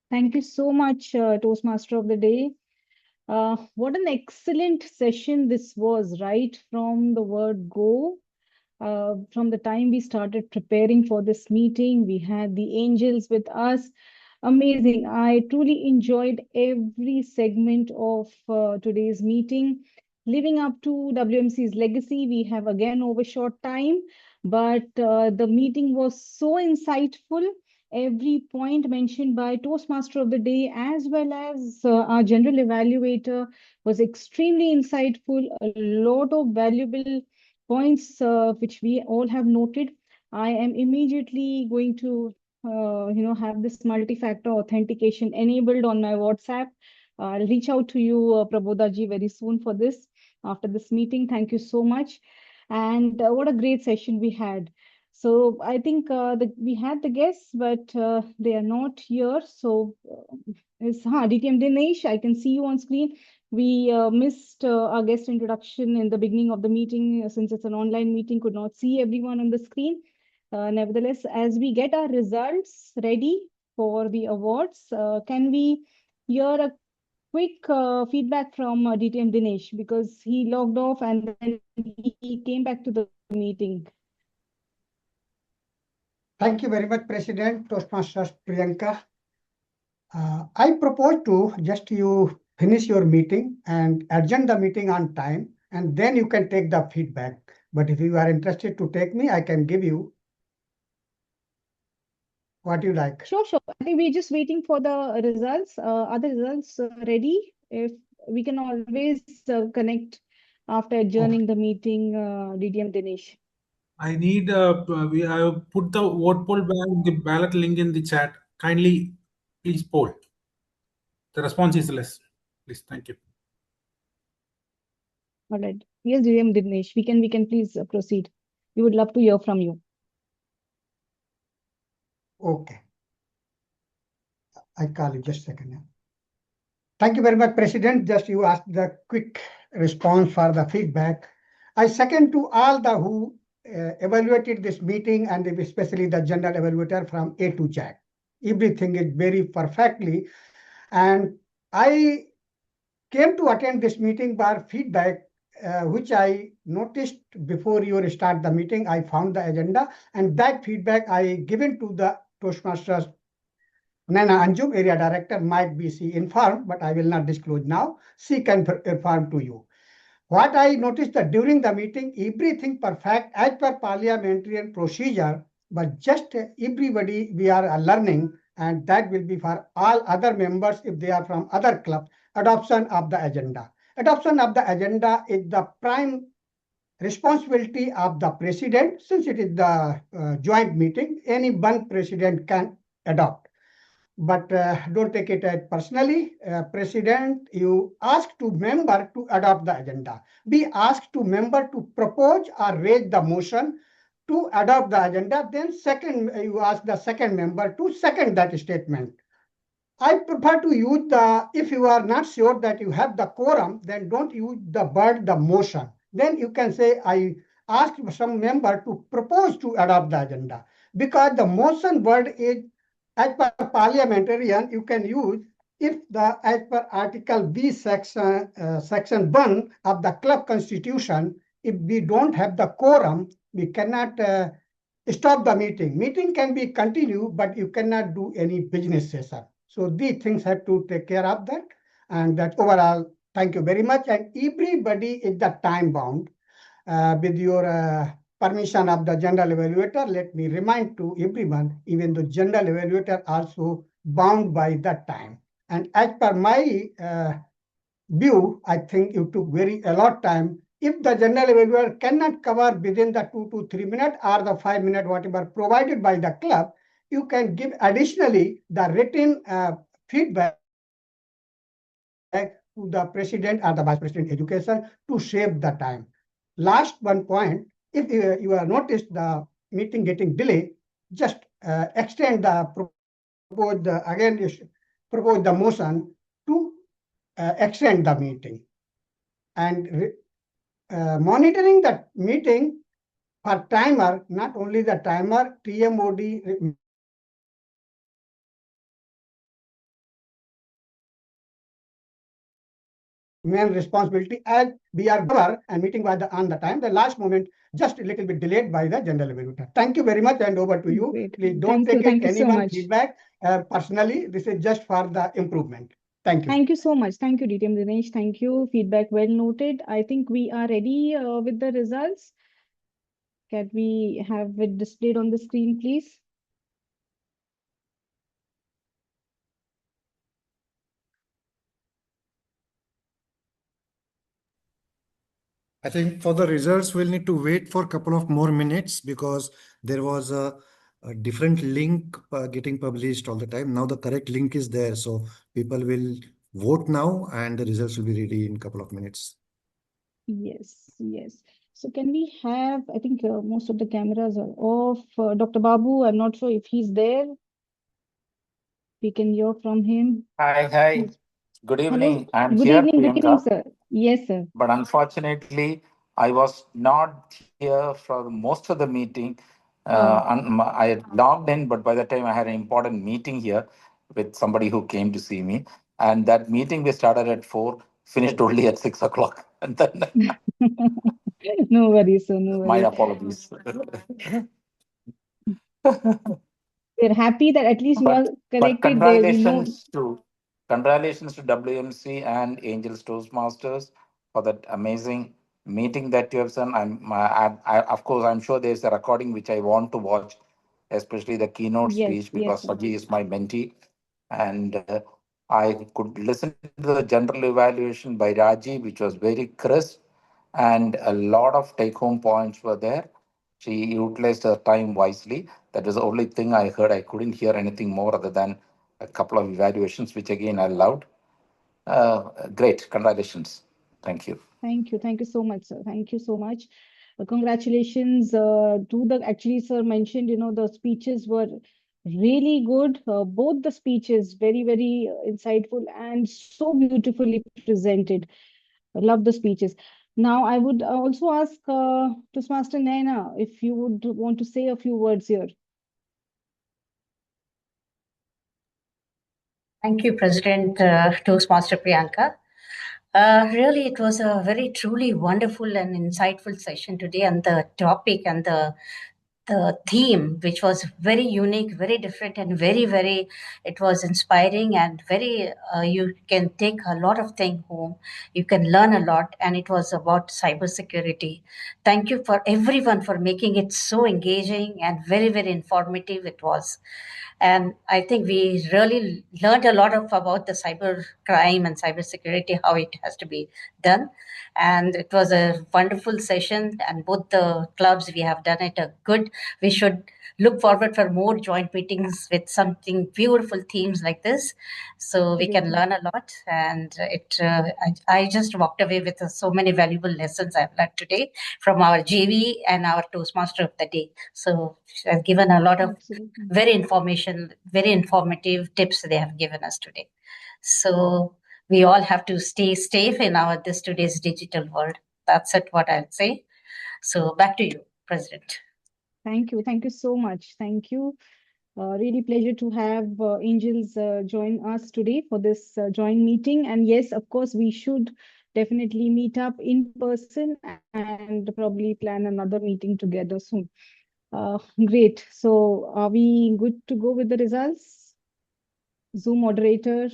Thank you so much, Toastmaster of the day. What an excellent session this was, right? From the word go, from the time we started preparing for this meeting, we had the angels with us. Amazing. I truly enjoyed every segment of today's meeting. Living up to WMC's legacy, we have again overshot time, but the meeting was so insightful. Every point mentioned by Toastmaster of the day, as well as our general evaluator, was extremely insightful. A lot of valuable points which we all have noted. I am immediately going to have this multi-factor authentication enabled on my WhatsApp. I'll reach out to you, Prabodhaji, very soon for this after this meeting. Thank you so much. And what a great session we had. So I think we had the guests, but they are not here. So it's DTM Dinesh. I can see you on screen. We missed our guest introduction in the beginning of the meeting since it's an online meeting, could not see everyone on the screen. Nevertheless, as we get our results ready for the awards, can we hear a quick feedback from DTM Dinesh, because he logged off and then he came back to the meeting. Thank you very much, President, Toastmasters Priyanka. I propose to just you finish your meeting and adjourn the meeting on time, and then you can take the feedback. But if you are interested to take me, I can give you what you like. Sure. I think we're just waiting for the results. Are the results ready? If we can always connect after adjourning the meeting, DTM Dinesh. I need, we have put the vote poll the ballot link in the chat. Kindly, please poll. The response is less. Please, thank you. All right. Yes, DTM Dinesh, we can please proceed. We would love to hear from you. Okay. I call you just a second. Thank you very much, President. Just you asked the quick response for the feedback. I second to all the who evaluated this meeting and especially the general evaluator from A to Z. Everything is very perfectly. And I came to attend this meeting by feedback, which I noticed before you start the meeting. I found the agenda and that feedback I given to the Toastmasters Nana Anjum, Area Director, might be she informed, but I will not disclose now. She can inform to you. What I noticed that during the meeting, everything perfect as per parliamentary procedure, but just everybody we are learning, and that will be for all other members if they are from other clubs, adoption of the agenda. Adoption of the agenda is the prime responsibility of the president. Since it is the joint meeting, any one president can adopt. But don't take it personally. President, you ask to member to adopt the agenda. Be asked to member to propose or raise the motion to adopt the agenda. Then second, you ask the second member to second that statement. I prefer to use the, if you are not sure that you have the quorum, then don't use the word, the motion. Then you can say, I ask some member to propose to adopt the agenda. Because the motion word is, as per parliamentarian, you can use if the, as per Article B section 1 of the club constitution, if we don't have the quorum, we cannot stop the meeting. Meeting can be continued, but you cannot do any business session. So these things have to take care of that. And that overall, thank you very much. And everybody is the time bound. With your permission of the general evaluator, let me remind to everyone, even the general evaluator also bound by that time. And as per my view, I think you took a lot time. If the general evaluator cannot cover within the 2 to 3 minutes or the 5 minutes, whatever provided by the club, you can give additionally the written feedback to the president or the vice president education to save the time. Last one point, if you have noticed the meeting getting delayed, just extend the propose the motion to extend the meeting. And monitoring the meeting for timer, not only the timer, TMOD main responsibility as we are cover and meeting by on the time. The last moment just a little bit delayed by the general evaluator. Thank you very much and over to you. Great. Please don't Thank take you it so anyone much. feedback personally. This is just for the improvement. Thank you. Thank you so much. Thank you, DTM Dinesh. Thank you. Feedback well noted. I think we are ready with the results. Can we have it displayed on the screen, please? I think for the results, we'll need to wait for a couple of more minutes because there was a different link getting published all the time. Now the correct link is there. So people will vote now and the results will be ready in a couple of minutes. Yes, yes. So can we have, I think most of the cameras are off. Dr. Babu, I'm not sure if he's there. We can hear from him. Hi. Good evening. Hello. I'm Good here, evening. Good evening, Priyanka. sir. Yes, sir. But unfortunately, I was not here for most of the meeting. I had logged in, but by the time I had an important meeting here with somebody who came to see me. And that meeting we started at 4, finished only at 6 o'clock. And then No worries, sir. No my worries. apologies. We're happy that at least you are But corrected there. We know. congratulations to WMC and Angels Toastmasters for that amazing meeting that you have done. Of course, I'm sure there's a recording which I want to watch, especially the keynote Yes, speech yes, because sir. Saji is my mentee, and I could listen to the general evaluation by Raji, which was very crisp, and a lot of take-home points were there. She utilized her time wisely. That was the only thing I heard. I couldn't hear anything more other than a couple of evaluations, which again I loved. Great. Congratulations. Thank you. Thank you. Thank you so much, sir. Thank you so much. Congratulations to the, actually, sir mentioned, the speeches were Really good. Both the speeches very, very insightful and so beautifully presented. I love the speeches. Now, I would also ask Toastmaster Naina if you would want to say a few words here. Thank you, President Toastmaster Priyanka. Really, it was a very truly wonderful and insightful session today, and the topic and the theme, which was very unique, very different, and very, it was inspiring and very, you can take a lot of things home. You can learn a lot, and it was about cybersecurity. Thank you for everyone for making it so engaging and very informative it was. And I think we really learned a lot about the cyber crime and cybersecurity, how it has to be done. And it was a wonderful session, and both the clubs, we have done it a good. We should look forward for more joint meetings with something beautiful themes like this, so we can learn a lot. And I just walked away with so many valuable lessons I've learned today from our JV and our Toastmaster of the day. So I've given a lot of very informative tips they have given us today. So we all have to stay safe in today's digital world. That's it, what I'd say. So back to you, President. Thank you. Thank you so much. Thank you. Really pleasure to have Angels join us today for this joint meeting. And yes, of course, we should definitely meet up in person and probably plan another meeting together soon. Great. So are we good to go with the results? Zoom moderator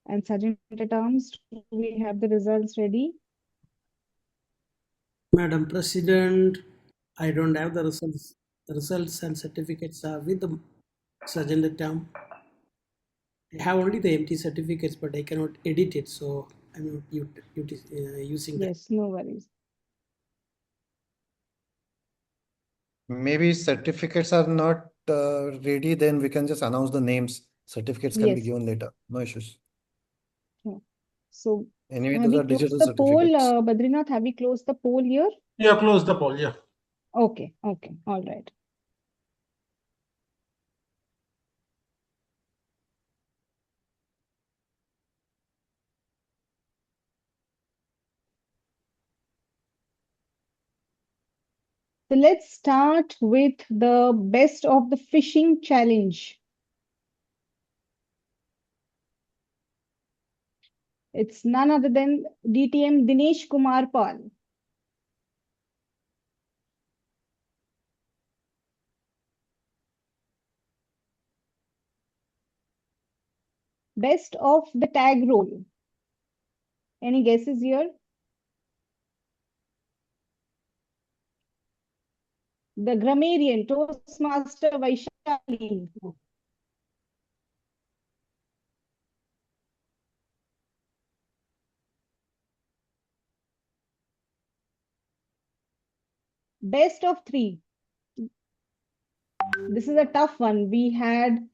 and Sergeant at Arms, do we have the results ready? Madam President, I don't have the results. The results and certificates are with the Sergeant at Arms. I have only the empty certificates, but I cannot edit it, so I'm not using that. Yes, no worries. Maybe certificates are not ready, then we can just announce the names. Certificates can be given later. No issues. Yeah. So Anyway, have those we are digital closed the poll, certificates. Badrinath? Have we closed the poll here? Yeah, close the poll. Yeah. Okay. All right. So let's start with the best of the phishing challenge. It's none other than DTM Dinesh Kumar Pal. Best of the tag role. Any guesses here? The grammarian, Toastmaster Vaishali. Best of three. This is a tough one. We had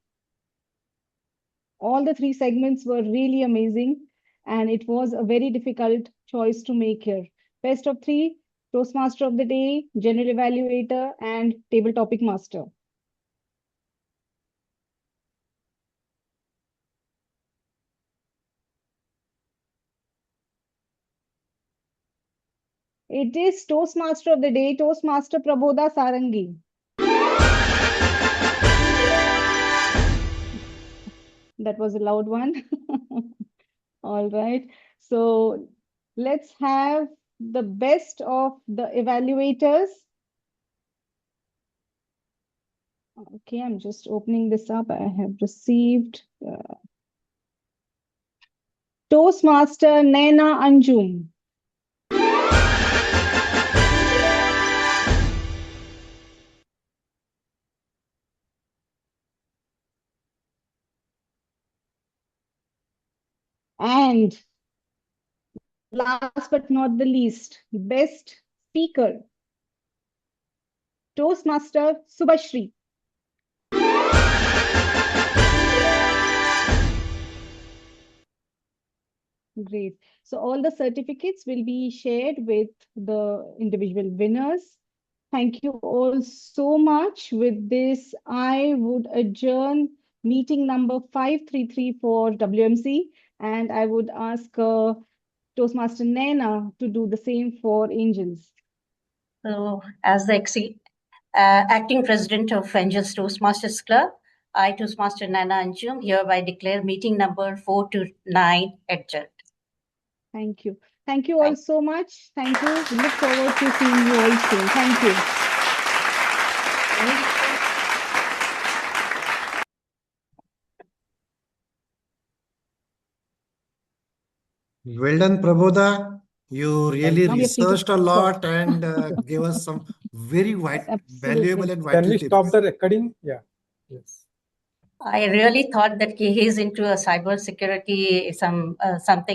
all the three segments were really amazing, and it was a very difficult choice to make here. Best of three, Toastmaster of the Day, General Evaluator, and Table Topic Master. It is Toastmaster of the Day, Toastmaster Prabodha Sarangi. That was a loud one. All right. So let's have the best of the evaluators. Okay, I'm just opening this up. I have received Toastmaster Naina Anjum. And last but not the least, best speaker, Toastmaster Subhashri. Great. So all the certificates will be shared with the individual winners. Thank you all so much. With this, I would adjourn meeting number 533 for WMC, and I would ask Toastmaster Naina to do the same for Angels. So, as the acting president of Angels Toastmasters Club, I, Toastmaster Nana Anjum, hereby declare meeting number 4 to 9 adjourned. Thank you. Thank you all so much. Thank you. We look forward to seeing you all soon. Thank you. Well done, Prabodha. You really Now we are free to researched a lot and gave us some very valuable and vital Can we stop tips. the recording? Yeah. Yes. I really thought that he is into a cybersecurity, something